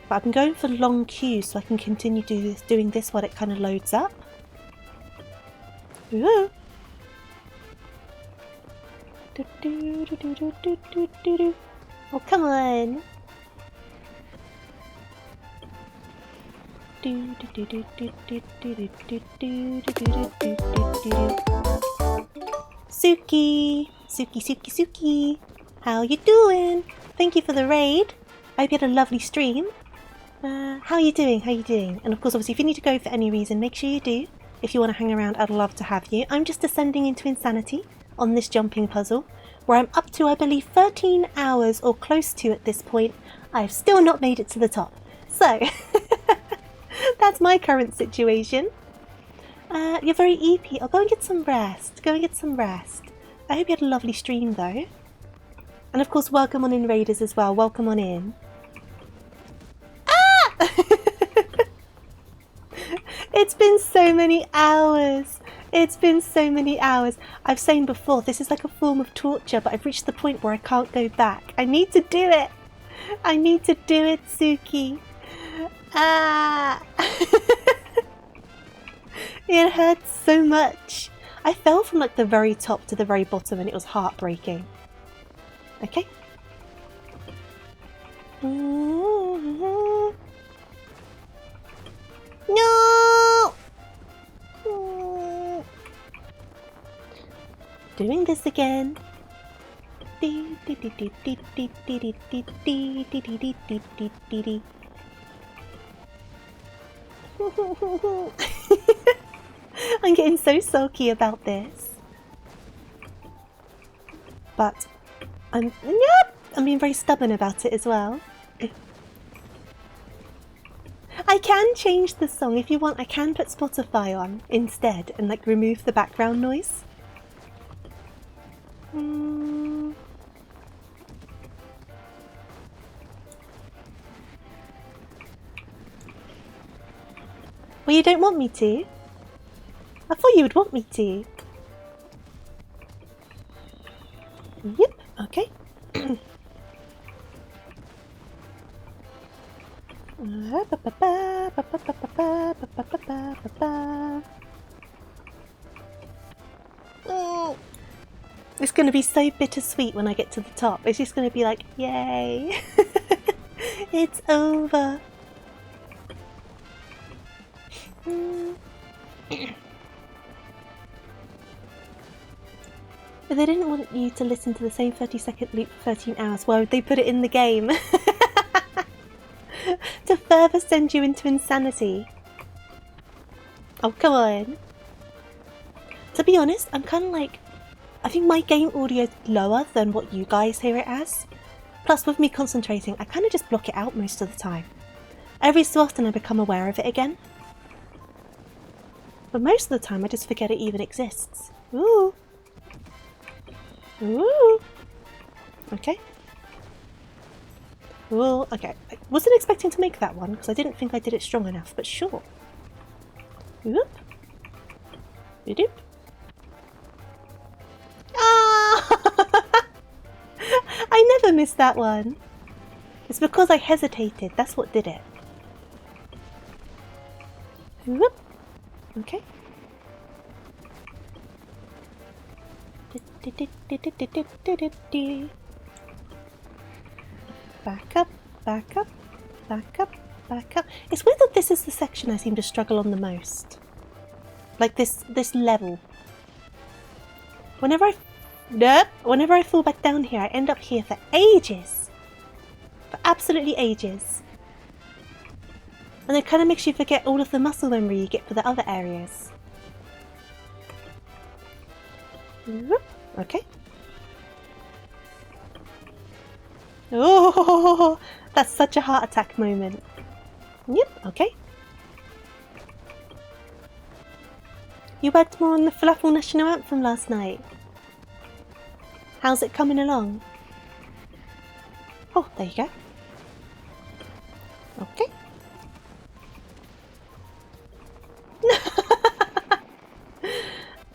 But I've been going for long queues so I can continue doing this while it kind of loads up. Ooh. Oh, come on. Suki! Suki, Suki, Suki! How you doing? Thank you for the raid. I hope you had a lovely stream. How are you doing? How are you doing? And of course, obviously, if you need to go for any reason, make sure you do. If you want to hang around, I'd love to have you. I'm just descending into insanity on this jumping puzzle, where I'm up to, I believe, 13 hours or close to at this point. I've still not made it to the top. So, that's my current situation. You're very eepy. I'll go and get some rest. Go and get some rest. I hope you had a lovely stream, though. And of course, welcome on in, Raiders, as well. Welcome on in. Ah! It's been so many hours. It's been so many hours. I've said before, this is like a form of torture, but I've reached the point where I can't go back. I need to do it. I need to do it, Suki. Ah! It hurts so much. I fell from like the very top to the very bottom and it was heartbreaking. Okay. No! Doing this again. I'm getting so sulky about this. But I'm being very stubborn about it as well. I can change the song if you want. I can put Spotify on instead and like remove the background noise. Well, you don't want me to? I thought you would want me to. Yep, okay. It's going to be so bittersweet when I get to the top. It's just going to be like, yay. It's over. But they didn't want you to listen to the same 30-second loop for 13 hours. Why would they put it in the game? To further send you into insanity. Oh, come on. To be honest, I'm kind of like... I think my game audio is lower than what you guys hear it as. Plus, with me concentrating, I kind of just block it out most of the time. Every so often I become aware of it again. But most of the time I just forget it even exists. Ooh. Ooh. Okay. Ooh, okay. I wasn't expecting to make that one because I didn't think I did it strong enough, but sure. Oop. Doop. Ah! I never missed that one. It's because I hesitated. That's what did it. Whoop. Okay. Back up, back up, back up, back up. It's weird that this is the section I seem to struggle on the most. Like this level. Whenever I fall back down here, I end up here for ages. For absolutely ages. And it kind of makes you forget all of the muscle memory you get for the other areas. Okay. Oh, that's such a heart attack moment. Yep, okay. You worked more on the Falafel National Anthem last night. How's it coming along? Oh, there you go. Okay.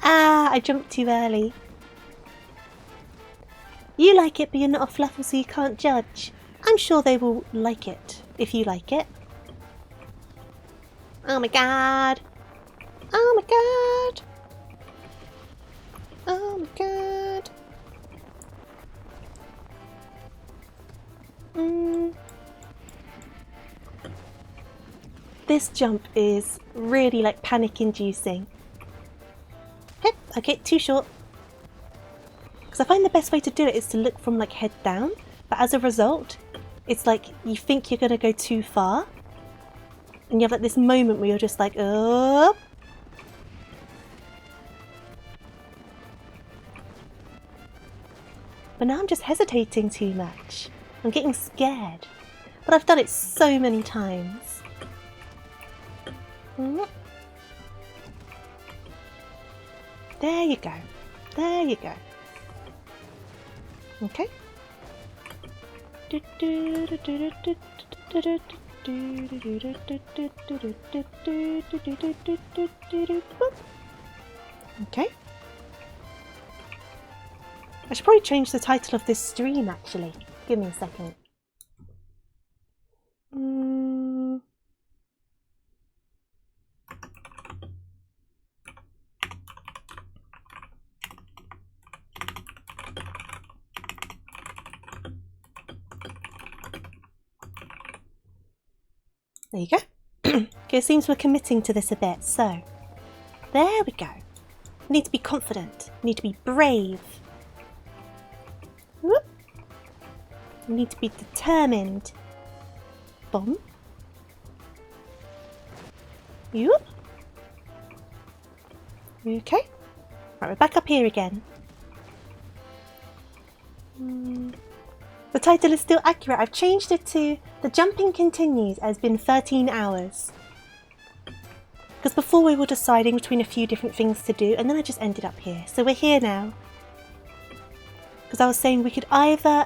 Ah, I jumped too early. You like it, but you're not a Fluffle, so you can't judge. I'm sure they will like it, if you like it. Oh my god. Oh my god. Oh my god. This jump is really like panic inducing. Okay, too short. Because I find the best way to do it is to look from like head down, but as a result, it's like you think you're going to go too far, and you have like this moment where you're just like, oh. But now I'm just hesitating too much. I'm getting scared. But I've done it so many times. There you go. There you go. Okay. Okay. I should probably change the title of this stream actually. Give me a second. There you go. Okay, it seems we're committing to this a bit, so there we go. We need to be confident, we need to be brave. Whoop. We need to be determined. Bomb. Whoop. Okay. Right, we're back up here again. The title is still accurate. I've changed it to The Jumping Continues as been 13 hours. Because before we were deciding between a few different things to do, and then I just ended up here. So we're here now. Because I was saying we could either,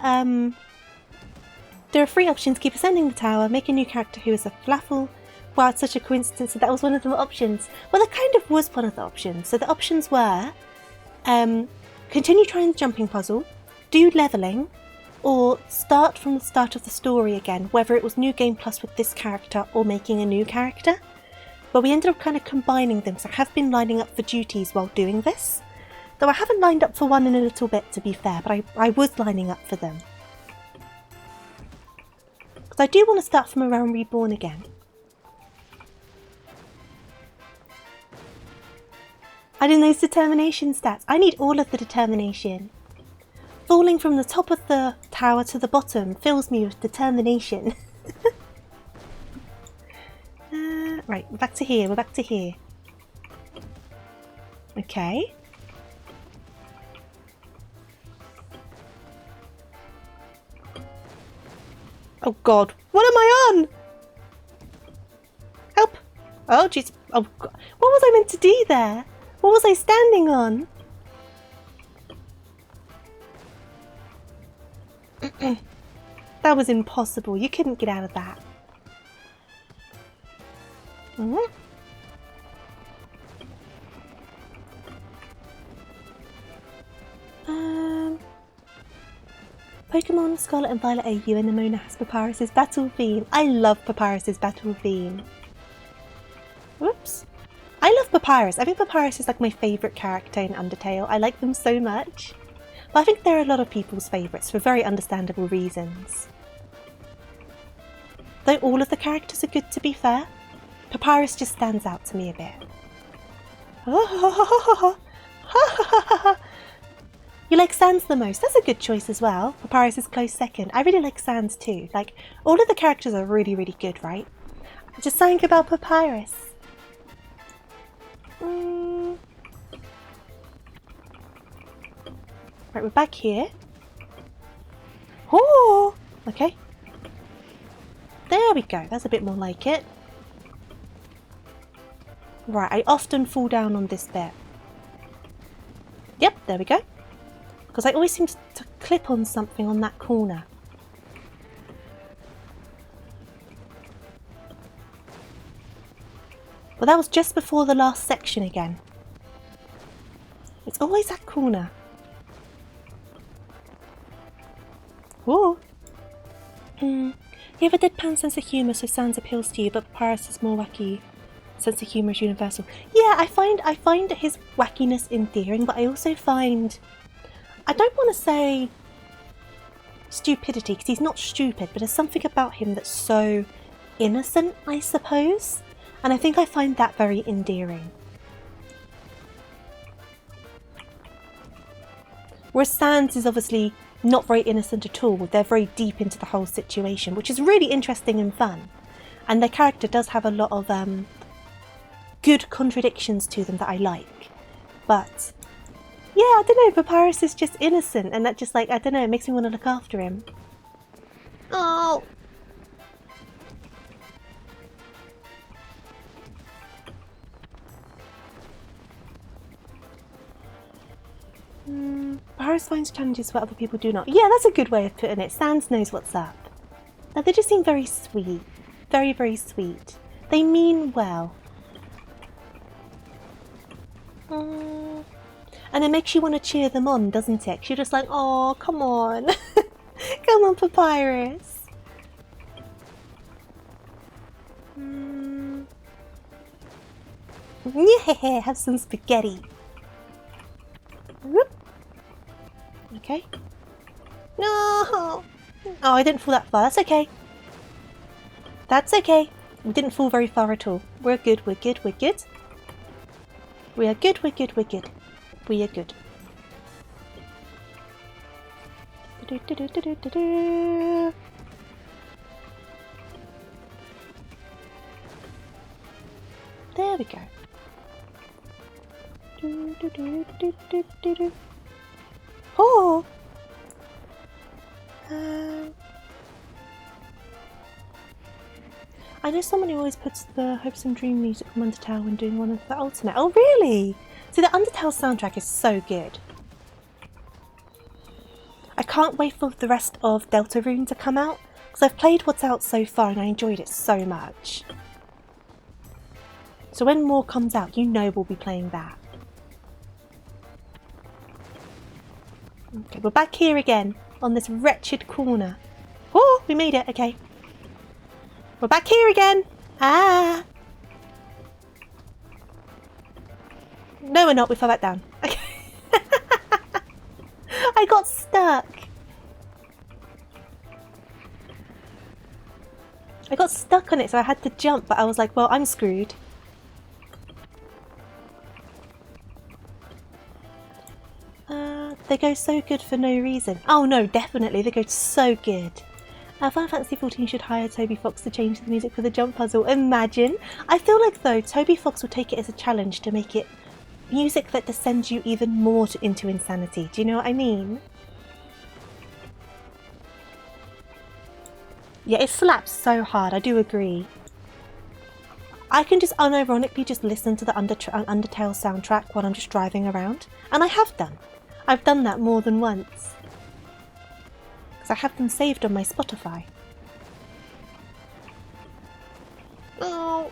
there are 3 options: keep ascending the tower, make a new character who is a flaffle. Wow, it's such a coincidence that that was one of the options. Well, that kind of was one of the options. So the options were, continue trying the jumping puzzle, do levelling, or start from the start of the story again, whether it was New Game Plus with this character or making a new character. But we ended up kind of combining them, so I have been lining up for duties while doing this. Though I haven't lined up for one in a little bit, to be fair, but I was lining up for them. Because I do want to start from A Realm Reborn again. I did those determination stats. I need all of the determination. Falling from the top of the tower to the bottom fills me with determination. Right, we're back to here, we're back to here. Okay. Oh god, what am I on? Help! Oh jeez, oh god. What was I meant to do there? What was I standing on? That was impossible. You couldn't get out of that. Pokemon Scarlet and Violet AU and Nimona has Papyrus's battle theme. I love Papyrus's battle theme. Whoops. I love Papyrus. I think Papyrus is like my favourite character in Undertale. I like them so much. But I think they're a lot of people's favourites for very understandable reasons. Though all of the characters are good, to be fair, Papyrus just stands out to me a bit. You like Sans the most? That's a good choice as well. Papyrus is close second. I really like Sans too. Like, all of the characters are really, really good, right? Just something about Papyrus. Right, we're back here. Oh, okay. There we go. That's a bit more like it. Right, I often fall down on this bit. Yep, there we go. Because I always seem to clip on something on that corner. Well, that was just before the last section again. It's always that corner. Whoa! You have a deadpan sense of humour, so Sans appeals to you, but Papyrus is more wacky. Sense of humour is universal. Yeah, I find his wackiness endearing, but I also find... I don't want to say... stupidity, because he's not stupid, but there's something about him that's so innocent, I suppose. And I think I find that very endearing. Whereas Sans is obviously not very innocent at all. They're very deep into the whole situation, which is really interesting and fun. And their character does have a lot of good contradictions to them that I like. But yeah, I don't know, Papyrus is just innocent, and that just, like, I don't know, it makes me want to look after him. Oh! Papyrus finds challenges where other people do not. Yeah, that's a good way of putting it. Sans knows what's up. Now, they just seem very sweet. Very, very sweet. They mean well. And it makes you want to cheer them on, doesn't it? You're just like, oh, come on. Come on, Papyrus. Yeah, have some spaghetti. Whoop. Okay. No! Oh, I didn't fall that far. That's okay. That's okay. We didn't fall very far at all. We're good, we're good, we're good. We are good, we're good, we're good. We are good. There we go. Oh! I know someone who always puts the Hopes and Dream music from Undertale when doing one of the Ultimate. Oh, really? See, the Undertale soundtrack is so good. I can't wait for the rest of Deltarune to come out, because I've played what's out so far and I enjoyed it so much. So when more comes out, you know we'll be playing that. Okay, we're back here again, on this wretched corner. Oh, we made it, okay. We're back here again! Ah! No, we're not, we fell back down. Okay. I got stuck! I got stuck on it, so I had to jump, but I was like, well, I'm screwed. They go so good for no reason. Oh no, definitely, they go so good. Final Fantasy XIV should hire Toby Fox to change the music for the jump puzzle. Imagine! I feel like, though, Toby Fox will take it as a challenge to make it music that descends you even more into insanity. Do you know what I mean? Yeah, it slaps so hard, I do agree. I can just unironically just listen to the Undertale soundtrack while I'm just driving around. And I have done. I've done that more than once. Because I have them saved on my Spotify. Oh.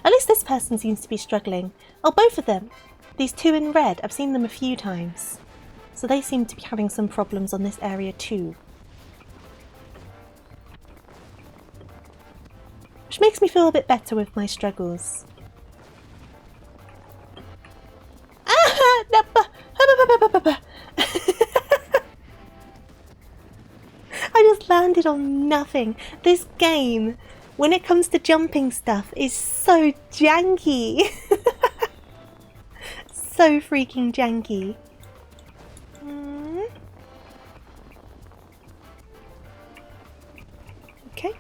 At least this person seems to be struggling. Oh, both of them. These two in red, I've seen them a few times. So they seem to be having some problems on this area too. Which makes me feel a bit better with my struggles. I just landed on nothing. This game, when it comes to jumping stuff, is so janky. So freaking janky. Okay.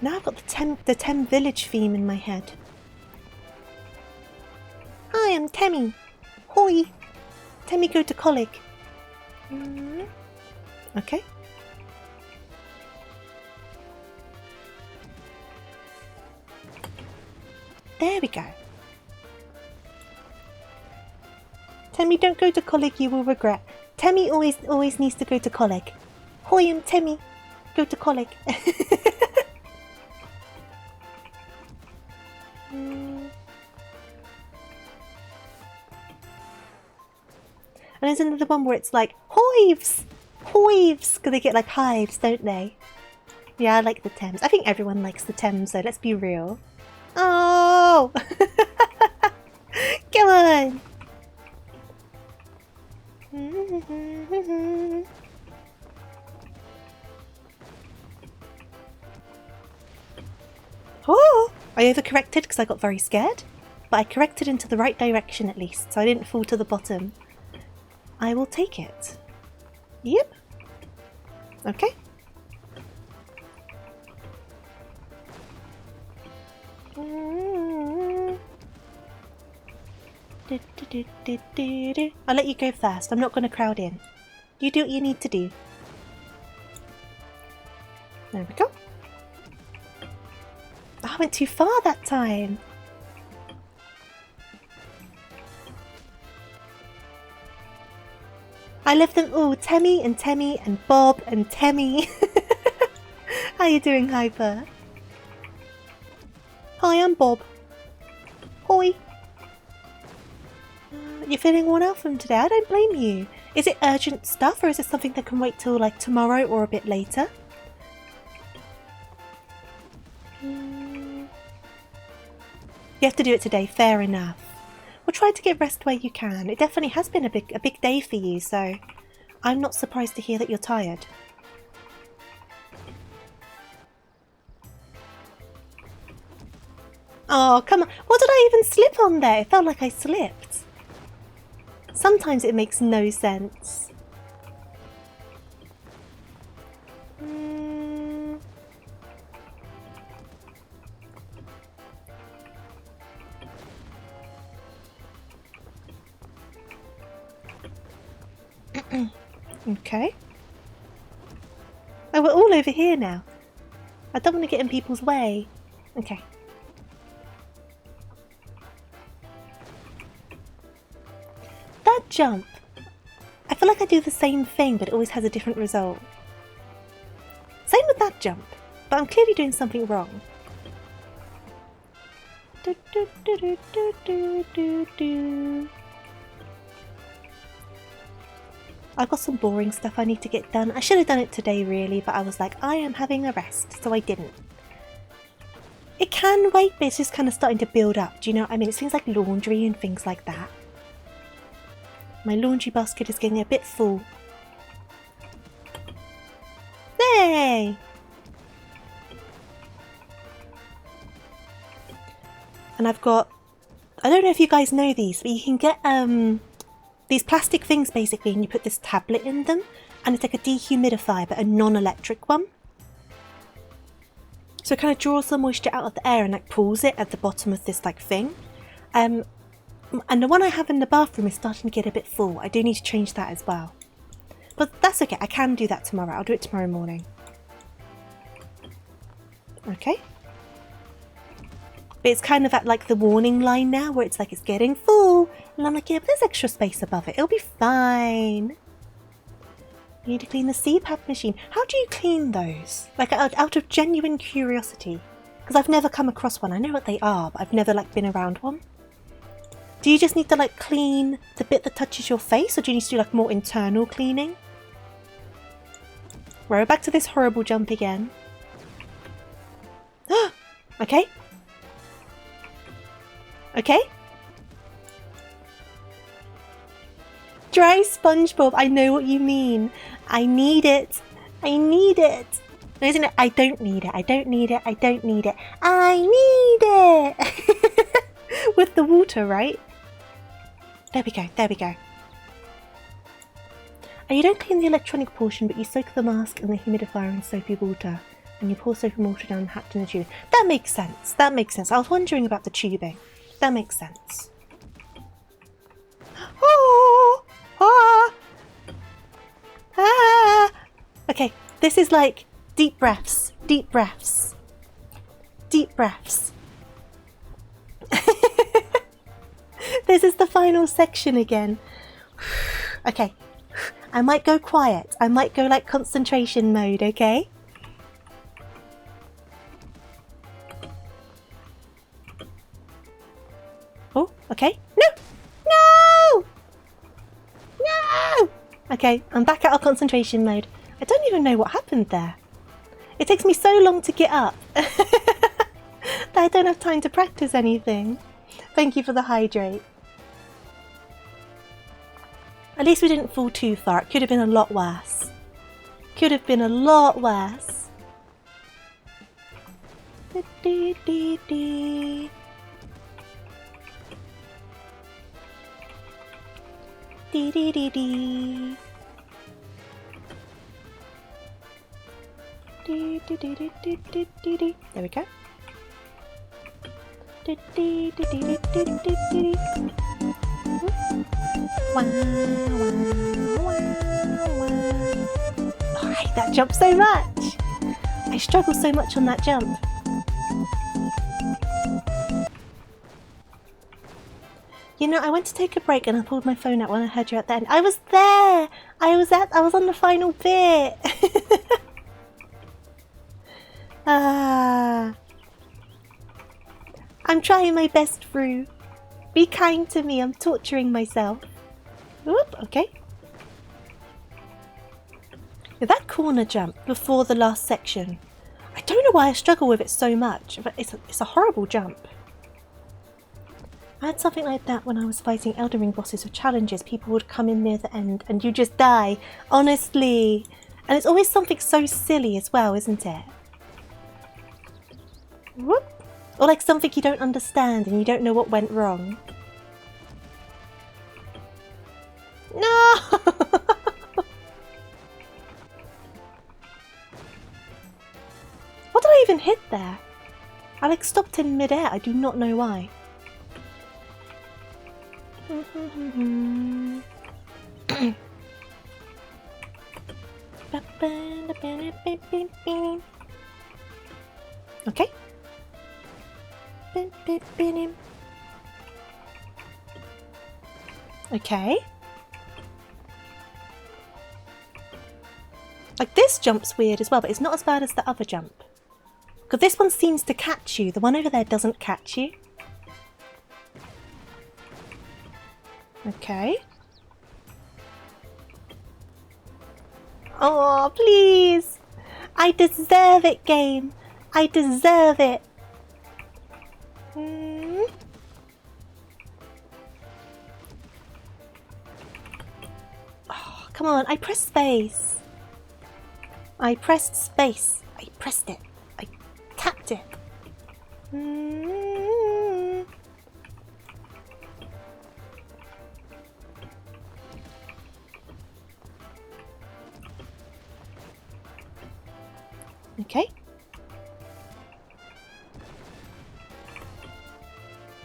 Now I've got the Tem village theme in my head. I am Temmie. Hoi. Temmie go to college. Okay. There we go. Temmie, don't go to college, you will regret. Temmie always needs to go to college. Hoi, I'm Temmie. Go to college. And there's another one where it's like, hives! Hives! Because they get like hives, don't they? Yeah, I like the Thames. I think everyone likes the Thames, so let's be real. Oh! Come on! Oh! I overcorrected because I got very scared, but I corrected into the right direction at least, so I didn't fall to the bottom. I will take it. Yep. Okay. I'll let you go first. I'm not going to crowd in. You do what you need to do. There we go. Oh, I went too far that time. I love them all. Temmie and Bob and Temmie. How you doing, Hyper? Hi, I'm Bob. Hoi. You're feeling worn out from today? I don't blame you. Is it urgent stuff or is it something that can wait till like tomorrow or a bit later? You have to do it today, fair enough. Well, try to get rest where you can. It definitely has been a big day for you, so I'm not surprised to hear that you're tired. Oh, come on. What did I even slip on there? It felt like I slipped. Sometimes it makes no sense. Okay. Oh, we're all over here now. I don't want to get in people's way. Okay. That jump. I feel like I do the same thing, but it always has a different result. Same with that jump, but I'm clearly doing something wrong. Do, do, do, do, do, do, do, do. I've got some boring stuff I need to get done. I should have done it today really, but I was like, I am having a rest, so I didn't. It can wait, but it's just kind of starting to build up. Do you know what I mean? It's things like laundry and things like that. My laundry basket is getting a bit full. Yay! And I've got, I don't know if you guys know these, but you can get these plastic things basically, and you put this tablet in them, and it's like a dehumidifier, but a non-electric one. So it kind of draws the moisture out of the air and like pulls it at the bottom of this like thing. And the one I have in the bathroom is starting to get a bit full. I do need to change that as well. But that's okay, I can do that tomorrow. I'll do it tomorrow morning. Okay. But it's kind of at like the warning line now where it's like it's getting full. And I'm like, yeah, but there's extra space above it. It'll be fine. You need to clean the CPAP machine. How do you clean those? Like out of genuine curiosity. Because I've never come across one. I know what they are, but I've never like been around one. Do you just need to like clean the bit that touches your face, or do you need to do like more internal cleaning? We're back to this horrible jump again. Okay. Okay. Dry SpongeBob, I know what you mean. I need it. I need it. No, isn't it? I don't need it. I don't need it. I don't need it. I need it. With the water, right? There we go. There we go. And you don't clean the electronic portion, but you soak the mask and the humidifier in soapy water. And you pour soapy water down the hatch in the tube. That makes sense. That makes sense. I was wondering about the tubing. That makes sense. Oh! Ah! Ah! Okay, this is like deep breaths. Deep breaths. Deep breaths. This is the final section again. Okay. I might go quiet. I might go like concentration mode, okay? Oh, okay. No! No! No! Okay, I'm back out of concentration mode. I don't even know what happened there. It takes me so long to get up that I don't have time to practice anything. Thank you for the hydrate. At least we didn't fall too far. It could have been a lot worse. Could have been a lot worse. Dee, dee, dee. Dee, dee, dee, dee. Dee, dee, dee, dee, dee, dee, dee, dee. There we go. Dee, dee, dee, dee, dee, dee, dee, dee. Wow, wow, wow, wow. Oh, I hate that jump so much. I struggle so much on that jump. You know, I went to take a break and I pulled my phone out when I heard you at the end. I was there! I was on the final bit! I'm trying my best, Rue. Be kind to me, I'm torturing myself. Whoop, okay. Yeah, that corner jump before the last section. I don't know why I struggle with it so much, but it's a horrible jump. I had something like that when I was fighting Elden Ring bosses with challenges. People would come in near the end and you just die. Honestly. And it's always something so silly as well, isn't it? Whoop. Or like something you don't understand and you don't know what went wrong. No! What did I even hit there? I like stopped in mid-air. I do not know why. Okay. Okay. Like this jump's weird as well, but it's not as bad as the other jump. Because this one seems to catch you. The one over there doesn't catch you. Okay. Oh, please. I deserve it, game. I deserve it. Oh, come on. I pressed space. I pressed space. I pressed it. I tapped it. Okay.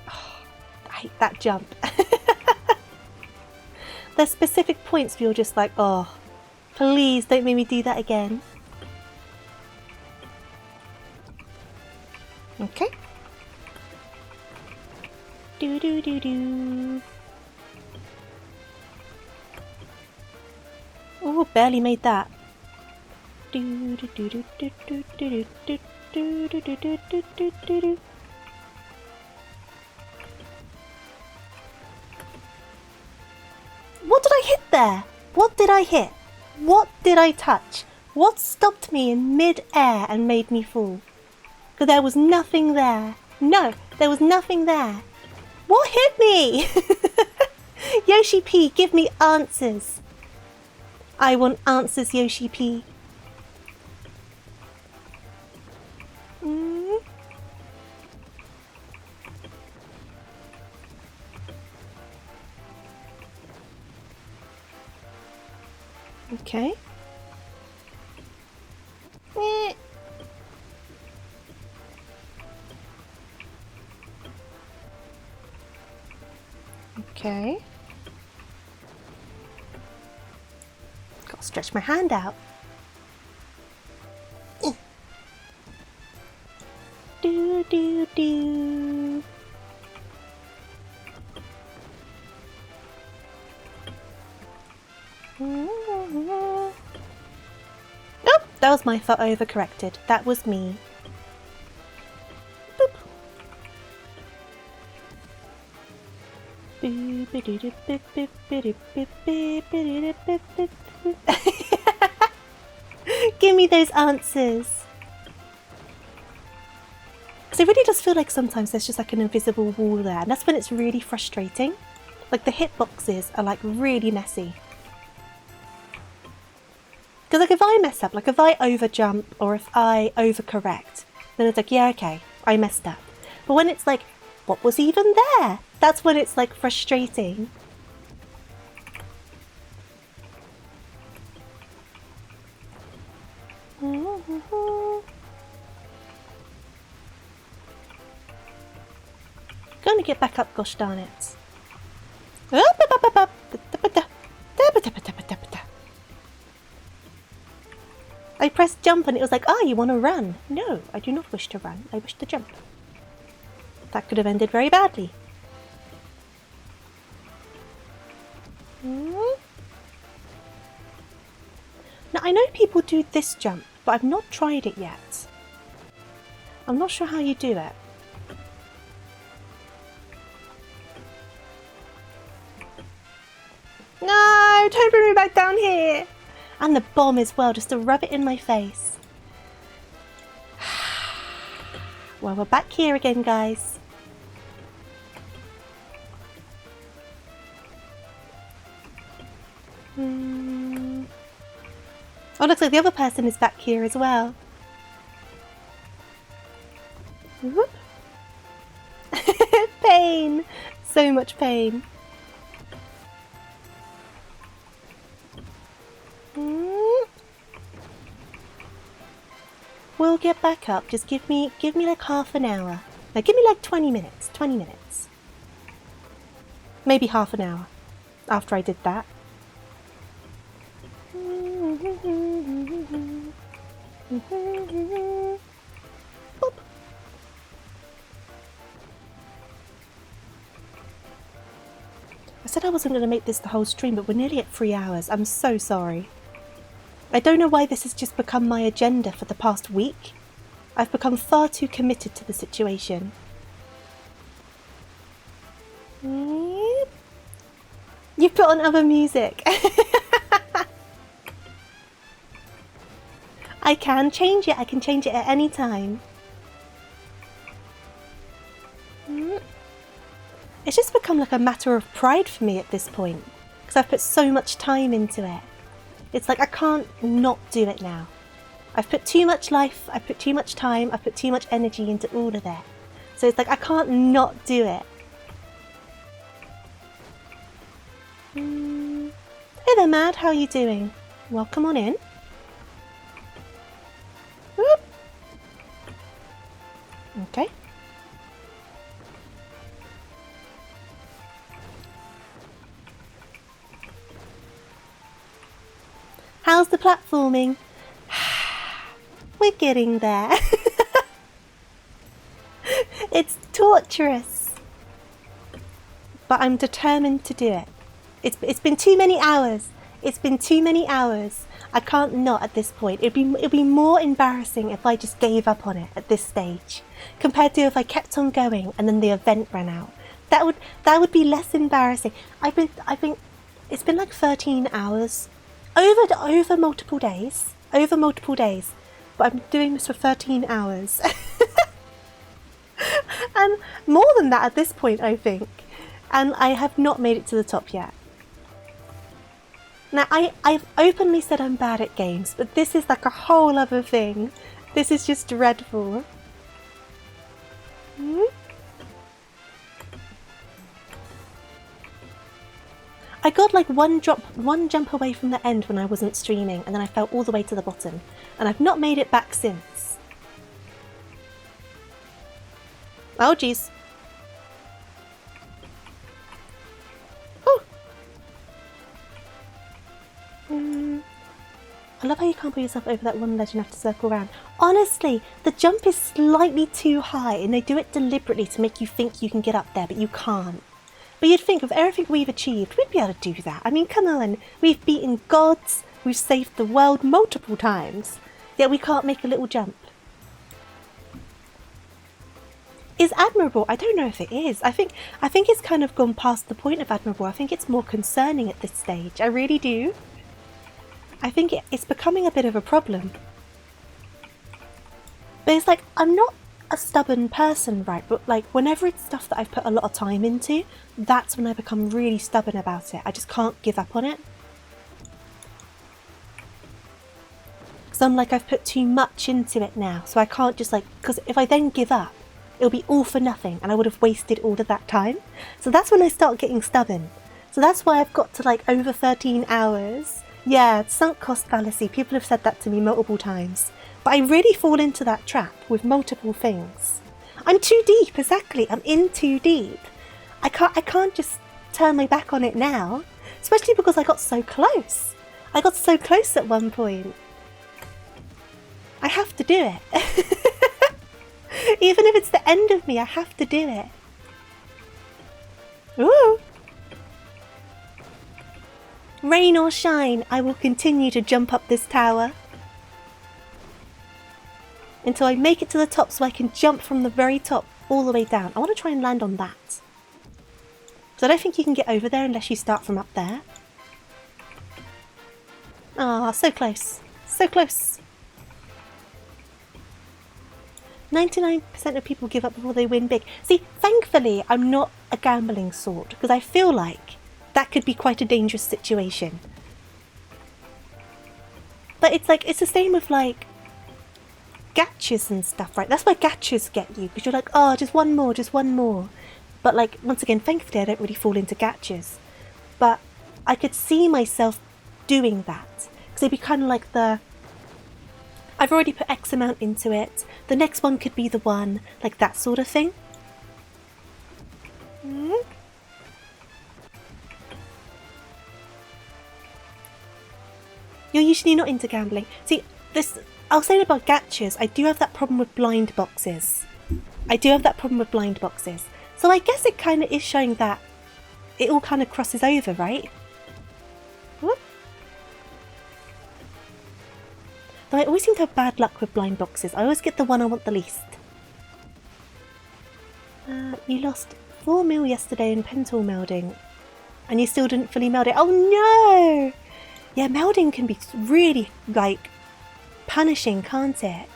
Oh, I hate that jump. There's specific points where you're just like, oh, please don't make me do that again. Okay. Do do do do. Oh, barely made that. Do do do do do do do do do do do do do do do do. What did I hit there? What did I hit? What did I touch? What stopped me in mid-air and made me fall? Because there was nothing there. No, there was nothing there. What hit me? Yoshi P, give me answers. I want answers, Yoshi P. Okay. Okay. Gotta stretch my hand out. Do do do. Nope, that was my fault. I overcorrected. That was me. Boop. Give me those answers. Because it really does feel like sometimes there's just like an invisible wall there, and that's when it's really frustrating. Like the hitboxes are like really messy. Because like if I mess up, like if I overjump or if I overcorrect, then it's like, yeah, okay, I messed up. But when it's like, what was even there? That's when it's like frustrating. Gonna get back up, gosh darn it. I pressed jump and it was like, ah, you want to run? No, I do not wish to run. I wish to jump. That could have ended very badly. Now, I know people do this jump, but I've not tried it yet. I'm not sure how you do it. No, don't bring me back down here. And the bomb as well, just to rub it in my face. Well, we're back here again, guys. Oh, looks like the other person is back here as well. Whoop. Pain! So much pain. We'll get back up. Just give me like half an hour. No, give me like 20 minutes. 20 minutes. Maybe half an hour after I did that. Boop. I said I wasn't going to make this the whole stream, but we're nearly at 3 hours. I'm so sorry. I don't know why this has just become my agenda for the past week. I've become far too committed to the situation. You put on other music. I can change it. I can change it at any time. It's just become like a matter of pride for me at this point, because I've put so much time into it. It's like I can't not do it now. I've put too much life, I've put too much time, I've put too much energy into all of that. So it's like I can't not do it. Hey there, Mad, how are you doing? Welcome on in. Whoop. Okay. How's the platforming? We're getting there. It's torturous. But I'm determined to do it. It's been too many hours. It's been too many hours. I can't not at this point. It'd be more embarrassing if I just gave up on it at this stage, compared to if I kept on going and then the event ran out. That would be less embarrassing. I've been it's been like 13 hours. Over multiple days, but I'm doing this for 13 hours. And more than that at this point, I think. And I have not made it to the top yet. Now, I've openly said I'm bad at games, but this is like a whole other thing. This is just dreadful. I got like one jump away from the end when I wasn't streaming, and then I fell all the way to the bottom, and I've not made it back since. Oh jeez. Oh. I love how you can't put yourself over that one ledge and have to circle around. Honestly, the jump is slightly too high, and they do it deliberately to make you think you can get up there, but you can't. But you'd think of everything we've achieved, we'd be able to do that. I mean, come on, we've beaten gods, we've saved the world multiple times, yet we can't make a little jump. Is admirable? I don't know if it is. I think it's kind of gone past the point of admirable. I think it's more concerning at this stage. I really do. I think it's becoming a bit of a problem. But it's like, I'm not a stubborn person, right? But like whenever it's stuff that I've put a lot of time into, that's when I become really stubborn about it. I just can't give up on it. Because I'm like, I've put too much into it now, so I can't just like, because if I then give up, it'll be all for nothing and I would have wasted all of that time. So that's when I start getting stubborn. So that's why I've got to like over 13 hours. Yeah, sunk cost fallacy. People have said that to me multiple times. But I really fall into that trap with multiple things. I'm too deep, exactly. I'm in too deep. I can't just turn my back on it now. Especially because I got so close. I got so close at one point. I have to do it. Even if it's the end of me, I have to do it. Ooh! Rain or shine, I will continue to jump up this tower. Until I make it to the top so I can jump from the very top all the way down. I want to try and land on that. So I don't think you can get over there unless you start from up there. Ah, so close. So close. 99% of people give up before they win big. See, thankfully, I'm not a gambling sort, because I feel like that could be quite a dangerous situation. But it's like, it's the same with like gachas and stuff, right? That's why gachas get you, because you're like, oh, just one more, just one more. But like, once again, thankfully, I don't really fall into gachas. But I could see myself doing that, because it'd be kind of like the, I've already put X amount into it, the next one could be the one, like that sort of thing. You're usually not into gambling. See, this, I was saying about gachas, I do have that problem with blind boxes. So I guess it kind of is showing that it all kind of crosses over, right? Whoop. Though I always seem to have bad luck with blind boxes. I always get the one I want the least. You lost 4 mil yesterday in pentool melding, and you still didn't fully meld it. Oh no! Yeah, melding can be really, like, punishing, can't it?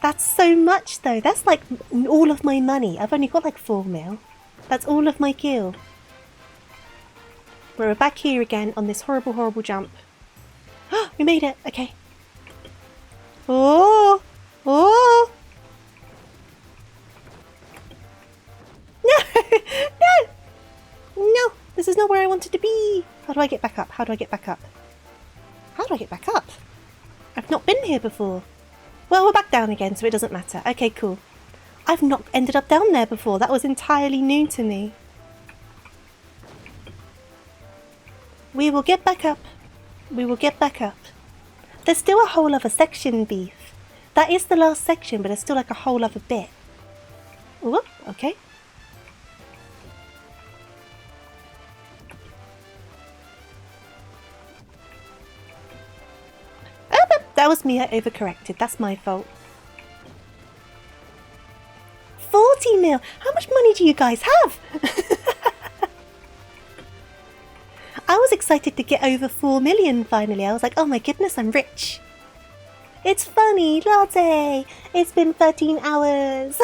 That's so much, though. That's, like, all of my money. I've only got, like, 4 mil. That's all of my gil. We're back here again on this horrible, horrible jump. We made it. Okay. Oh! Oh! No! No! No! This is not where I wanted to be. How do I get back up? How do I get back up? How do I get back up? I've not been here before. Well, we're back down again, so it doesn't matter. Okay, cool. I've not ended up down there before. That was entirely new to me. We will get back up. We will get back up. There's still a whole other section, Beef. That is the last section, but there's still like a whole other bit. Whoop, okay. That was me, I overcorrected. That's my fault. 40 mil! How much money do you guys have? I was excited to get over 4 million finally. I was like, oh my goodness, I'm rich. It's funny, Latte. It's been 13 hours.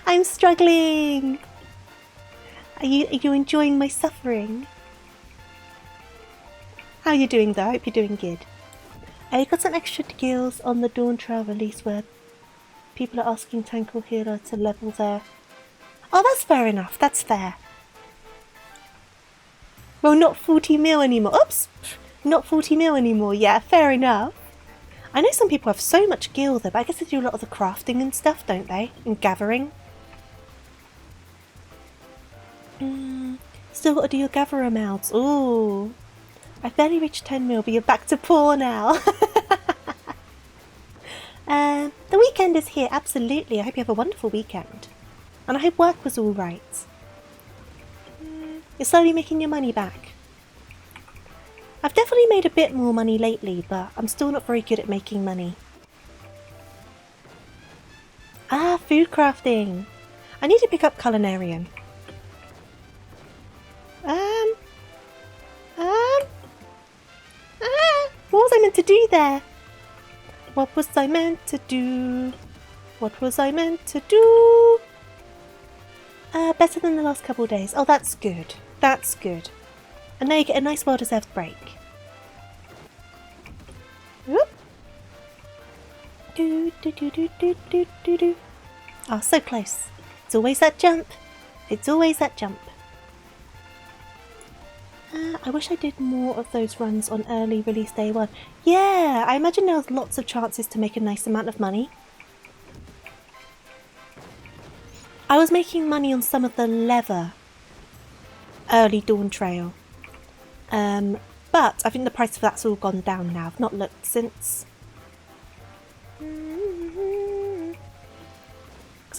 I'm struggling. Are you enjoying my suffering? How are you doing though? I hope you're doing good. I got some extra gills on the Dawn Trail release where people are asking Tank or Healer to level their... Oh, that's fair enough. That's fair. Well, not 40 mil anymore. Oops! Not 40 mil anymore. Yeah, fair enough. I know some people have so much gil though, but I guess they do a lot of the crafting and stuff, don't they? And gathering. Still got to do your gatherer mouths. Ooh. I've barely reached 10 mil, but you're back to poor now. The weekend is here, absolutely. I hope you have a wonderful weekend. And I hope work was alright. You're slowly making your money back. I've definitely made a bit more money lately, but I'm still not very good at making money. Ah, food crafting. I need to pick up culinarian. What was I meant to do there? What was I meant to do? What was I meant to do? Better than the last couple of days. Oh, that's good. That's good. And now you get a nice well-deserved break. Whoop. Do, do, do, do, do, do, do, do. Oh, so close. It's always that jump. It's always that jump. I wish I did more of those runs on early release day 1. Yeah, I imagine there was lots of chances to make a nice amount of money. I was making money on some of the leather early Dawn Trail. But I think the price of that's all gone down now. I've not looked since. Because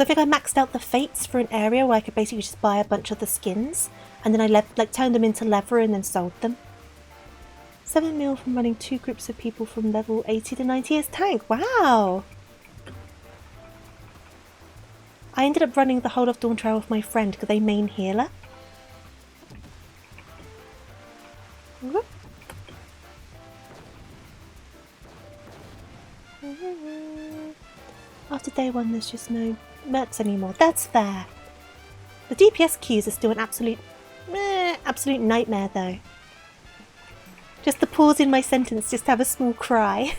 I think I maxed out the fates for an area where I could basically just buy a bunch of the skins. And then I turned them into leather and then sold them. 7 mil from running 2 groups of people from level 80 to 90 as tank. Wow! I ended up running the whole of Dawn Trail with my friend because they main healer. Whoop. After day 1 there's just no mercs anymore. That's fair. The DPS queues are still an absolute nightmare though. Just the pause in my sentence just to have a small cry.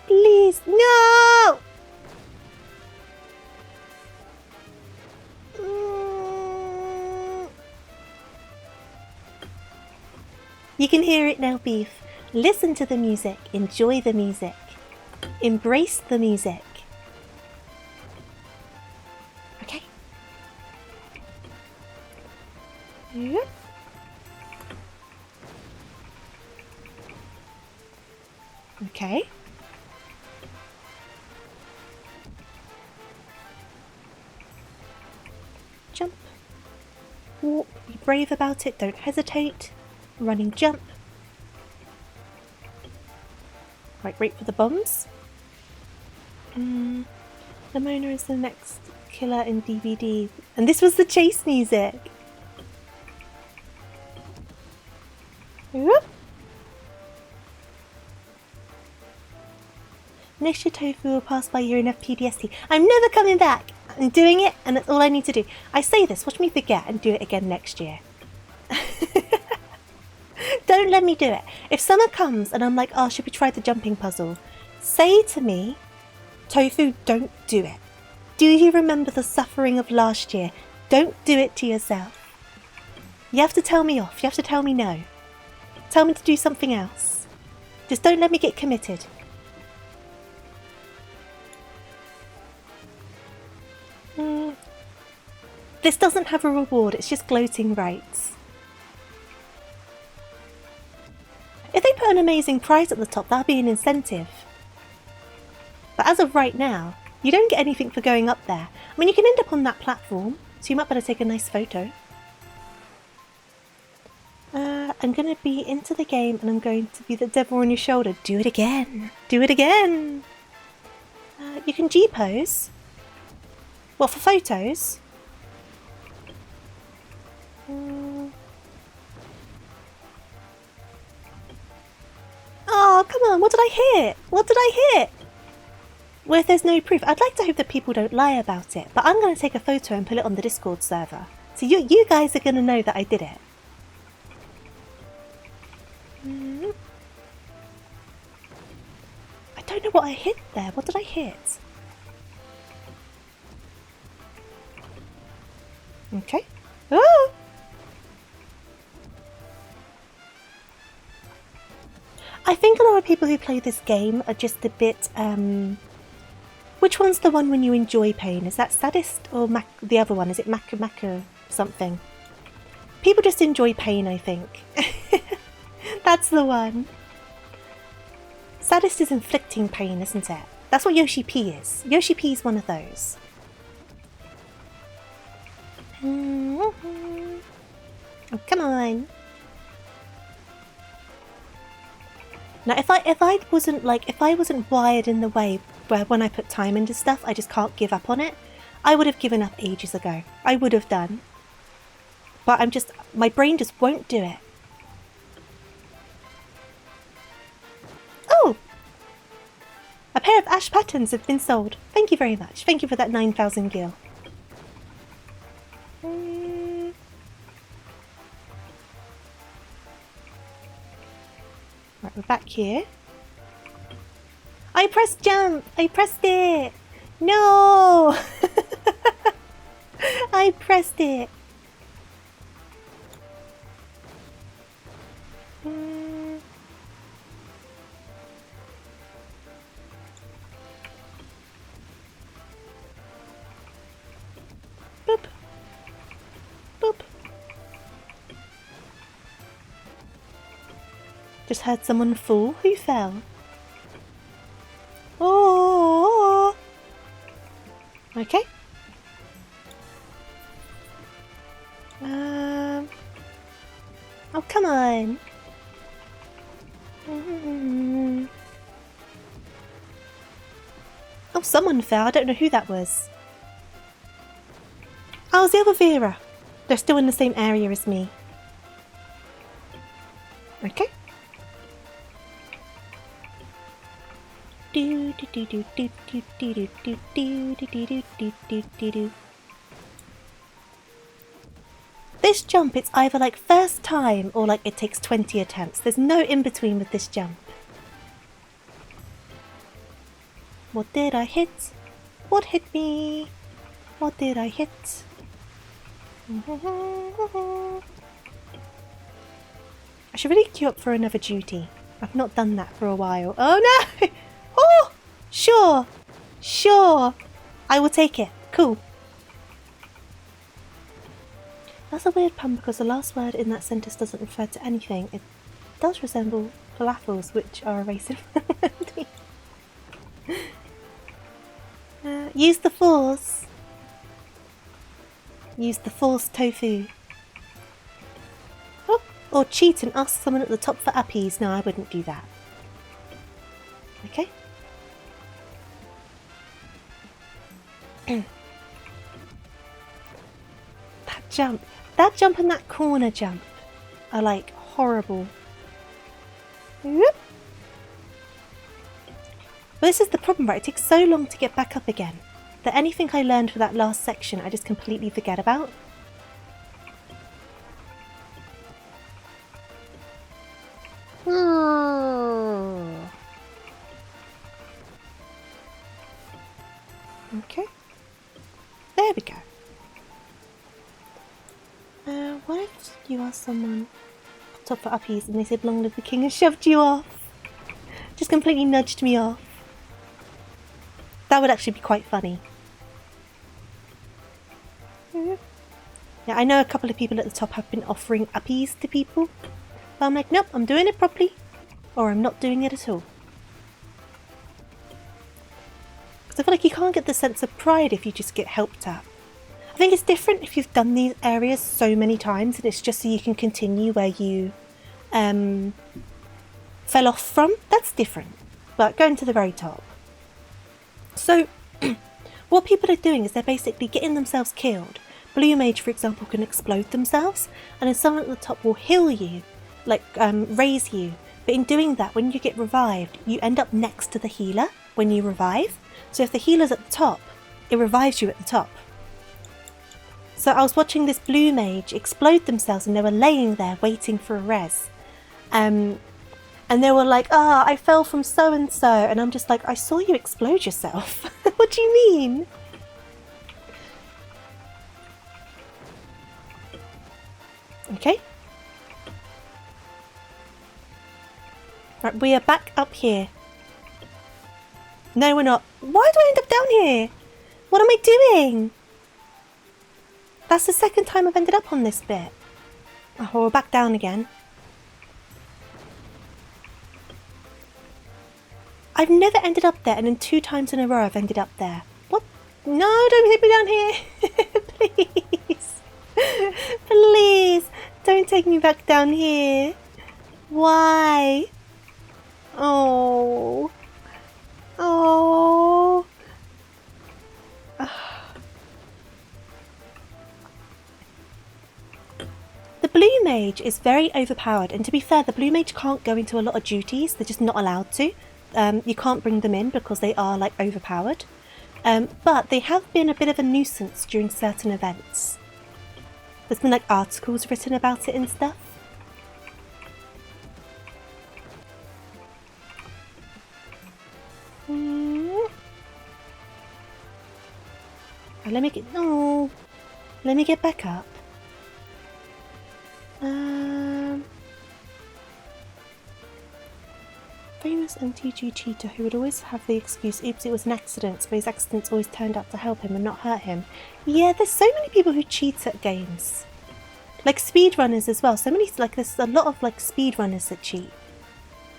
Please, no! You can hear it now, Beef. Listen to the music, enjoy the music, embrace the music. Okay. Yep. Okay. Jump. Walk. Be brave about it. Don't hesitate. Running jump. Right, wait for the bombs. Lamona is the next killer in DVD. And this was the chase music. Whoop. Next year Tofu will pass by your enough PDST. I'm never coming back. I'm doing it and that's all I need to do. I say this, watch me forget and do it again next year. Don't let me do it. If summer comes and I'm like, oh, should we try the jumping puzzle? Say to me, Tofu, don't do it. Do you remember the suffering of last year? Don't do it to yourself. You have to tell me off. You have to tell me no. Tell me to do something else. Just don't let me get committed. This doesn't have a reward. It's just gloating rights. If they put an amazing prize at the top, that'd be an incentive. But as of right now, you don't get anything for going up there. I mean, you can end up on that platform, so you might better take a nice photo. I'm going to be into the game and I'm going to be the devil on your shoulder. Do it again. Do it again. You can G-pose. What, for photos? Oh, come on, what did I hit? What did I hit? Well, if there's no proof, I'd like to hope that people don't lie about it, but I'm going to take a photo and put it on the Discord server. So you guys are going to know that I did it. I don't know what I hit there. What did I hit? Okay. Oh! I think a lot of people who play this game are just a bit, which one's the one when you enjoy pain? Is that Sadist or the other one? Is it Maka something? People just enjoy pain, I think. That's the one. Sadist is inflicting pain, isn't it? That's what Yoshi P is. Yoshi P is one of those. Oh, come on. Now, if I wasn't wired in the way where when I put time into stuff, I just can't give up on it, I would have given up ages ago. I would have done. But my brain just won't do it. Oh! pair of ash patterns have been sold. Thank you very much. Thank you for that 9,000 gil. Right, we're back here. I pressed jump! I pressed it! No! I pressed it! Boop. Boop. Just heard someone fall. Who fell? Oh! Okay. Oh, come on. Oh, someone fell. I don't know who that was. Oh, it's the other Vera. They're still in the same area as me. Okay. Do do do do do do do do do do do do do do do. This jump, it's either like first time or like it takes 20 attempts. There's no in between with this jump. What did I hit? What hit me? What did I hit? I should really queue up for another duty. I've not done that for a while. Oh no! Oh! Sure! Sure! I will take it. Cool. That's a weird pun because the last word in that sentence doesn't refer to anything. It does resemble falafels, which are a race of use the force. Use the force, Tofu. Oh, or cheat and ask someone at the top for uppies. No, I wouldn't do that. Okay. That jump and that corner jump are like horrible. Whoop. But this is the problem, right? It takes so long to get back up again that anything I learned for that last section I just completely forget about. Okay. There we go. What if you asked someone top for uppies and they said long live the king and shoved you off? Just completely nudged me off. That would actually be quite funny. Yeah, I know a couple of people at the top have been offering uppies to people. But I'm like, nope, I'm doing it properly. Or I'm not doing it at all. Because I feel like you can't get the sense of pride if you just get helped up. I think it's different if you've done these areas so many times and it's just so you can continue where you fell off from. That's different. But going to the very top. So, what people are doing is they're basically getting themselves killed. Blue Mage, for example, can explode themselves, and then someone at the top will heal you, like raise you. But in doing that, when you get revived, you end up next to the healer when you revive. So if the healer's at the top, it revives you at the top. So I was watching this Blue Mage explode themselves, and they were laying there waiting for a res. And they were like, I fell from so-and-so. And I'm just like, I saw you explode yourself. What do you mean? Okay. Right, we are back up here. No, we're not. Why do I end up down here? What am I doing? That's the second time I've ended up on this bit. Oh, we're back down again. I've never ended up there, and then 2 times in a row I've ended up there. What? No, don't take me down here. Please. Please. Don't take me back down here. Why? Oh. Oh. The Blue Mage is very overpowered, and to be fair, the Blue Mage can't go into a lot of duties. They're just not allowed to. you can't bring them in because they are like overpowered. But they have been a bit of a nuisance during certain events. There's been like articles written about it and stuff. Oh, let me get let me get back up. Famous MTG cheater who would always have the excuse, oops, it was an accident, but his accidents always turned out to help him and not hurt him. Yeah, there's so many people who cheat at games. Like speedrunners as well. So many, like, there's a lot of like speedrunners that cheat.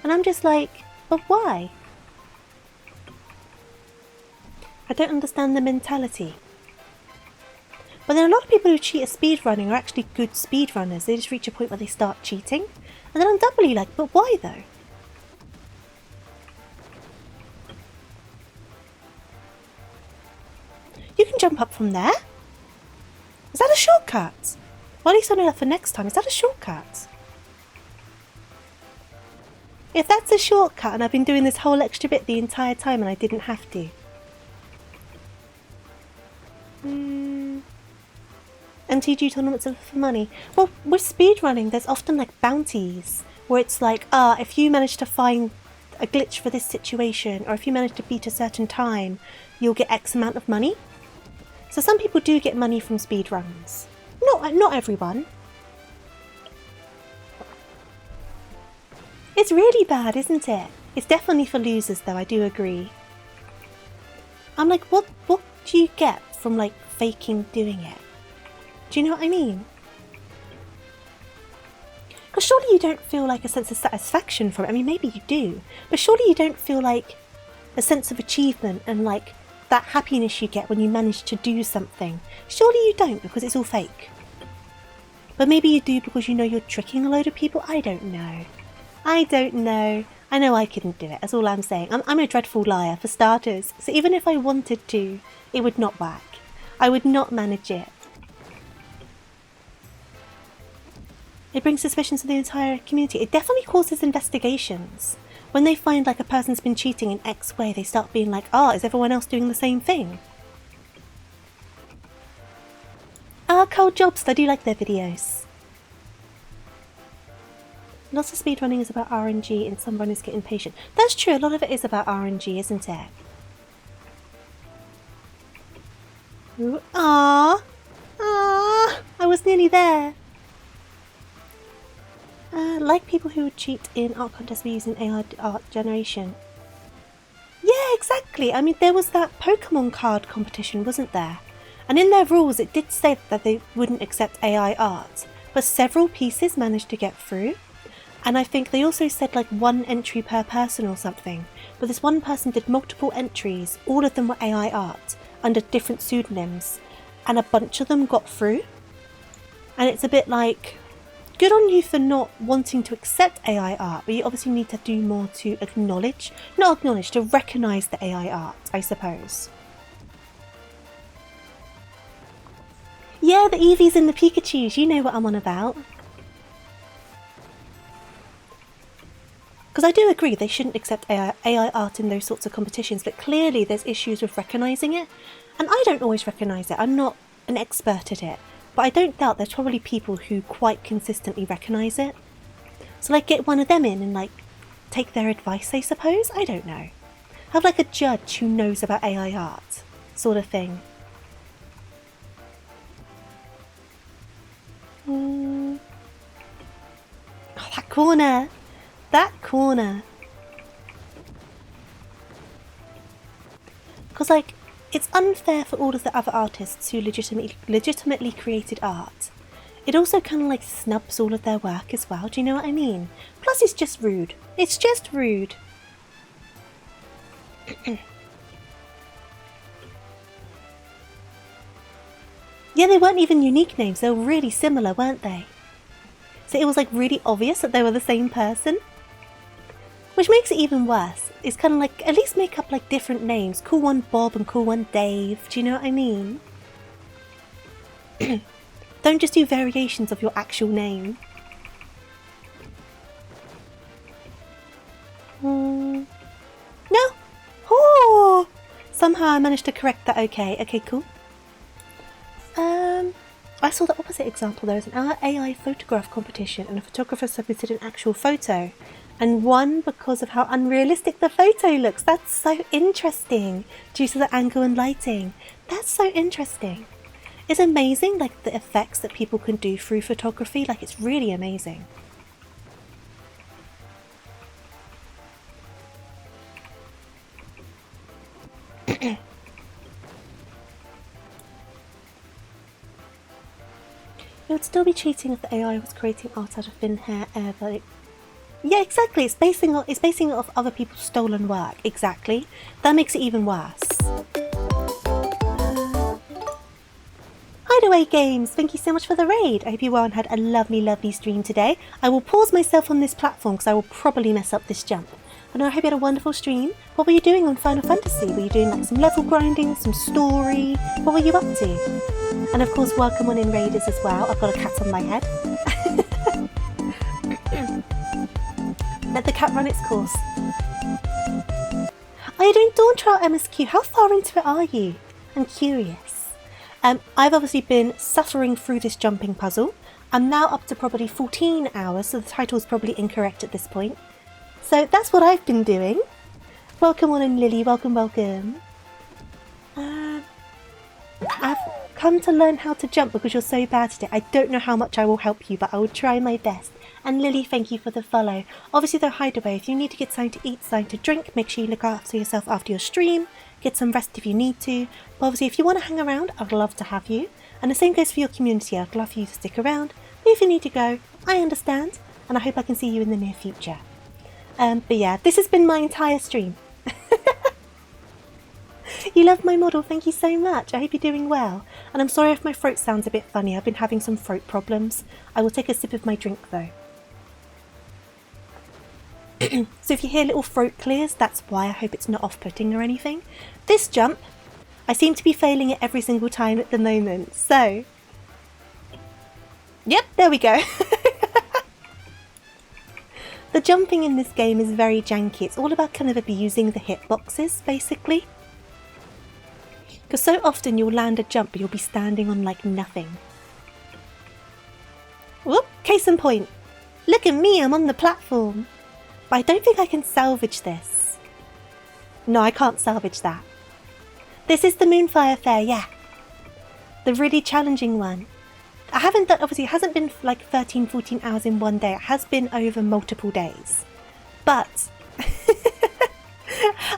And I'm just like, but why? I don't understand the mentality. But then a lot of people who cheat at speedrunning are actually good speedrunners. They just reach a point where they start cheating. And then I'm doubly like, but why though? You can jump up from there. Is that a shortcut? Well, at least I know that for next time. Is that a shortcut? If that's a shortcut and I've been doing this whole extra bit the entire time and I didn't have to. MTG tournaments are for money. Well, with speedrunning, there's often like bounties where it's like, if you manage to find a glitch for this situation, or if you manage to beat a certain time, you'll get X amount of money. So some people do get money from speedruns. Not everyone. It's really bad, isn't it? It's definitely for losers though, I do agree. I'm like, what do you get from like faking doing it? Do you know what I mean? Because surely you don't feel like a sense of satisfaction from it. I mean, maybe you do. But surely you don't feel like a sense of achievement and like that happiness you get when you manage to do something. Surely you don't, because it's all fake. But maybe you do because you know you're tricking a load of people. I don't know. I don't know. I know I couldn't do it. That's all I'm saying. I'm a dreadful liar, for starters. So even if I wanted to, it would not work. I would not manage it. It brings suspicion to the entire community. It definitely causes investigations. When they find like a person's been cheating in X way, they start being like, is everyone else doing the same thing? Cold Jobs, I do like their videos. Lots of speedrunning is about RNG and some runners get impatient. That's true, a lot of it is about RNG, isn't it? Ooh, I was nearly there. Like people who would cheat in art contests by using AI art generation. Yeah, exactly. I mean, there was that Pokemon card competition, wasn't there? And in their rules, it did say that they wouldn't accept AI art, but several pieces managed to get through. And I think they also said like 1 entry per person or something. But this one person did multiple entries, all of them were AI art, under different pseudonyms, and a bunch of them got through. And it's a bit like, good on you for not wanting to accept AI art, but you obviously need to do more to to recognise the AI art, I suppose. Yeah, the Eevees and the Pikachus, you know what I'm on about. Because I do agree they shouldn't accept AI art in those sorts of competitions, but clearly there's issues with recognising it. And I don't always recognise it, I'm not an expert at it. But I don't doubt there's probably people who quite consistently recognise it. So like get one of them in and like take their advice, I suppose? I don't know. Have like a judge who knows about AI art, sort of thing. Oh, that corner! That corner! Because like, it's unfair for all of the other artists who legitimately created art. It also kind of like snubs all of their work as well, do you know what I mean? Plus it's just rude. It's just rude. Yeah, they weren't even unique names, they were really similar, weren't they? So it was like really obvious that they were the same person. Which makes it even worse. It's kind of like, at least make up like different names. Cool one Bob and cool one Dave. Do you know what I mean? Don't just do variations of your actual name. I managed to correct that. Okay, okay, cool. I saw the opposite example. There was an AI photograph competition and a photographer submitted an actual photo and won because of how unrealistic the photo looks. That's so interesting due to the angle and lighting. That's so interesting. It's amazing, like, the effects that people can do through photography. Like, it's really amazing. It would still be cheating if the AI was creating art out of thin air, but yeah, exactly. It's basing it off other people's stolen work. Exactly. That makes it even worse. Hideaway Games, thank you so much for the raid. I hope you well and had a lovely, lovely stream today. I will pause myself on this platform because I will probably mess up this jump. But I hope you had a wonderful stream. What were you doing on Final Fantasy? Were you doing like some level grinding, some story? What were you up to? And of course, welcome on in raiders as well. I've got a cat on my head. Let the cat run its course. Are you doing Dawn Trial MSQ? How far into it are you? I'm curious. I've obviously been suffering through this jumping puzzle. I'm now up to probably 14 hours, so the title is probably incorrect at this point. So that's what I've been doing. Welcome on in, Lily. Welcome, welcome. I've come to learn how to jump because you're so bad at it. I don't know how much I will help you, but I will try my best. And Lily, thank you for the follow. Obviously, though, Hideaway, if you need to get something to eat, something to drink, make sure you look after yourself after your stream. Get some rest if you need to. But obviously, if you want to hang around, I'd love to have you. And the same goes for your community. I'd love for you to stick around. But if you need to go, I understand. And I hope I can see you in the near future. But yeah, this has been my entire stream. You love my model, thank you so much. I hope you're doing well. And I'm sorry if my throat sounds a bit funny. I've been having some throat problems. I will take a sip of my drink though. So if you hear little throat clears, that's why. I hope it's not off-putting or anything. This jump, I seem to be failing it every single time at the moment. So, yep, there we go. The jumping in this game is very janky. It's all about kind of abusing the hitboxes, basically. Because so often you'll land a jump, but you'll be standing on like nothing. Whoop, case in point. Look at me, I'm on the platform. But I don't think I can salvage this. No, I can't salvage that. This is the Moonfire Fair, yeah. The really challenging one. I haven't done, obviously it hasn't been like 13, 14 hours in one day. It has been over multiple days. But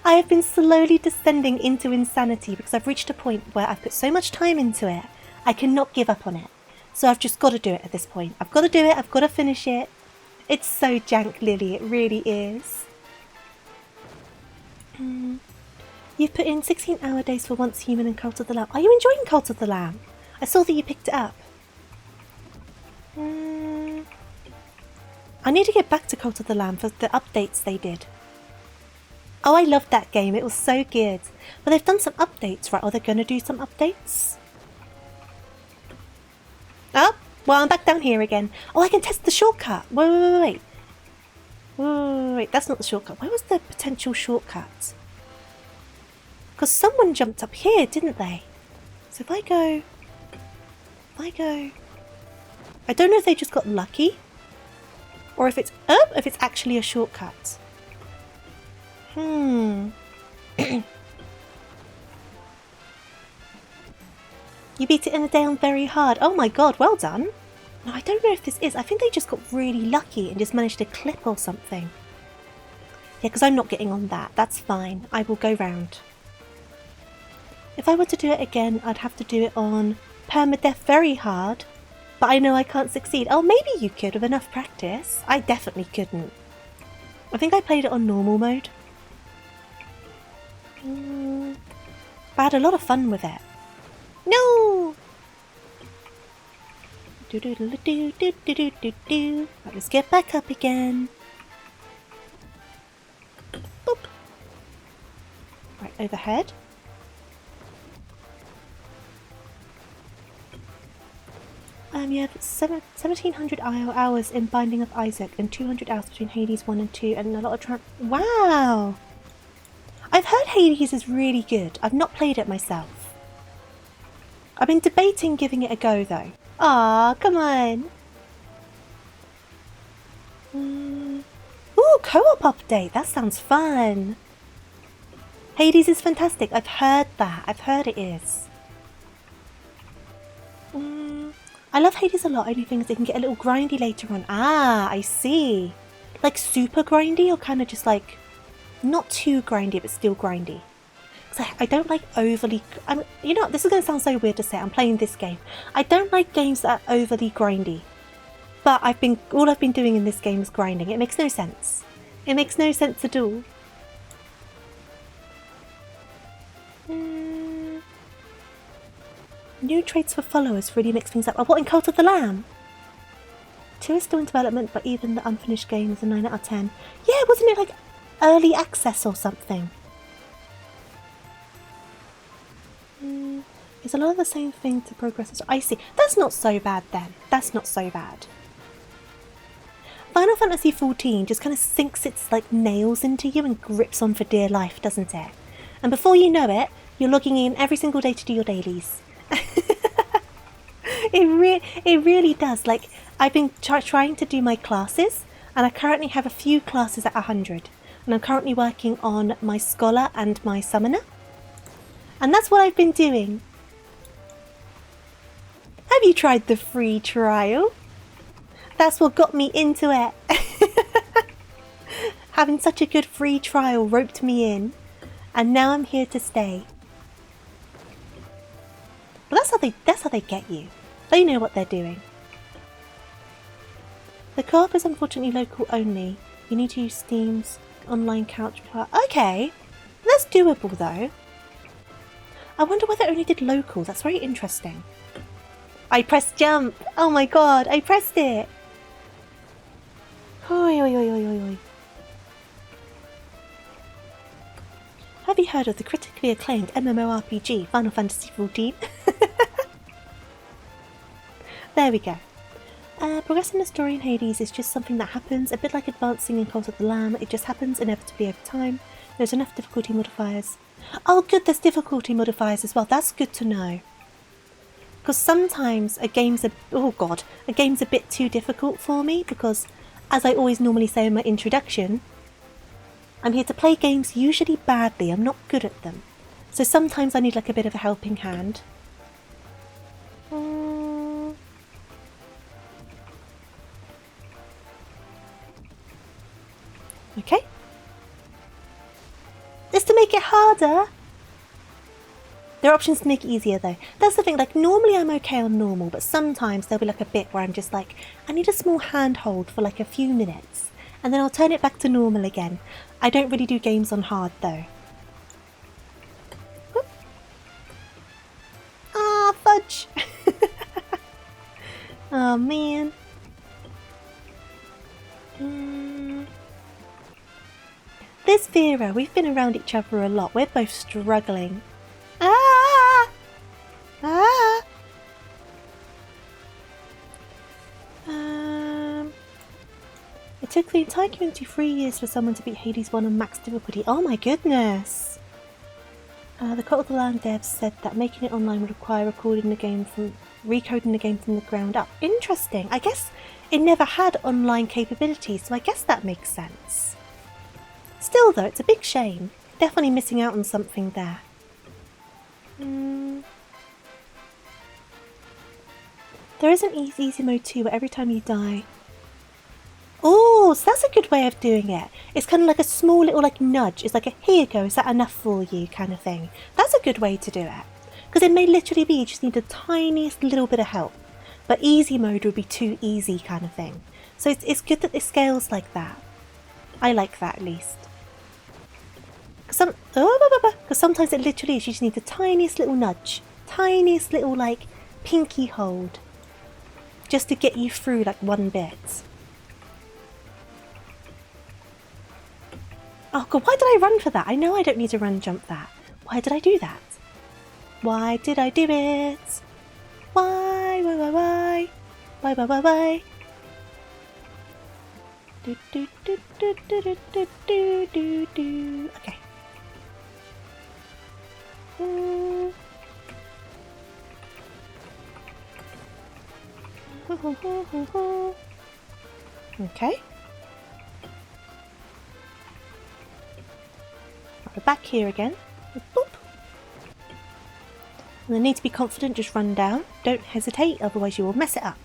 I have been slowly descending into insanity because I've reached a point where I've put so much time into it, I cannot give up on it. So I've just got to do it at this point. I've got to do it, I've got to finish it. It's so jank, Lily, it really is. You've put in 16-hour days for Once Human and Cult of the Lamb. Are you enjoying Cult of the Lamb? I saw that you picked it up. I need to get back to Cult of the Lamb for the updates they did. Oh, I loved that game. It was so good. But they've done some updates, right? Or they're going to do some updates? Oh, well, I'm back down here again. Oh, I can test the shortcut. Wait. Wait, that's not the shortcut. Where was the potential shortcut? Because someone jumped up here, didn't they? So if I go... I don't know if they just got lucky. Or if it's... if it's actually a shortcut. You beat it in a day on very hard. Oh my god, well done. No, I don't know if this is. I think they just got really lucky and just managed to clip or something. Yeah, because I'm not getting on that. That's fine. I will go round. If I were to do it again, I'd have to do it on permadeath very hard. But I know I can't succeed. Oh, maybe you could with enough practice. I definitely couldn't. I think I played it on normal mode. But I had a lot of fun with it. No! Right, let's get back up again. Boop. Right, overhead. You have 1700 hours in Binding of Isaac and 200 hours between Hades 1 and 2 and a lot of Wow! I've heard Hades is really good. I've not played it myself. I've been debating giving it a go though. Ah, come on. Ooh, co-op update. That sounds fun. Hades is fantastic. I've heard that. I've heard it is. I love Hades a lot. Only thing is it can get a little grindy later on. Ah, I see. Like super grindy or kind of just like not too grindy but still grindy. Because I don't like overly... you know, this is going to sound so weird to say. I'm playing this game. I don't like games that are overly grindy. But all I've been doing in this game is grinding. It makes no sense. It makes no sense at all. New traits for followers really mix things up. Oh, what in Cult of the Lamb? 2 is still in development, but even the unfinished game is a 9 out of 10. Yeah, wasn't it like early access or something? It's a lot of the same thing to progress. I see. That's not so bad then. That's not so bad. Final Fantasy XIV just kind of sinks its like nails into you and grips on for dear life, doesn't it? And before you know it, you're logging in every single day to do your dailies. It really does. Like, I've been trying to do my classes, and I currently have a few classes at 100. And I'm currently working on my Scholar and my Summoner. And that's what I've been doing. Have you tried the free trial? That's what got me into it. Having such a good free trial roped me in. And now I'm here to stay. But that's how they get you. They know what they're doing. The co-op is unfortunately local only. You need to use Steam's online couch. Okay, that's doable though. I wonder whether it only did local. That's very interesting. I pressed jump. Oh my god, I pressed it. Oi, oi, oi, oi, oi, oi. Have you heard of the critically acclaimed MMORPG Final Fantasy XIV? There we go. Progressing the story in Hades is just something that happens, a bit like advancing in Cult of the Lamb. It just happens inevitably over time. There's enough difficulty modifiers. Oh good, there's difficulty modifiers as well. That's good to know. Because sometimes a game's a bit too difficult for me because, as I always normally say in my introduction, I'm here to play games usually badly. I'm not good at them. So sometimes I need like a bit of a helping hand. Okay. It's to make it harder. There are options to make it easier though. That's the thing, like normally I'm okay on normal, but sometimes there'll be like a bit where I'm just like, I need a small handhold for like a few minutes. And then I'll turn it back to normal again. I don't really do games on hard though. Ah, fudge! Oh man. There's Vera. We've been around each other a lot. We're both struggling. Ah! Ah! It took the entire community 3 years for someone to beat Hades 1 on max difficulty. Oh my goodness! The Cult of the Lamb devs said that making it online would require recoding the game from the ground up. Interesting. I guess it never had online capabilities, so I guess that makes sense. Still though, it's a big shame. Definitely missing out on something there. There is an easy mode too, where every time you die... Oh, so that's a good way of doing it. It's kind of like a small little like nudge. It's like a here you go, is that enough for you kind of thing. That's a good way to do it. Because it may literally be you just need the tiniest little bit of help. But easy mode would be too easy kind of thing. So it's good that it scales like that. I like that at least. Because sometimes it literally is, you just need the tiniest little nudge. Tiniest little like pinky hold. Just to get you through like one bit. Oh god, why did I run for that? I know I don't need to run jump that. Why did I do that? Why did I do it? Why? Why? Okay. Okay. We're back here again. Boop. And I need to be confident, just run down. Don't hesitate, otherwise you will mess it up.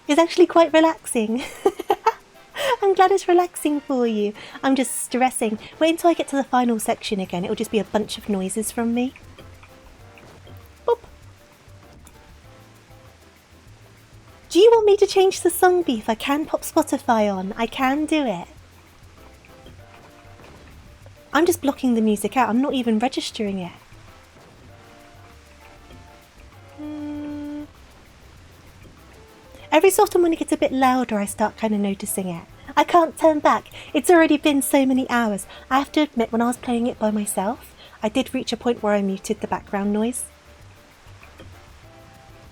It's actually quite relaxing. I'm glad it's relaxing for you. I'm just stressing. Wait until I get to the final section again. It'll just be a bunch of noises from me. Boop. Do you want me to change the song, Beef? I can pop Spotify on. I can do it. I'm just blocking the music out. I'm not even registering it. Every so often when it gets a bit louder, I start kind of noticing it. I can't turn back. It's already been so many hours. I have to admit, when I was playing it by myself, I did reach a point where I muted the background noise.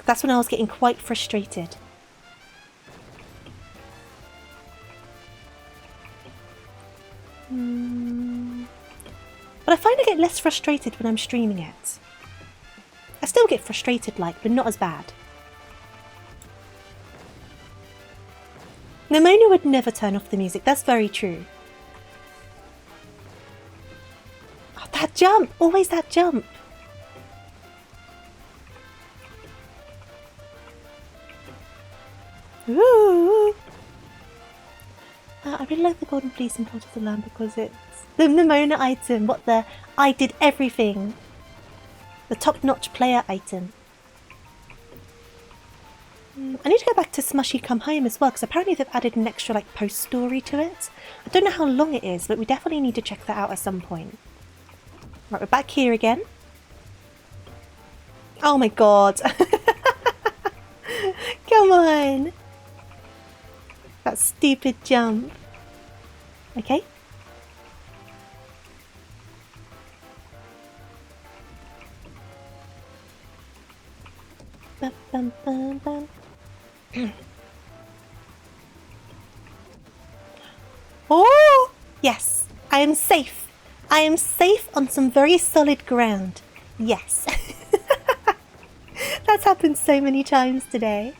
That's when I was getting quite frustrated. But I find I get less frustrated when I'm streaming it. I still get frustrated but not as bad. Nimona would never turn off the music, that's very true. Oh, that jump! Always that jump! Ooh! I really like the golden fleece and Plot of the Lamb because it's the Nimona item. What the... I did everything! The top-notch player item. I need to go back to Smushy Come Home as well, because apparently they've added an extra post story to it. I don't know how long it is, but we definitely need to check that out at some point. Right, we're back here again. Oh my god. Come on. That stupid jump. Okay. Bum, bum, bum, bum. Oh! Yes! I am safe! I am safe on some very solid ground. Yes. That's happened so many times today.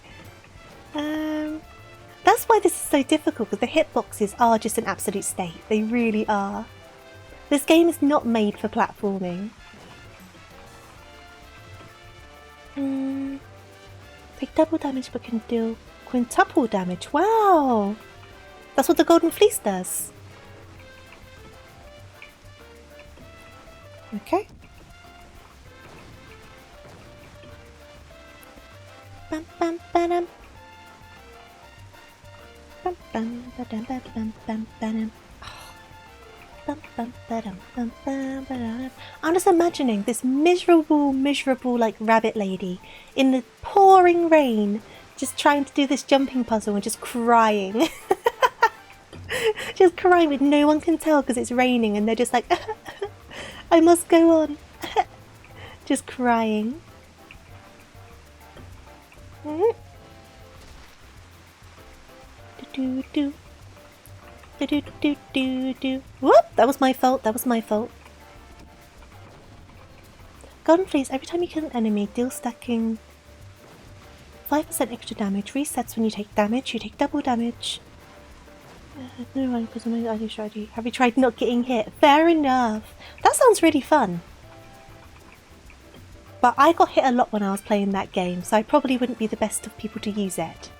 That's why this is so difficult, because the hitboxes are just an absolute state. They really are. This game is not made for platforming. Take double damage but can deal quintuple damage. Wow! That's what the golden fleece does. Okay. Bum, bum, ba-dum. Bum, bum, ba-dum, ba-dum, bum, ba-dum. Bum, bum, ba-dum, bum, bum, ba-dum. I'm just imagining this miserable rabbit lady in the pouring rain, just trying to do this jumping puzzle and just crying. Just crying, but no one can tell because it's raining and they're just like, I must go on. Just crying. Do-do-do. Do-do-do-do-do. Whoop! That was my fault, that was my fault. Golden Fleece, every time you kill an enemy, deal stacking 5% extra damage, resets when you take damage, you take double damage. No one, because I'm an ID strategy. Have you tried not getting hit? Fair enough. That sounds really fun. But I got hit a lot when I was playing that game, so I probably wouldn't be the best of people to use it.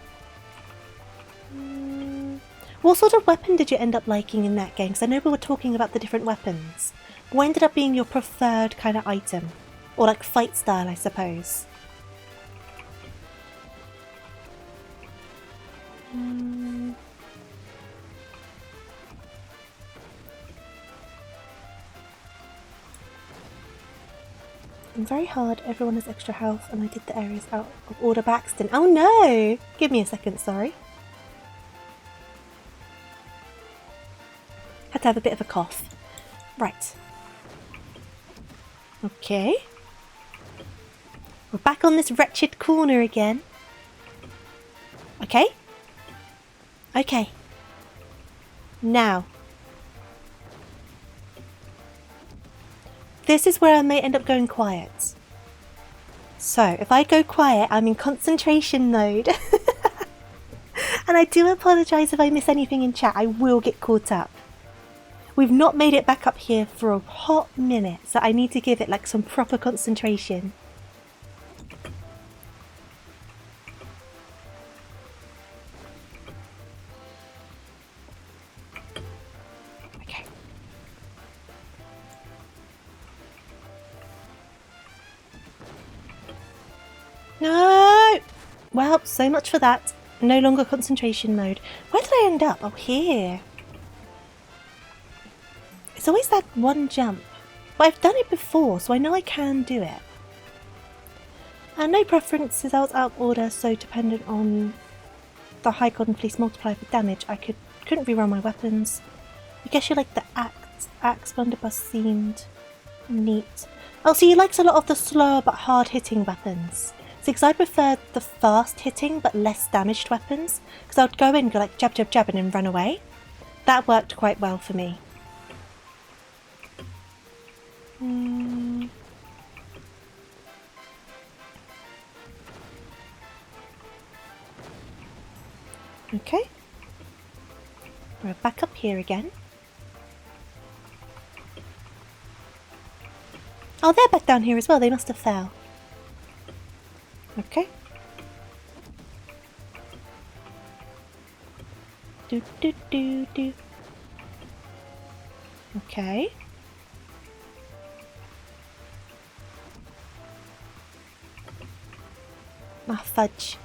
What sort of weapon did you end up liking in that game? Because I know we were talking about the different weapons. What ended up being your preferred kind of item? Or fight style, I suppose. I'm very hard, everyone has extra health, and I did the areas out of order by accident. Oh no! Give me a second, sorry. Had to have a bit of a cough. Right. Okay. We're back on this wretched corner again. Okay. Okay. Now. This is where I may end up going quiet. So, if I go quiet, I'm in concentration mode. And I do apologise if I miss anything in chat, I will get caught up. We've not made it back up here for a hot minute, so I need to give it like some proper concentration. Okay. No! Well, so much for that. No longer concentration mode. Where did I end up? Oh, here. It's always that one jump. But I've done it before, so I know I can do it. And no preferences, I was out of order, so dependent on the high golden fleece multiplier for damage, I couldn't reroll my weapons. I guess you like the axe blunderbuss seemed neat. Oh, so you liked a lot of the slower but hard hitting weapons. So because I preferred the fast hitting but less damaged weapons, because I would go in and go like jab jab jab and then run away. That worked quite well for me. Okay. We're back up here again. Oh, they're back down here as well. They must have fell. Okay. Do do do do. Okay. Ah, fudge.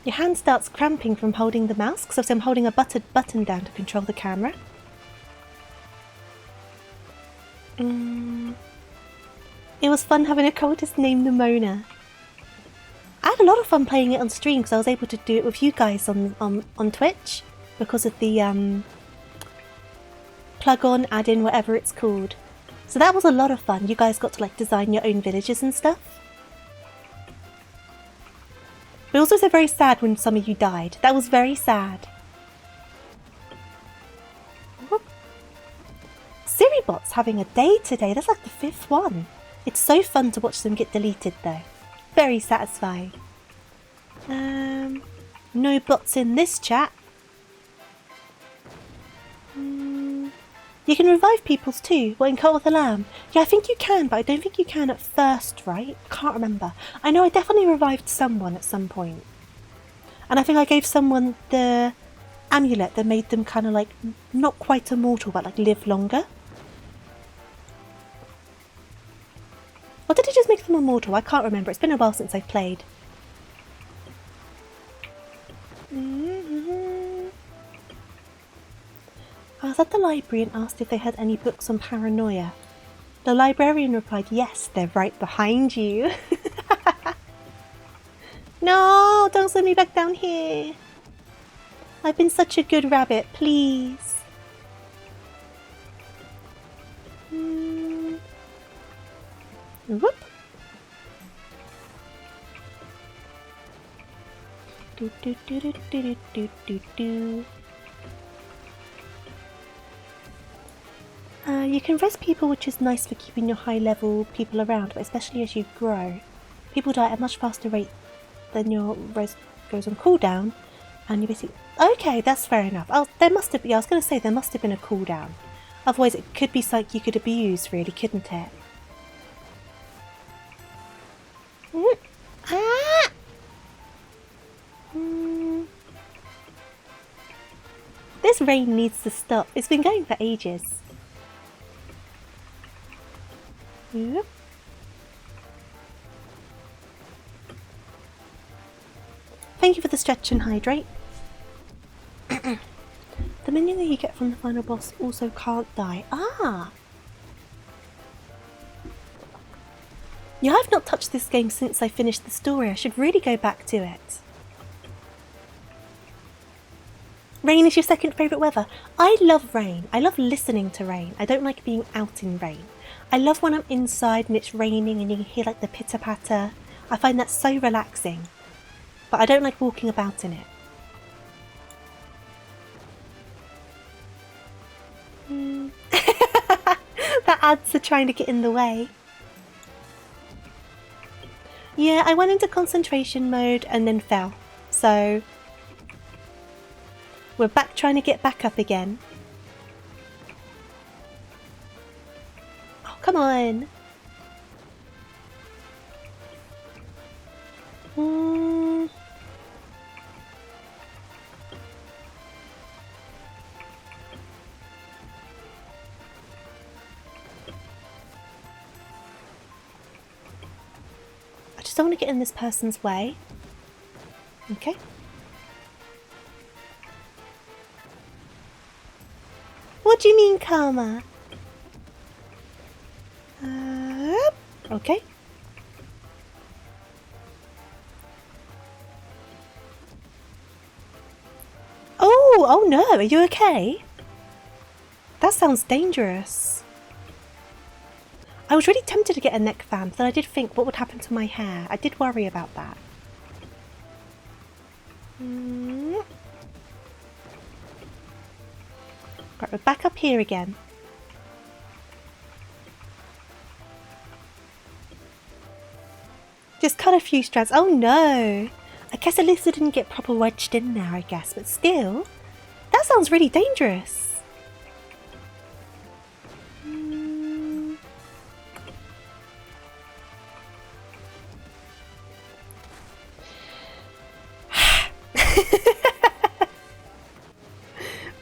Your hand starts cramping from holding the mouse, because I'm holding a button down to control the camera. It was fun having a cultist named Nimona. I had a lot of fun playing it on stream because I was able to do it with you guys on Twitch because of the plug-on, add-in, whatever it's called. So that was a lot of fun. You guys got to like design your own villages and stuff. But it was also very sad when some of you died. That was very sad. Siribot's having a day today. That's like the 5th one. It's so fun to watch them get deleted though. Very satisfying. No bots in this chat. You can revive people's too. What, in Cult of the Lamb? Yeah, I think you can, but I don't think you can at first, right? I can't remember. I know I definitely revived someone at some point. And I think I gave someone the amulet that made them kind of like, not quite immortal, but like live longer. Or did it just make them immortal? I can't remember. It's been a while since I've played. I was at the library and asked if they had any books on paranoia. The librarian replied, yes, they're right behind you. No, don't send me back down here. I've been such a good rabbit, please. Whoop. Do do do do do do do do. You can res people, which is nice for keeping your high level people around, but especially as you grow. People die at a much faster rate than your res goes on cooldown, and you basically... Okay, that's fair enough. Oh, there must have been... Yeah, I was going to say there must have been a cooldown. Otherwise it could be something you could abuse, really, couldn't it? This rain needs to stop. It's been going for ages. Yep. Thank you for the stretch and hydrate. The minion that you get from the final boss also can't die. Ah! Yeah, I've not touched this game since I finished the story. I should really go back to it. Rain is your second favourite weather. I love rain. I love listening to rain. I don't like being out in rain. I love when I'm inside and it's raining and you can hear like the pitter patter. I find that so relaxing. But I don't like walking about in it. That adds to trying to get in the way. Yeah, I went into concentration mode and then fell. So we're back trying to get back up again. Oh, come on. I just don't want to get in this person's way. Okay. What do you mean, karma? Okay. Oh no, are you okay? That sounds dangerous. I was really tempted to get a neck fan, but then I did think what would happen to my hair. I did worry about that. Right, we're back up here again. Just cut a few strands. Oh no! I guess at least I didn't get proper wedged in there, I guess. But still, that sounds really dangerous.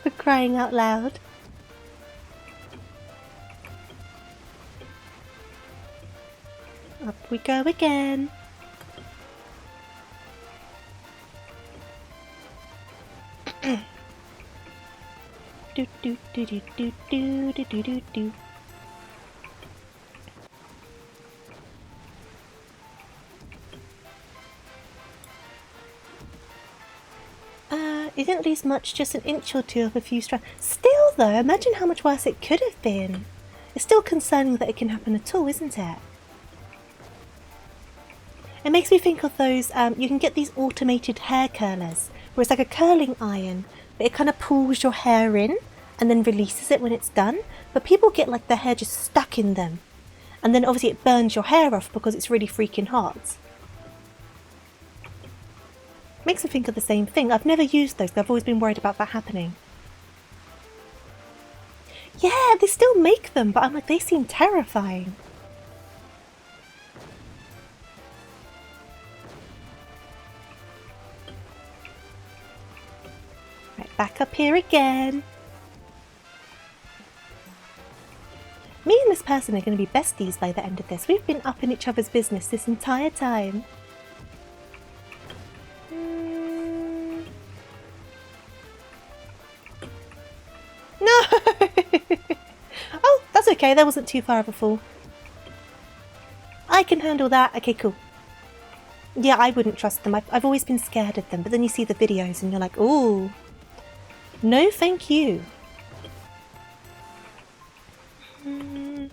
For crying out loud. Up we go again. Do do do do do do do do do do. It didn't lose much, just an inch or two of a few strands. Still though, imagine how much worse it could have been. It's still concerning that it can happen at all, isn't it? It makes me think of those, you can get these automated hair curlers, where it's like a curling iron, but it kind of pulls your hair in and then releases it when it's done. But people get like their hair just stuck in them. And then obviously it burns your hair off because it's really freaking hot. Makes me think of the same thing. I've never used those, but I've always been worried about that happening. Yeah, they still make them, but I'm like, they seem terrifying. Right, back up here again. Me and this person are going to be besties by the end of this. We've been up in each other's business this entire time. No! Oh, that's okay. That wasn't too far of a fall. I can handle that. Okay, cool. Yeah, I wouldn't trust them. I've always been scared of them. But then you see the videos and you're like, ooh. No, thank you. No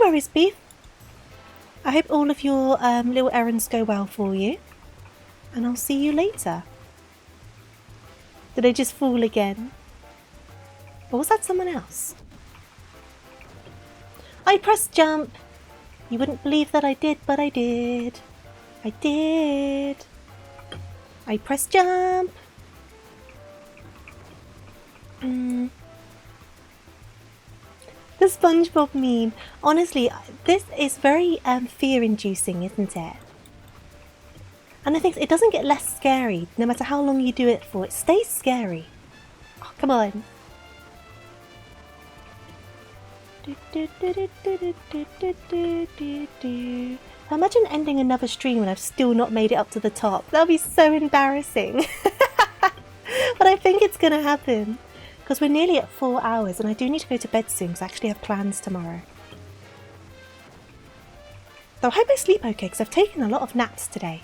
worries, Beef. I hope all of your little errands go well for you. And I'll see you later. Did I just fall again? Or was that someone else? I pressed jump. You wouldn't believe that I did, but I did. I did. I pressed jump. The SpongeBob meme. Honestly, this is very fear-inducing, isn't it? And I think it doesn't get less scary, no matter how long you do it for. It stays scary. Oh, come on. Imagine ending another stream when I've still not made it up to the top. That would be so embarrassing. But I think it's going to happen. Because we're nearly at 4 hours and I do need to go to bed soon because I actually have plans tomorrow. Though I hope I sleep okay because I've taken a lot of naps today.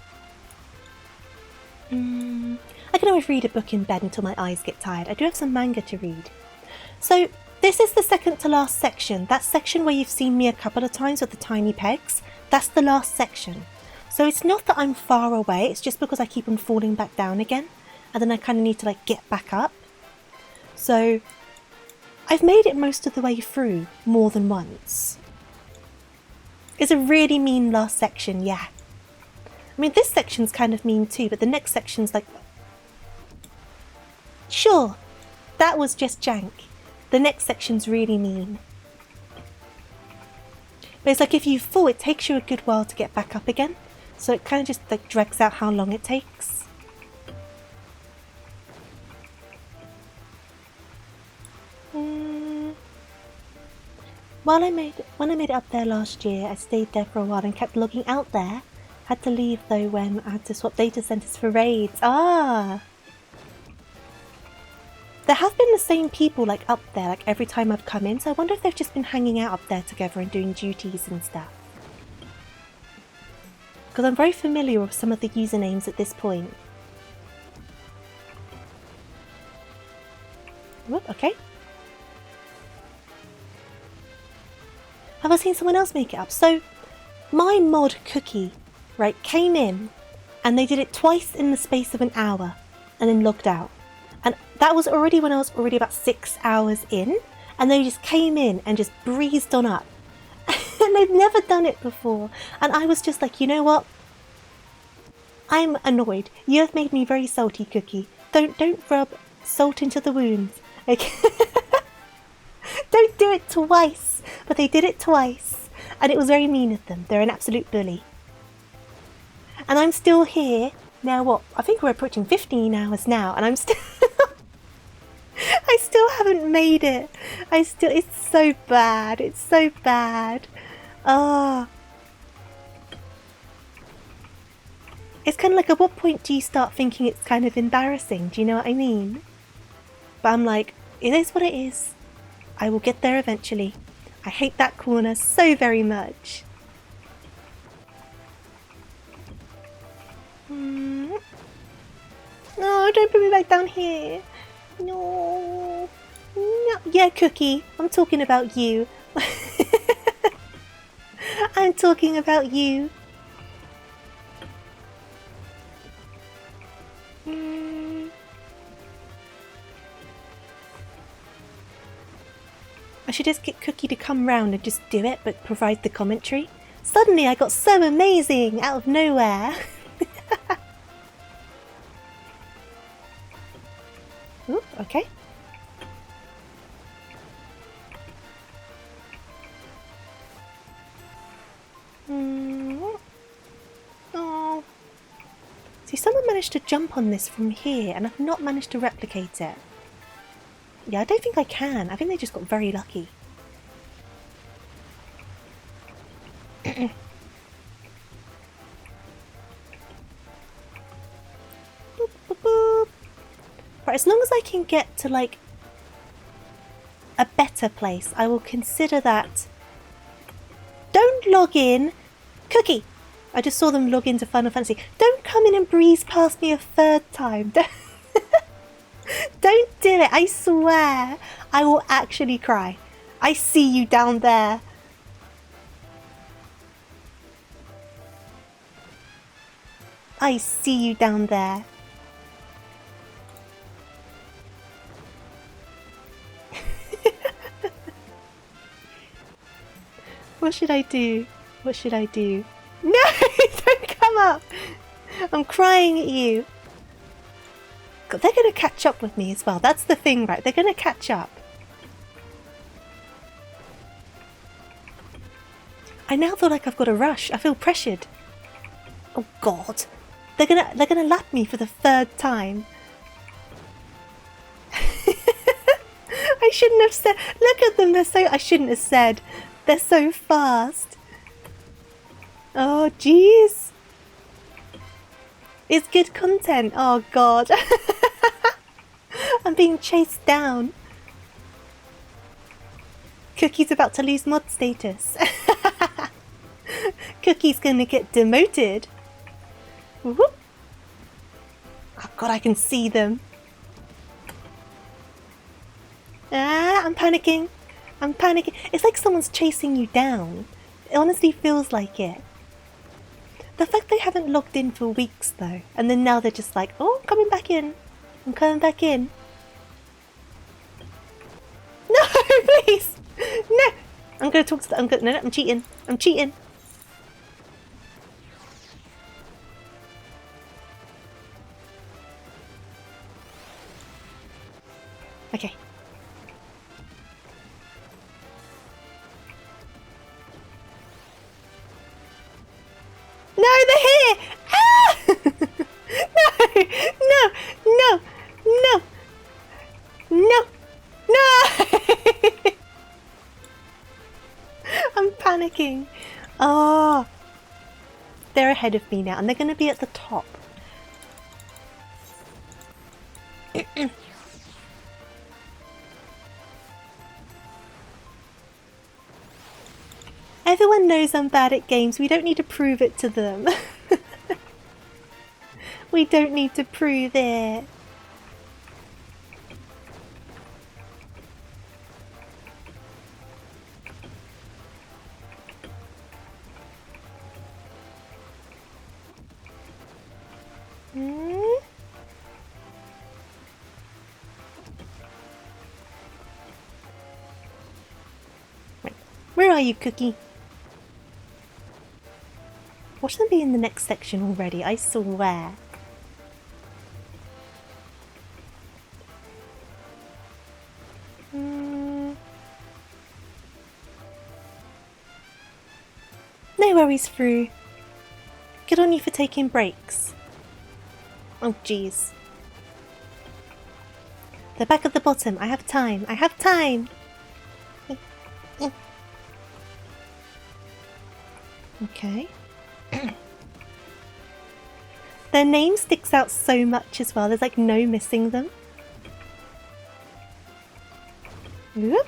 I can always read a book in bed until my eyes get tired. I do have some manga to read. So, This is the second to last section. That section where you've seen me a couple of times with the tiny pegs, that's the last section. So it's not that I'm far away, it's just because I keep on falling back down again. And then I kind of need to like get back up. So I've made it most of the way through more than once. It's a really mean last section, yeah. I mean, this section's kind of mean too, but the next section's like... Sure, that was just jank. The next section's really mean. But it's like if you fall, it takes you a good while to get back up again. So it kind of just like drags out how long it takes. When I made it up there last year, I stayed there for a while and kept logging out there. Had to leave though when I had to swap data centers for raids. Ah! There have been the same people like up there like every time I've come in, so I wonder if they've just been hanging out up there together and doing duties and stuff. Because I'm very familiar with some of the usernames at this point. Whoop, okay. Have I seen someone else make it up? So, my mod Cookie, right, came in and they did it twice in the space of an hour and then logged out. And that was already when I was already about 6 hours in, and they just came in and just breezed on up. And they've never done it before. And I was just like, you know what? I'm annoyed. You have made me very salty, Cookie. Don't rub salt into the wounds. Okay? Don't do it twice. But they did it twice. And it was very mean of them. They're an absolute bully. And I'm still here. Now what? I think we're approaching 15 hours now. And I'm still... I still haven't made it. It's so bad. It's so bad. Oh. It's kind of like, at what point do you start thinking it's kind of embarrassing? Do you know what I mean? But I'm like, it is what it is. I will get there eventually. I hate that corner so very much. No, don't put me back down here. No. No. Yeah, Cookie, I'm talking about you. I'm talking about you. I should just get Cookie to come round and just do it, but provide the commentary. Suddenly I got so amazing out of nowhere. Ooh, okay. Oh. See, someone managed to jump on this from here, and I've not managed to replicate it. Yeah, I don't think I can. I think they just got very lucky. Boop, boop, boop. Right, as long as I can get to, like, a better place, I will consider that. Don't log in! Cookie! I just saw them log into Final Fantasy. Don't come in and breeze past me a third time. Don't do it, I swear. I will actually cry. I see you down there. I see you down there. What should I do? What should I do? No! Don't come up! I'm crying at you. God, they're going to catch up with me as well. That's the thing, right? They're going to catch up. I now feel like I've got a rush. I feel pressured. Oh God. They're gonna lap me for the third time. I shouldn't have said. Look at them. I shouldn't have said. They're so fast. Oh, jeez. It's good content. Oh, God. I'm being chased down. Cookie's about to lose mod status. Cookie's gonna get demoted. Whoop. Oh, God, I can see them. Ah, I'm panicking. I'm panicking. It's like someone's chasing you down. It honestly feels like it. The fact they haven't logged in for weeks though, and then now they're just like, oh, I'm coming back in. I'm coming back in. No, please. No. I'm gonna talk to the, no, I'm cheating. I'm cheating. Okay. No, they're here! Ah! No! No! No! No! No! I'm panicking. Oh. They're ahead of me now, and they're going to be at the top. Everyone knows I'm bad at games. We don't need to prove it to them. We don't need to prove it. Right. Where are you, Cookie? Watch them be in the next section already, I swear. No worries, Fru. Good on you for taking breaks. Oh, jeez. They're back at the bottom. I have time. I have time. Okay. Their name sticks out so much as well. There's like no missing them. Whoop.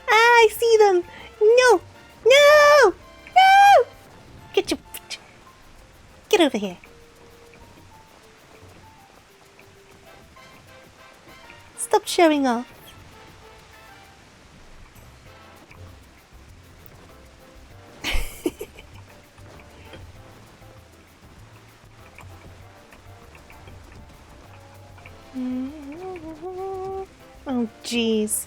I see them! No! No! No! Get over here. Stop showing off. Oh, jeez.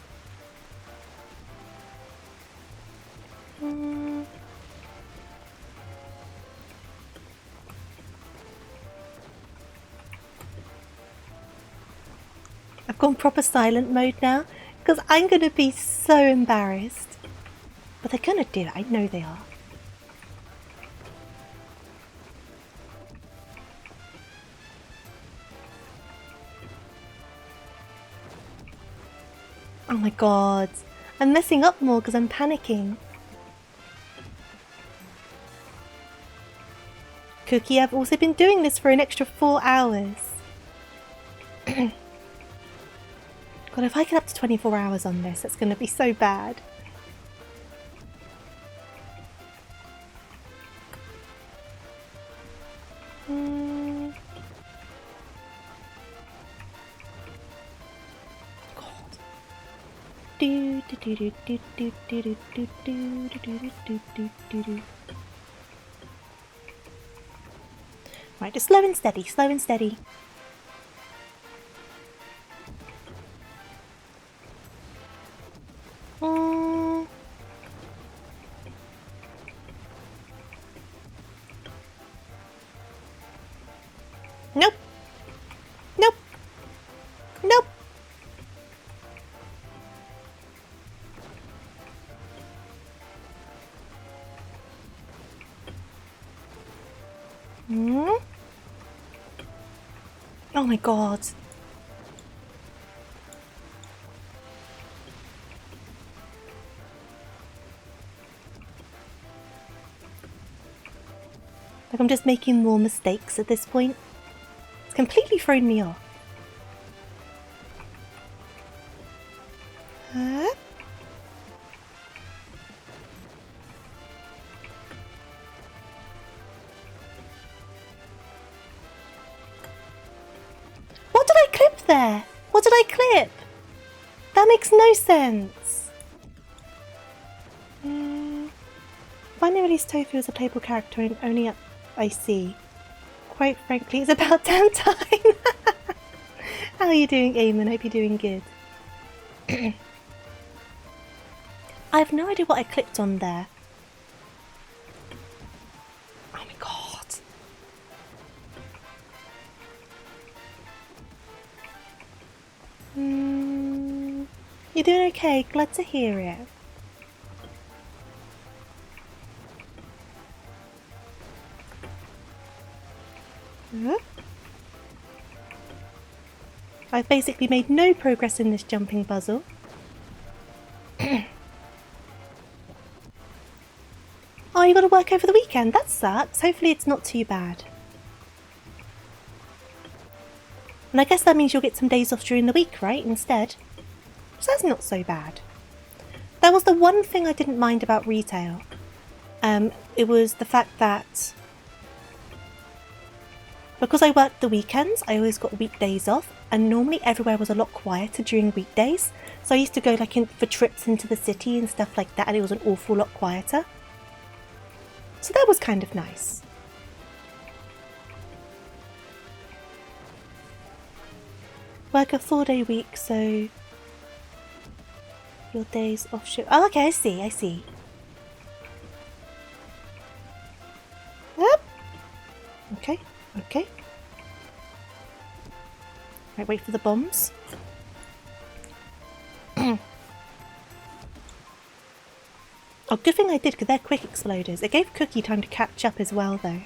I've gone proper silent mode now because I'm going to be so embarrassed. But they're going to do it. I know they are. Oh my god. I'm messing up more because I'm panicking. Cookie, I've also been doing this for an extra 4 hours. God, if I get up to 24 hours on this, it's going to be so bad. Right, just slow and steady, slow and steady. Nope. Nope. Nope. Oh my god. Like I'm just making more mistakes at this point. It's completely thrown me off. there? What did I clip? That makes no sense. Finally released Tofu as a playable character and only up I see. Quite frankly, it's about damn time. How are you doing, Eamon? Hope you're doing good. I have no idea what I clicked on there. Oh my god. You're doing okay. Glad to hear it. I've basically made no progress in this jumping puzzle. Oh, you got to work over the weekend? That sucks. Hopefully it's not too bad. And I guess that means you'll get some days off during the week, right, instead? So that's not so bad. That was the one thing I didn't mind about retail. It was the fact that because I worked the weekends, I always got weekdays off, and normally everywhere was a lot quieter during weekdays. So I used to go like for trips into the city and stuff like that, and it was an awful lot quieter. So that was kind of nice. Work a 4-day week, so your days off shift. Oh, okay, I see. Yep. Okay. Right, wait for the bombs. Oh, good thing I did, because they're quick exploders. It gave Cookie time to catch up as well, though.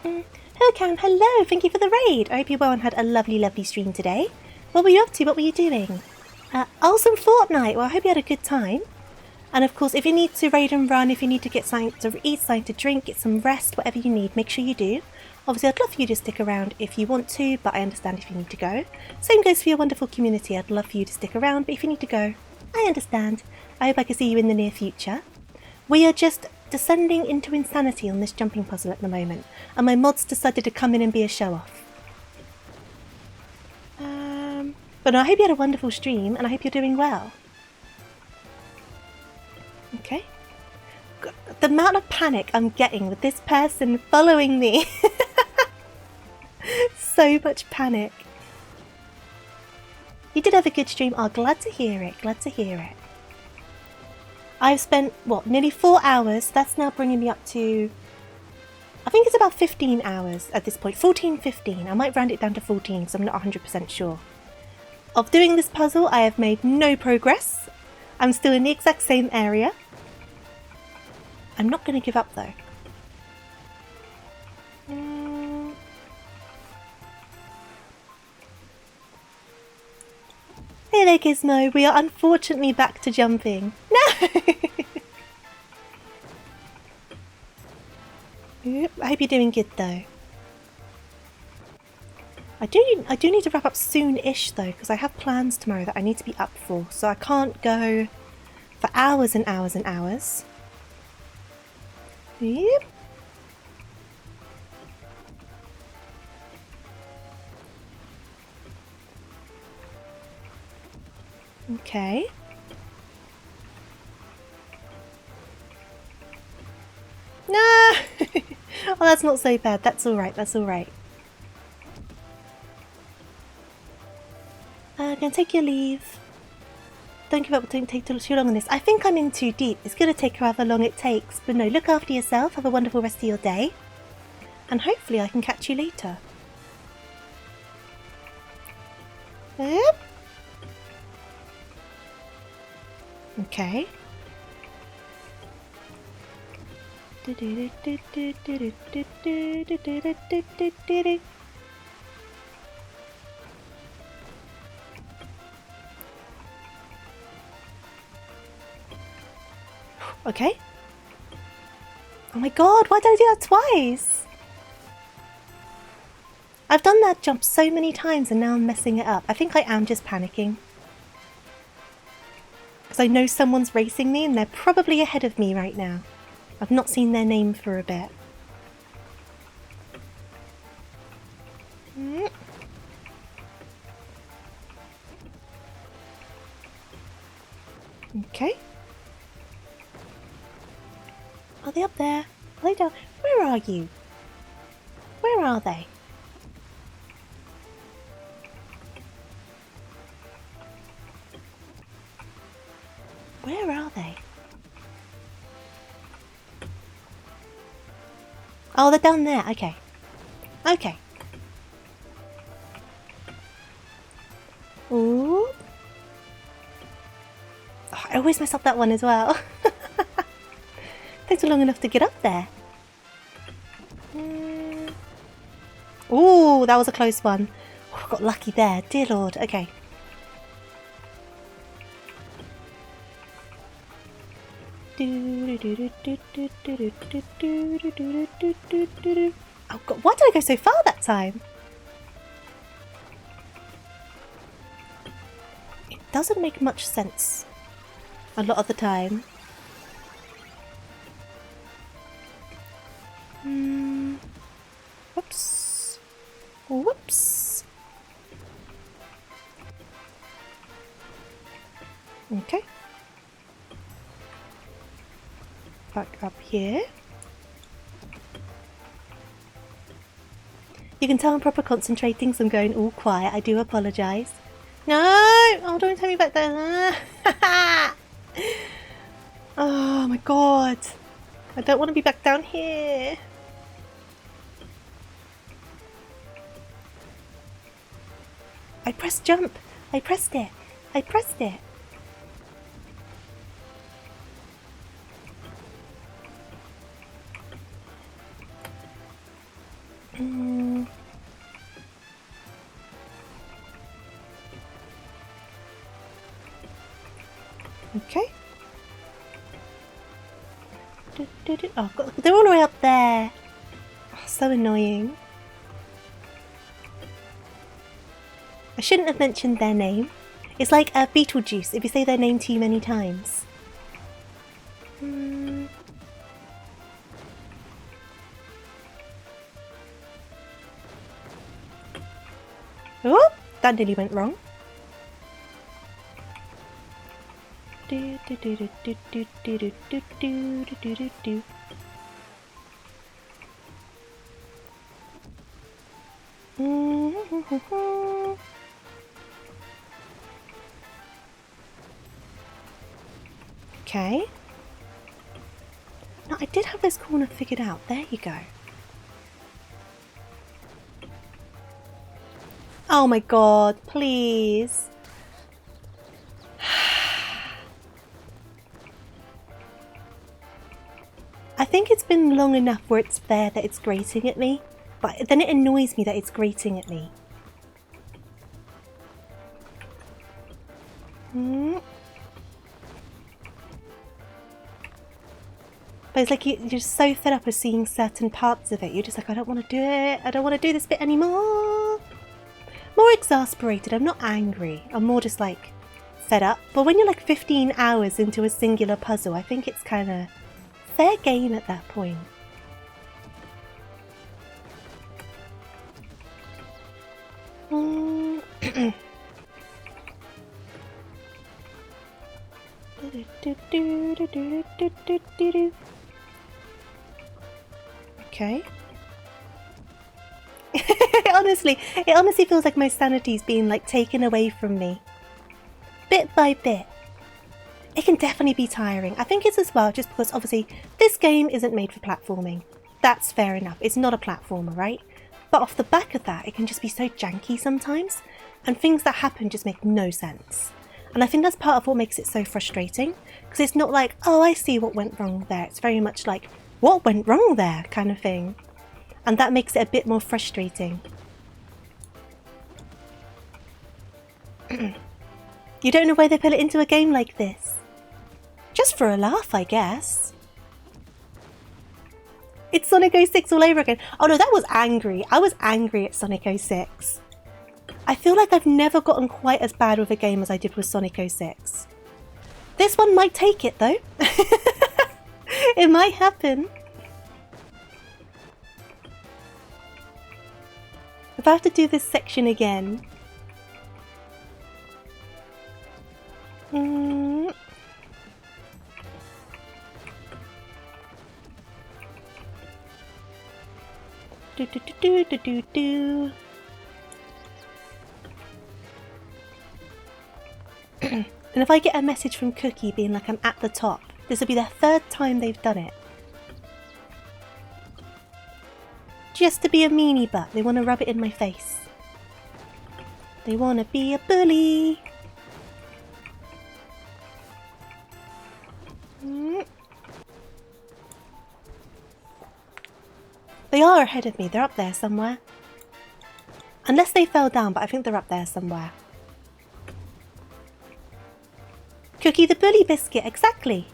Hello, Karen. Hello. Thank you for the raid. I hope you well and had a lovely, lovely stream today. What were you up to? What were you doing? Some Fortnite. Well, I hope you had a good time. And of course, if you need to raid and run, if you need to get something to eat, something to drink, get some rest, whatever you need, make sure you do. Obviously, I'd love for you to stick around if you want to, but I understand if you need to go. Same goes for your wonderful community. I'd love for you to stick around, but if you need to go, I understand. I hope I can see you in the near future. We are just descending into insanity on this jumping puzzle at the moment, and my mods decided to come in and be a show-off. But no, I hope you had a wonderful stream, and I hope you're doing well. Okay. The amount of panic I'm getting with this person following me. So much panic. You did have a good stream. Oh, glad to hear it. Glad to hear it. I've spent, nearly 4 hours. That's now bringing me up to, I think it's about 15 hours at this point. 14, 15. I might round it down to 14 because I'm not 100% sure. Of doing this puzzle, I have made no progress. I'm still in the exact same area. I'm not going to give up though. Hey there, Gizmo. We are unfortunately back to jumping. No! Yep, I hope you're doing good though. I do need to wrap up soon-ish though, because I have plans tomorrow that I need to be up for, so I can't go for hours and hours and hours. Yep. Okay. No! Oh, that's not so bad. That's alright, that's alright. Gonna take your leave. Don't give up, don't take too long on this. I think I'm in too deep. It's gonna take however long it takes. But no, look after yourself. Have a wonderful rest of your day. And hopefully I can catch you later. Yep. Okay. Okay. Oh my god, why did I do that twice? I've done that jump so many times and now I'm messing it up. I think I am just panicking. Because I know someone's racing me and they're probably ahead of me right now. I've not seen their name for a bit. Mm. Okay. Are they up there? Are they down? Where are you? Where are they? Where are they? Oh, they're down there. Okay. Okay. Ooh. Oh, I always mess up that one as well. Takes long enough to get up there. Ooh, that was a close one. Oh, I got lucky there. Dear Lord. Okay. Oh God, why did I go so far that time? It doesn't make much sense a lot of the time. Whoops. Whoops. Okay. Back up here. You can tell I'm proper concentrating, so I'm going all quiet. I do apologise. No! Oh, don't take me back there. Oh my god. I don't want to be back down here. I pressed jump. I pressed it. I pressed it. Okay. Oh, God, they're all the way up there. Oh, so annoying. I shouldn't have mentioned their name. It's like Beetlejuice if you say their name too many times. Oh, that nearly went wrong. Okay. Now, I did have this corner figured out. There you go. Oh my god, please. I think it's been long enough where it's fair that it's grating at me, but then it annoys me that it's grating at me. But it's like you're just so fed up with seeing certain parts of it. You're just like, I don't want to do it. I don't want to do this bit anymore. More exasperated. I'm not angry. I'm more just like fed up. But when you're like 15 hours into a singular puzzle, I think it's kind of fair game at that point. Okay. It honestly feels like my sanity's being like taken away from me. Bit by bit. It can definitely be tiring. I think it's as well just because obviously this game isn't made for platforming. That's fair enough. It's not a platformer, right? But off the back of that, it can just be so janky sometimes. And things that happen just make no sense. And I think that's part of what makes it so frustrating. Because it's not like, oh, I see what went wrong there. It's very much like, what went wrong there kind of thing. And that makes it a bit more frustrating. You don't know why they put it into a game like this. Just for a laugh, I guess. It's Sonic 06 all over again. Oh no, that was angry. I was angry at Sonic 06. I feel like I've never gotten quite as bad with a game as I did with Sonic 06. This one might take it though. It might happen. if I have to do this section again... Do. And if I get a message from Cookie being like I'm at the top, this will be their 3rd time they've done it. Just to be a meanie butt, they want to rub it in my face. They want to be a bully. They are ahead of me, they're up there somewhere. Unless they fell down, but I think they're up there somewhere. Cookie the bully biscuit, exactly.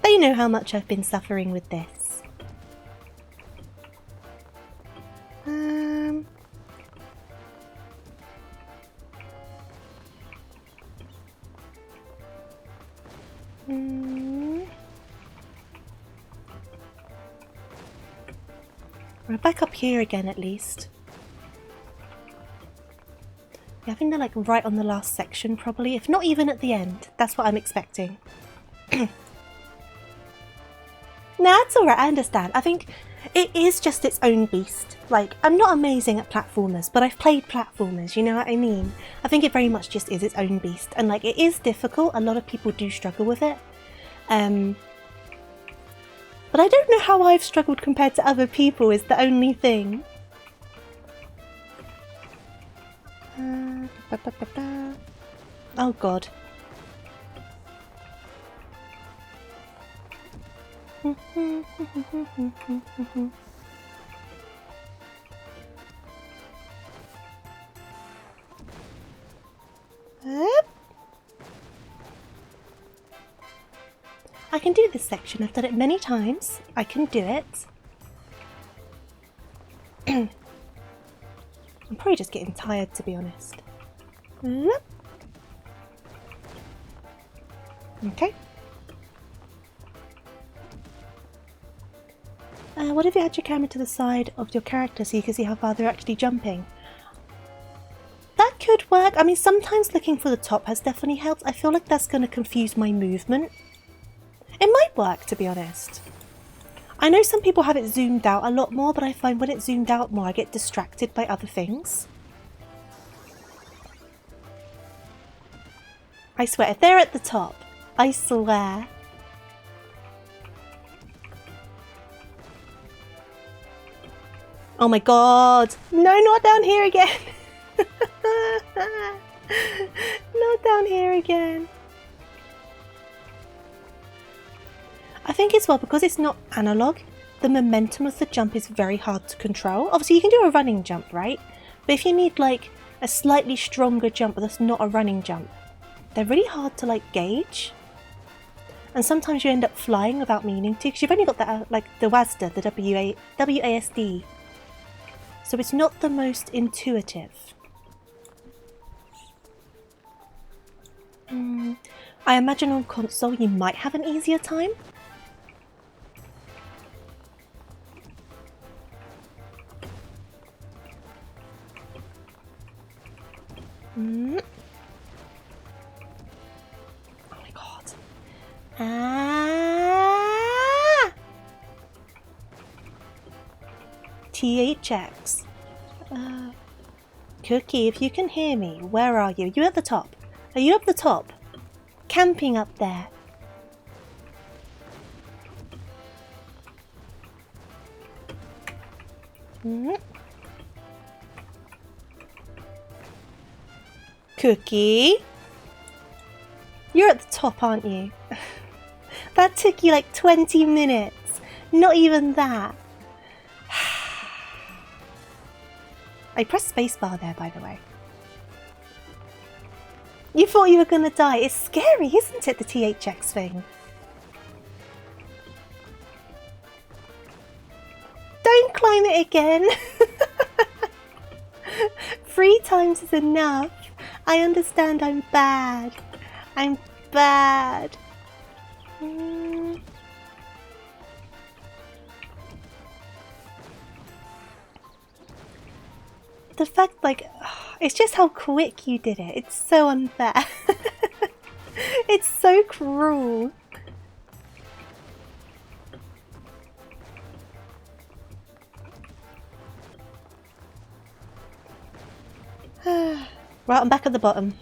They know how much I've been suffering with this. We're back up here again at least. Yeah, I think they're like right on the last section probably, if not even at the end. That's what I'm expecting. Nah, it's alright, I understand. I think it is just its own beast. Like, I'm not amazing at platformers, but I've played platformers, you know what I mean? I think it very much just is its own beast. And like, it is difficult, a lot of people do struggle with it. But I don't know how I've struggled compared to other people is the only thing. Oh god. I can do this section, I've done it many times. I can do it. I'm probably just getting tired, to be honest. Okay. What if you had your camera to the side of your character so you can see how far they're actually jumping? That could work. I mean, sometimes looking for the top has definitely helped. I feel like that's going to confuse my movement. It might work, to be honest. I know some people have it zoomed out a lot more, but I find when it's zoomed out more, I get distracted by other things. I swear, if they're at the top, I swear. Oh my god! No, not down here again! Not down here again. I think as well, because it's not analog, the momentum of the jump is very hard to control. Obviously you can do a running jump, right? But if you need like a slightly stronger jump that's not a running jump, they're really hard to like gauge. And sometimes you end up flying without meaning to, because you've only got that like the WASD, the WASD. So it's not the most intuitive. I imagine on console you might have an easier time. Oh my god. THX. Cookie, if you can hear me, where are you? Are you at the top? Are you up the top? Camping up there. Cookie? You're at the top, aren't you? That took you like 20 minutes. Not even that. I pressed spacebar there, by the way. You thought you were gonna die. It's scary, isn't it, the THX thing? Don't climb it again. 3 times is enough. I understand I'm bad. I'm bad. the fact, like, it's just how quick you did it. It's so unfair. It's so cruel. Right, I'm back at the bottom.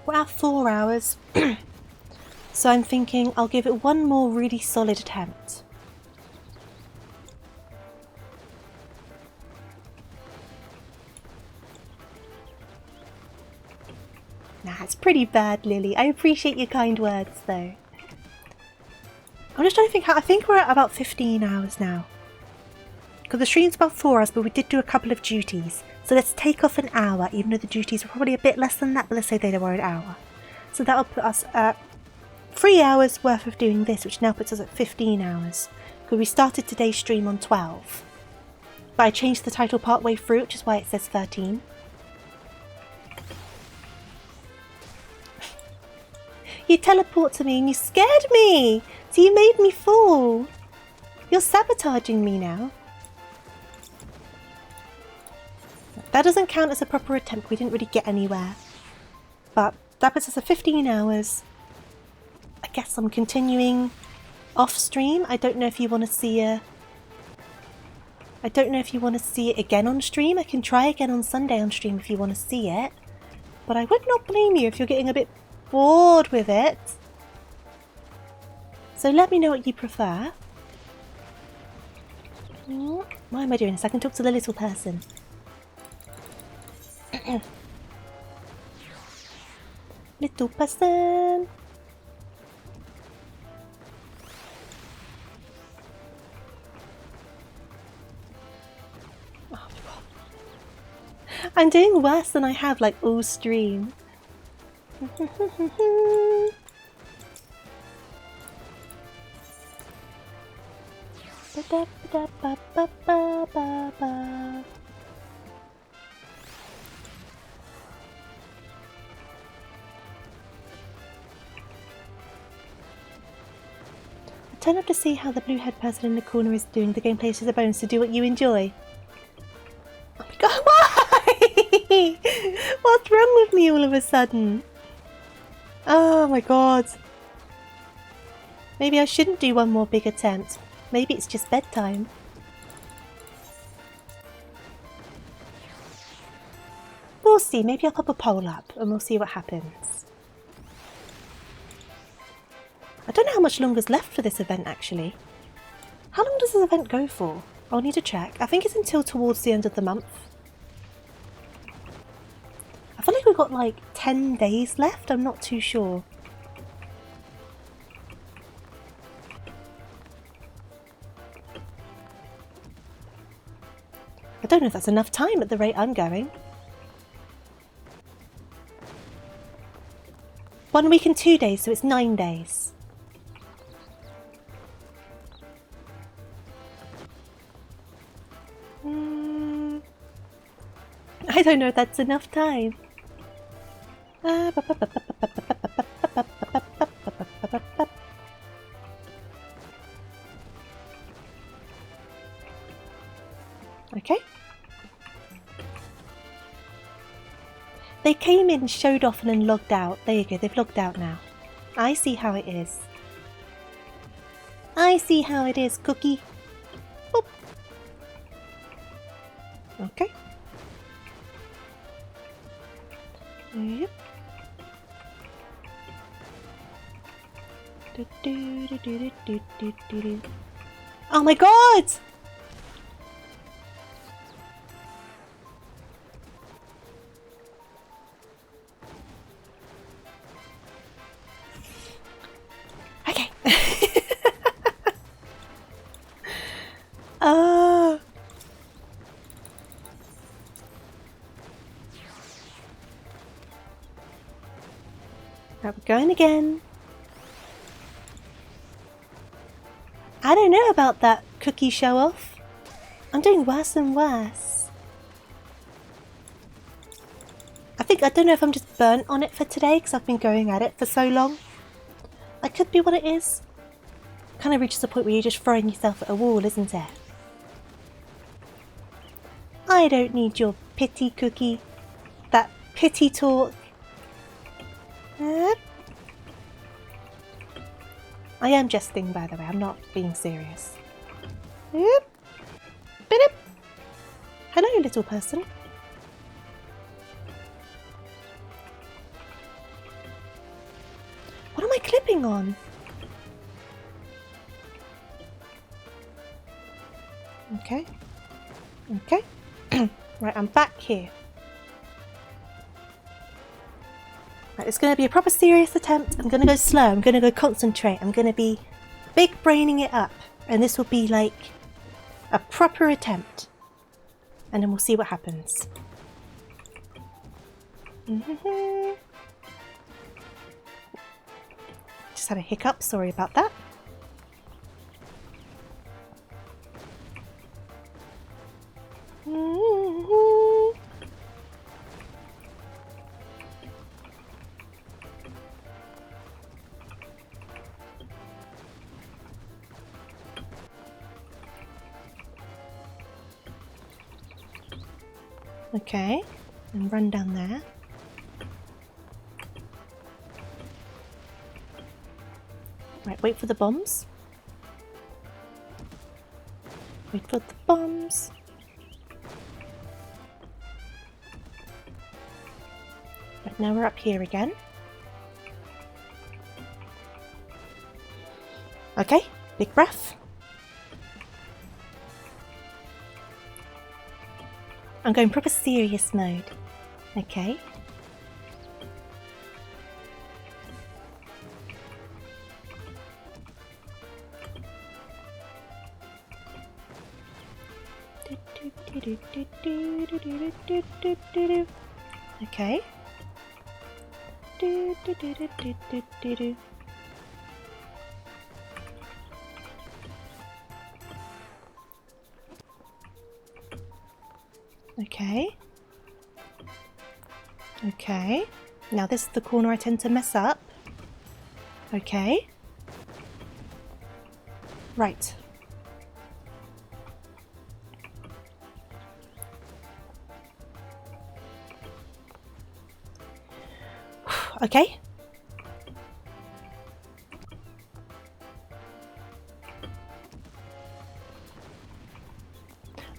We're at 4 hours. So I'm thinking I'll give it one more really solid attempt. Nah, it's pretty bad, Lily. I appreciate your kind words, though. I'm just trying to think how... I think we're at about 15 hours now. Because the stream's about 4 hours, but we did do a couple of duties. So let's take off an hour, even though the duties were probably a bit less than that, but let's say they were an hour. So that'll put us at 3 hours worth of doing this, which now puts us at 15 hours. Because we started today's stream on 12. But I changed the title partway through, which is why it says 13. You teleport to me and you scared me! So you made me fall! You're sabotaging me now. That doesn't count as a proper attempt, we didn't really get anywhere. But that puts us at 15 hours. I guess I'm continuing off stream. I don't know if you want to see I don't know if you want to see it again on stream. I can try again on Sunday on stream if you want to see it. But I would not blame you if you're getting a bit bored with it. So let me know what you prefer. Why am I doing this? I can talk to the little person. Little person. Oh my god. I'm doing worse than I have like all stream. Turn up to see how the blue-haired person in the corner is doing. The game plays to the bones to do what you enjoy. Oh my god, why? What's wrong with me all of a sudden? Oh my god. Maybe I shouldn't do one more big attempt. Maybe it's just bedtime. We'll see. Maybe I'll pop a poll up and we'll see what happens. I don't know how much longer is left for this event, actually. How long does this event go for? I'll need to check. I think it's until towards the end of the month. I feel like we've got like 10 days left. I'm not too sure. I don't know if that's enough time at the rate I'm going. 1 week and 2 days, so it's 9 days. I don't know if that's enough time. Okay. They came in, showed off, and then logged out. There you go, they've logged out now. I see how it is. I see how it is, Cookie. Boop. Okay. Yep. Oh my god! Okay. Oh. Right, we're going again. I don't know about that cookie show off. I'm doing worse and worse. I don't know if I'm just burnt on it for today because I've been going at it for so long. That could be what it is. Kind of reaches a point where you're just throwing yourself at a wall, isn't it? I don't need your pity cookie. That pity talk. I am jesting, by the way. I'm not being serious. Hello, little person. What am I clipping on? Okay. Okay. Right, I'm back here. Right, it's going to be a proper serious attempt. I'm going to go slow. I'm going to go concentrate. I'm going to be big braining it up. And this will be like a proper attempt. And then we'll see what happens. Just had a hiccup. Sorry about that. Okay, and run down there. Right, wait for the bombs. Wait for the bombs. Right, now we're up here again. Okay, big breath. I'm going proper serious mode. Okay. Okay. Okay. Okay. Now this is the corner I tend to mess up. Okay. Right. Okay.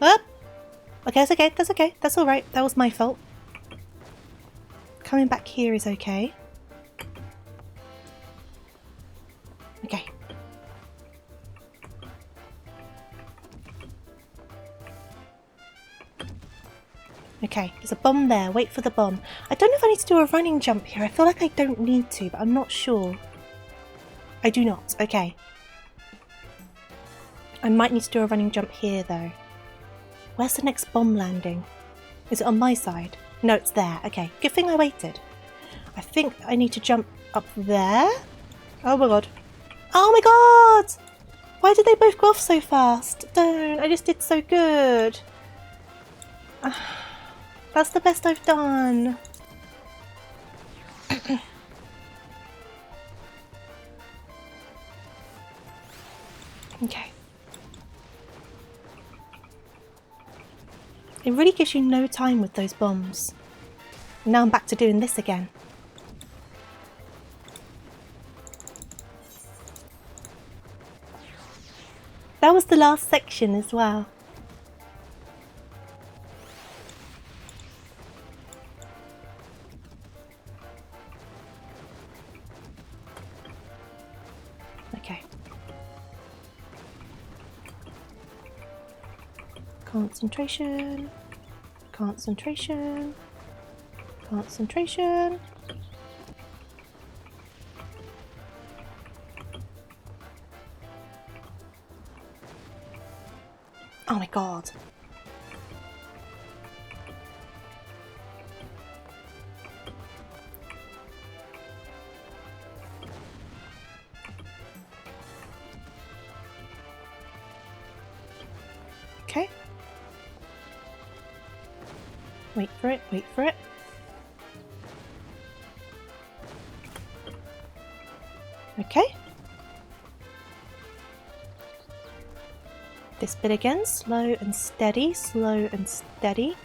Up. Okay, that's okay, that's okay, that's alright, that was my fault. Coming back here is okay. Okay. Okay, there's a bomb there, wait for the bomb. I don't know if I need to do a running jump here, I feel like I don't need to, but I'm not sure. I do not, okay. I might need to do a running jump here though. Where's the next bomb landing? Is it on my side? No, it's there. Okay, good thing I waited. I think I need to jump up there. Oh my god. Oh my god! Why did they both go off so fast? Don't. I just did so good. That's the best I've done. Okay. It really gives you no time with those bombs. Now I'm back to doing this again. That was the last section as well. Okay. Concentration. Concentration. Concentration. Oh my god. Okay. Wait for it, wait for it. Okay. This bit again, slow and steady, slow and steady.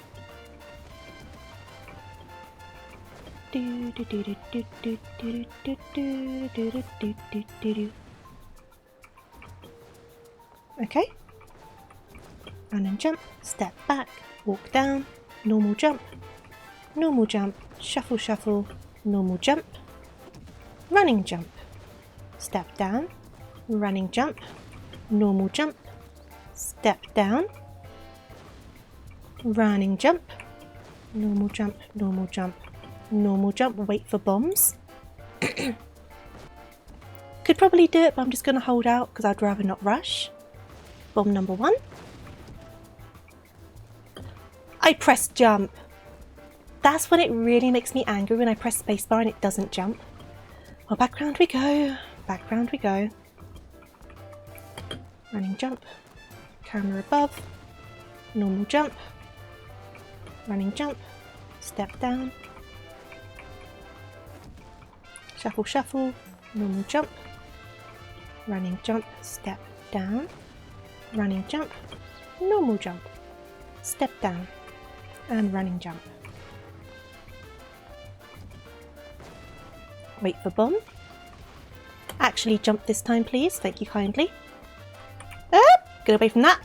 Okay. Run and jump, step back, walk down, normal jump, shuffle, shuffle, normal jump, running jump, step down, running jump, normal jump, step down, running jump, normal jump, normal jump, normal jump, wait for bombs. Could probably do it, but I'm just going to hold out because I'd rather not rush. Bomb number 1. I press jump. That's when it really makes me angry, when I press spacebar and it doesn't jump. Well, back round we go. Back round we go. Running jump. Camera above. Normal jump. Running jump. Step down. Shuffle, shuffle. Normal jump. Running jump. Step down. Running jump. Normal jump. Step down. And running jump. Wait for bomb. Actually jump this time, please. Thank you kindly. Get away from that.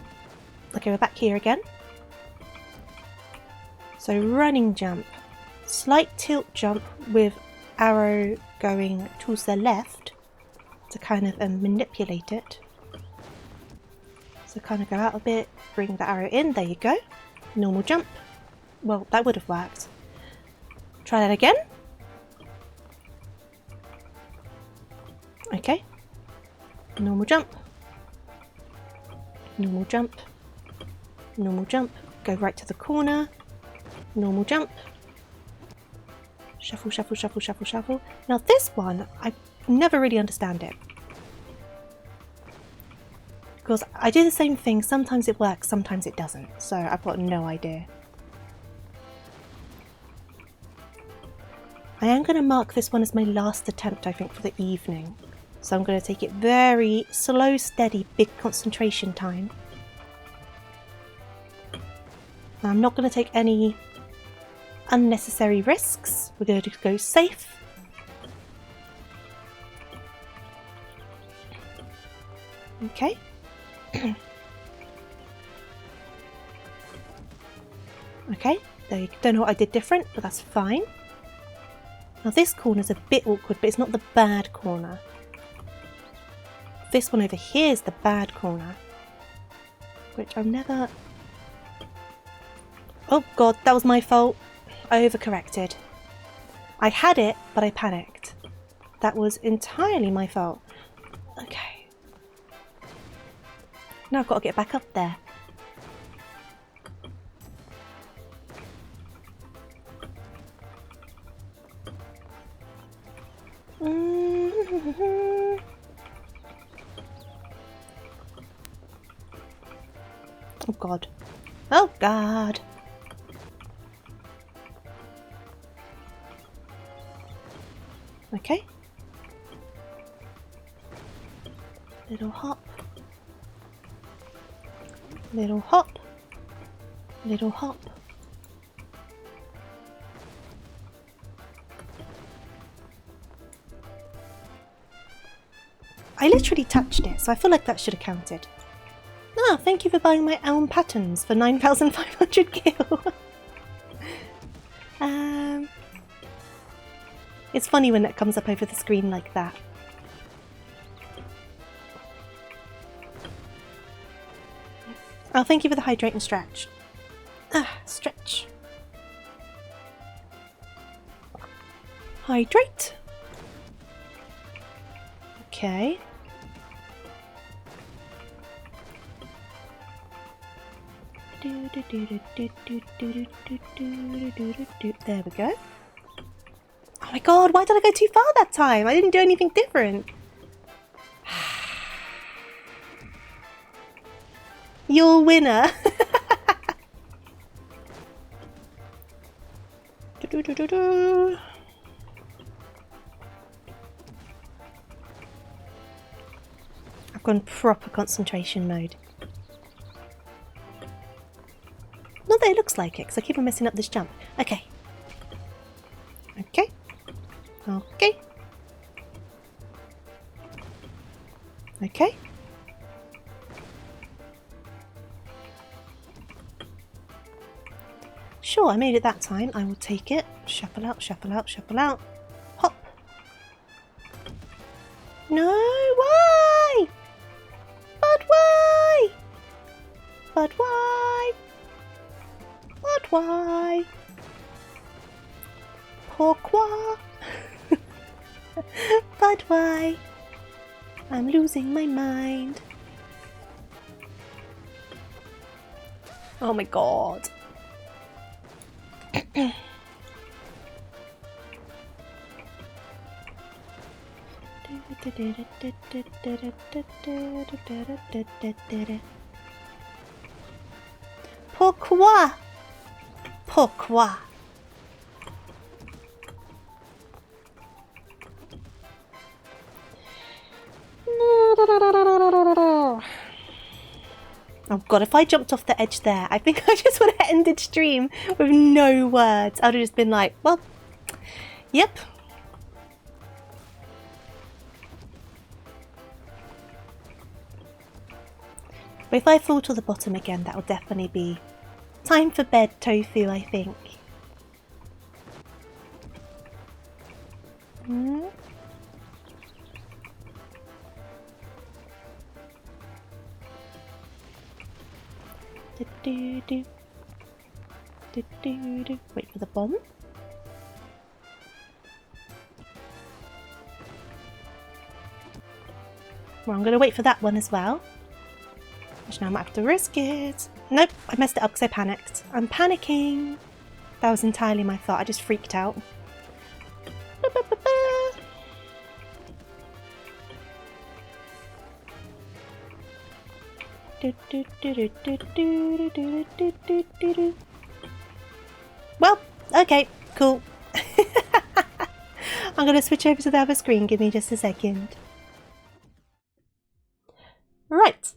Okay, we're back here again. So running jump. Slight tilt jump with arrow going towards the left to kind of manipulate it. So kind of go out a bit, bring the arrow in. There you go. Normal jump. Well, that would have worked. Try that again. Okay. Normal jump. Normal jump. Normal jump. Go right to the corner. Normal jump. Shuffle, shuffle, shuffle, shuffle, shuffle. Now this one, I never really understand it. Because I do the same thing. Sometimes it works, sometimes it doesn't. So I've got no idea. I am going to mark this one as my last attempt, I think, for the evening. So I'm going to take it very slow, steady, big concentration time. Now, I'm not going to take any unnecessary risks. We're going to go safe. Okay. Okay, don't know what I did different, but that's fine. Now this corner's a bit awkward, but it's not the bad corner. This one over here is the bad corner. Which I've never... Oh god, that was my fault. I overcorrected. I had it, but I panicked. That was entirely my fault. Okay. Now I've got to get back up there. Oh god. Oh god. Okay. Little hop. Little hop. Little hop. I literally touched it, so I feel like that should have counted. Ah, thank you for buying my elm patterns for 9,500 gil. It's funny when that comes up over the screen like that. Oh, thank you for the hydrate and stretch. Ah, stretch. Hydrate. Okay. There we go. Oh my god, why did I go too far that time? I didn't do anything different. You're a winner. I've gone proper concentration mode. Not that it looks like it, because I keep on messing up this jump. Okay. Okay. Okay. Okay. Sure, I made it that time. I will take it. Shuffle out, shuffle out, shuffle out. Hop. No, why? But why? But why? But why? Pourquoi? But why? I'm losing my mind. Oh my god. Pourquoi? Pourquoi? Oh god, if I jumped off the edge there, I think I just would have ended stream with no words. I would have just been like, well, yep. But if I fall to the bottom again, that will definitely be time for bed, Tofu, I think. Hmm? Wait for the bomb. Well, I'm going to wait for that one as well. Which now I might have to risk it. Nope, I messed it up because I panicked. I'm panicking. That was entirely my fault. I just freaked out. Well, okay, cool. I'm going to switch over to the other screen. Give me just a second. Right.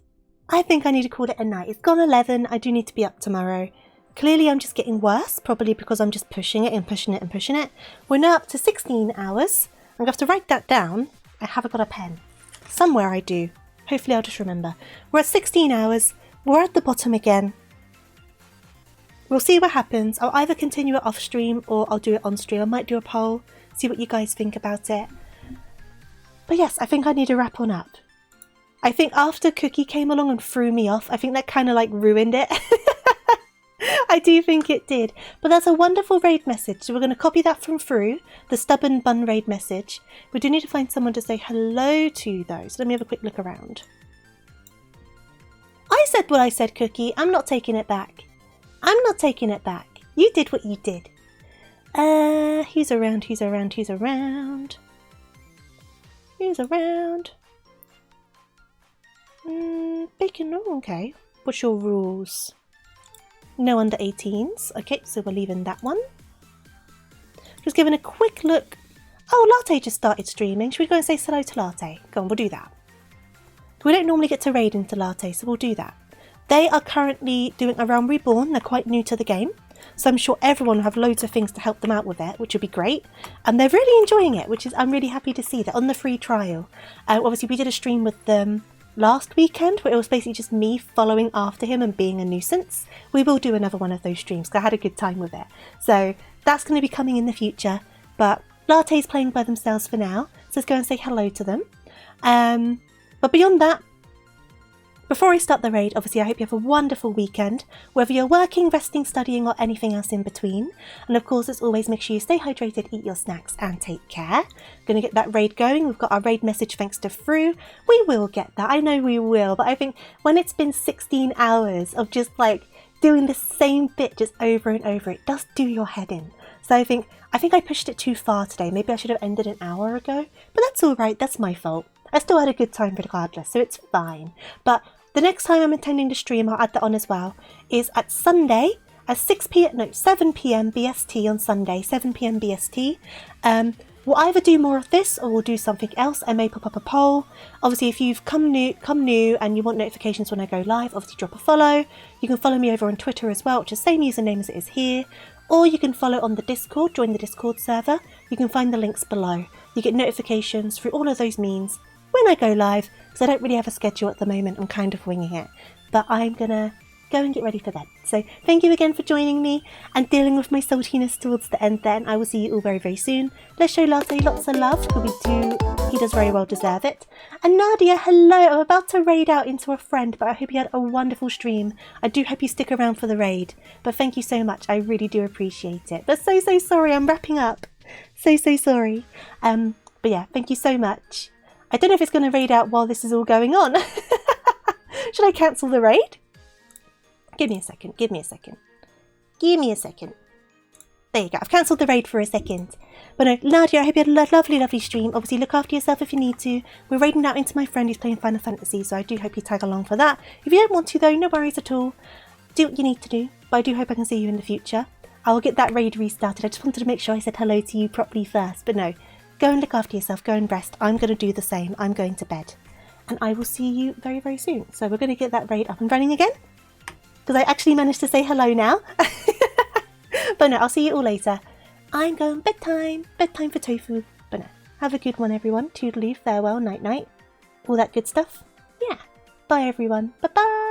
I think I need to call it a night. It's gone 11. I do need to be up tomorrow. Clearly I'm just getting worse, probably because I'm just pushing it and pushing it and pushing it. We're now up to 16 hours. I'm going to have to write that down. I haven't got a pen. Somewhere I do. Hopefully I'll just remember. We're at 16 hours. We're at the bottom again. We'll see what happens. I'll either continue it off stream or I'll do it on stream. I might do a poll, see what you guys think about it. But yes, I think I need to wrap on up. I think after Cookie came along and threw me off, I think that kind of like ruined it. I do think it did. But that's a wonderful raid message. So we're going to copy that from through the Stubborn Bun raid message. We do need to find someone to say hello to though. So let me have a quick look around. I said what I said, Cookie. I'm not taking it back. I'm not taking it back. You did what you did. Who's around? Who's around? Who's around? Who's around? Bacon, oh, okay. What's your rules? No under 18s. Okay, so we're leaving that one. Just giving a quick look. Oh, Latte just started streaming. Should we go and say hello to Latte? Go on, we'll do that. We don't normally get to raid into Latte, so we'll do that. They are currently doing a Realm Reborn. They're quite new to the game. So I'm sure everyone will have loads of things to help them out with it, which would be great. And they're really enjoying it, which is I'm really happy to see. They're on the free trial. Obviously, we did a stream with them last weekend where it was basically just me following after him and being a nuisance. We will do another one of those streams because I had a good time with it. So that's going to be coming in the future. But Latte's playing by themselves for now. So let's go and say hello to them. But beyond that, before I start the raid, obviously I hope you have a wonderful weekend, whether you're working, resting, studying or anything else in between. And of course, as always, make sure you stay hydrated, eat your snacks and take care. Going to get that raid going. We've got our raid message thanks to Fru. We will get that. I know we will. But I think when it's been 16 hours of just like doing the same bit just over and over, it does do your head in. So I think I pushed it too far today. Maybe I should have ended an hour ago. But that's all right. That's my fault. I still had a good time regardless, so it's fine. But the next time I'm intending to stream, I'll add that on as well, is at Sunday at 7 p.m. BST on Sunday, 7 p.m. BST. we'll either do more of this or we'll do something else. I may pop up a poll. Obviously, if you've come new and you want notifications when I go live, obviously drop a follow. You can follow me over on Twitter as well, which is the same username as it is here. Or you can follow on the Discord, join the Discord server. You can find the links below. You get notifications through all of those means when I go live, because I don't really have a schedule at the moment. I'm kind of winging it. But I'm going to go and get ready for bed. So thank you again for joining me and dealing with my saltiness towards the end then. I will see you all very, very soon. Let's show Latte lots of love, because he does very well deserve it. And Nadia, hello. I'm about to raid out into a friend, but I hope you had a wonderful stream. I do hope you stick around for the raid. But thank you so much. I really do appreciate it. But so sorry. I'm wrapping up. So sorry. But yeah, thank you so much. I don't know if it's going to raid out while this is all going on. Should I cancel the raid? Give me a second. There you go. I've cancelled the raid for a second. But no, Nadia, I hope you had a lovely stream. Obviously, look after yourself if you need to. We're raiding out into my friend who's playing Final Fantasy, so I do hope you tag along for that. If you don't want to, though, no worries at all. Do what you need to do. But I do hope I can see you in the future. I will get that raid restarted. I just wanted to make sure I said hello to you properly first. But no, go and look after yourself. Go and rest. I'm going to do the same. I'm going to bed. And I will see you very, very soon. So we're going to get that raid up and running again, because I actually managed to say hello now. But no, I'll see you all later. I'm going bedtime. Bedtime for Tofu. But no, have a good one, everyone. Toodaloo, farewell, night-night. All that good stuff. Yeah. Bye, everyone. Bye-bye.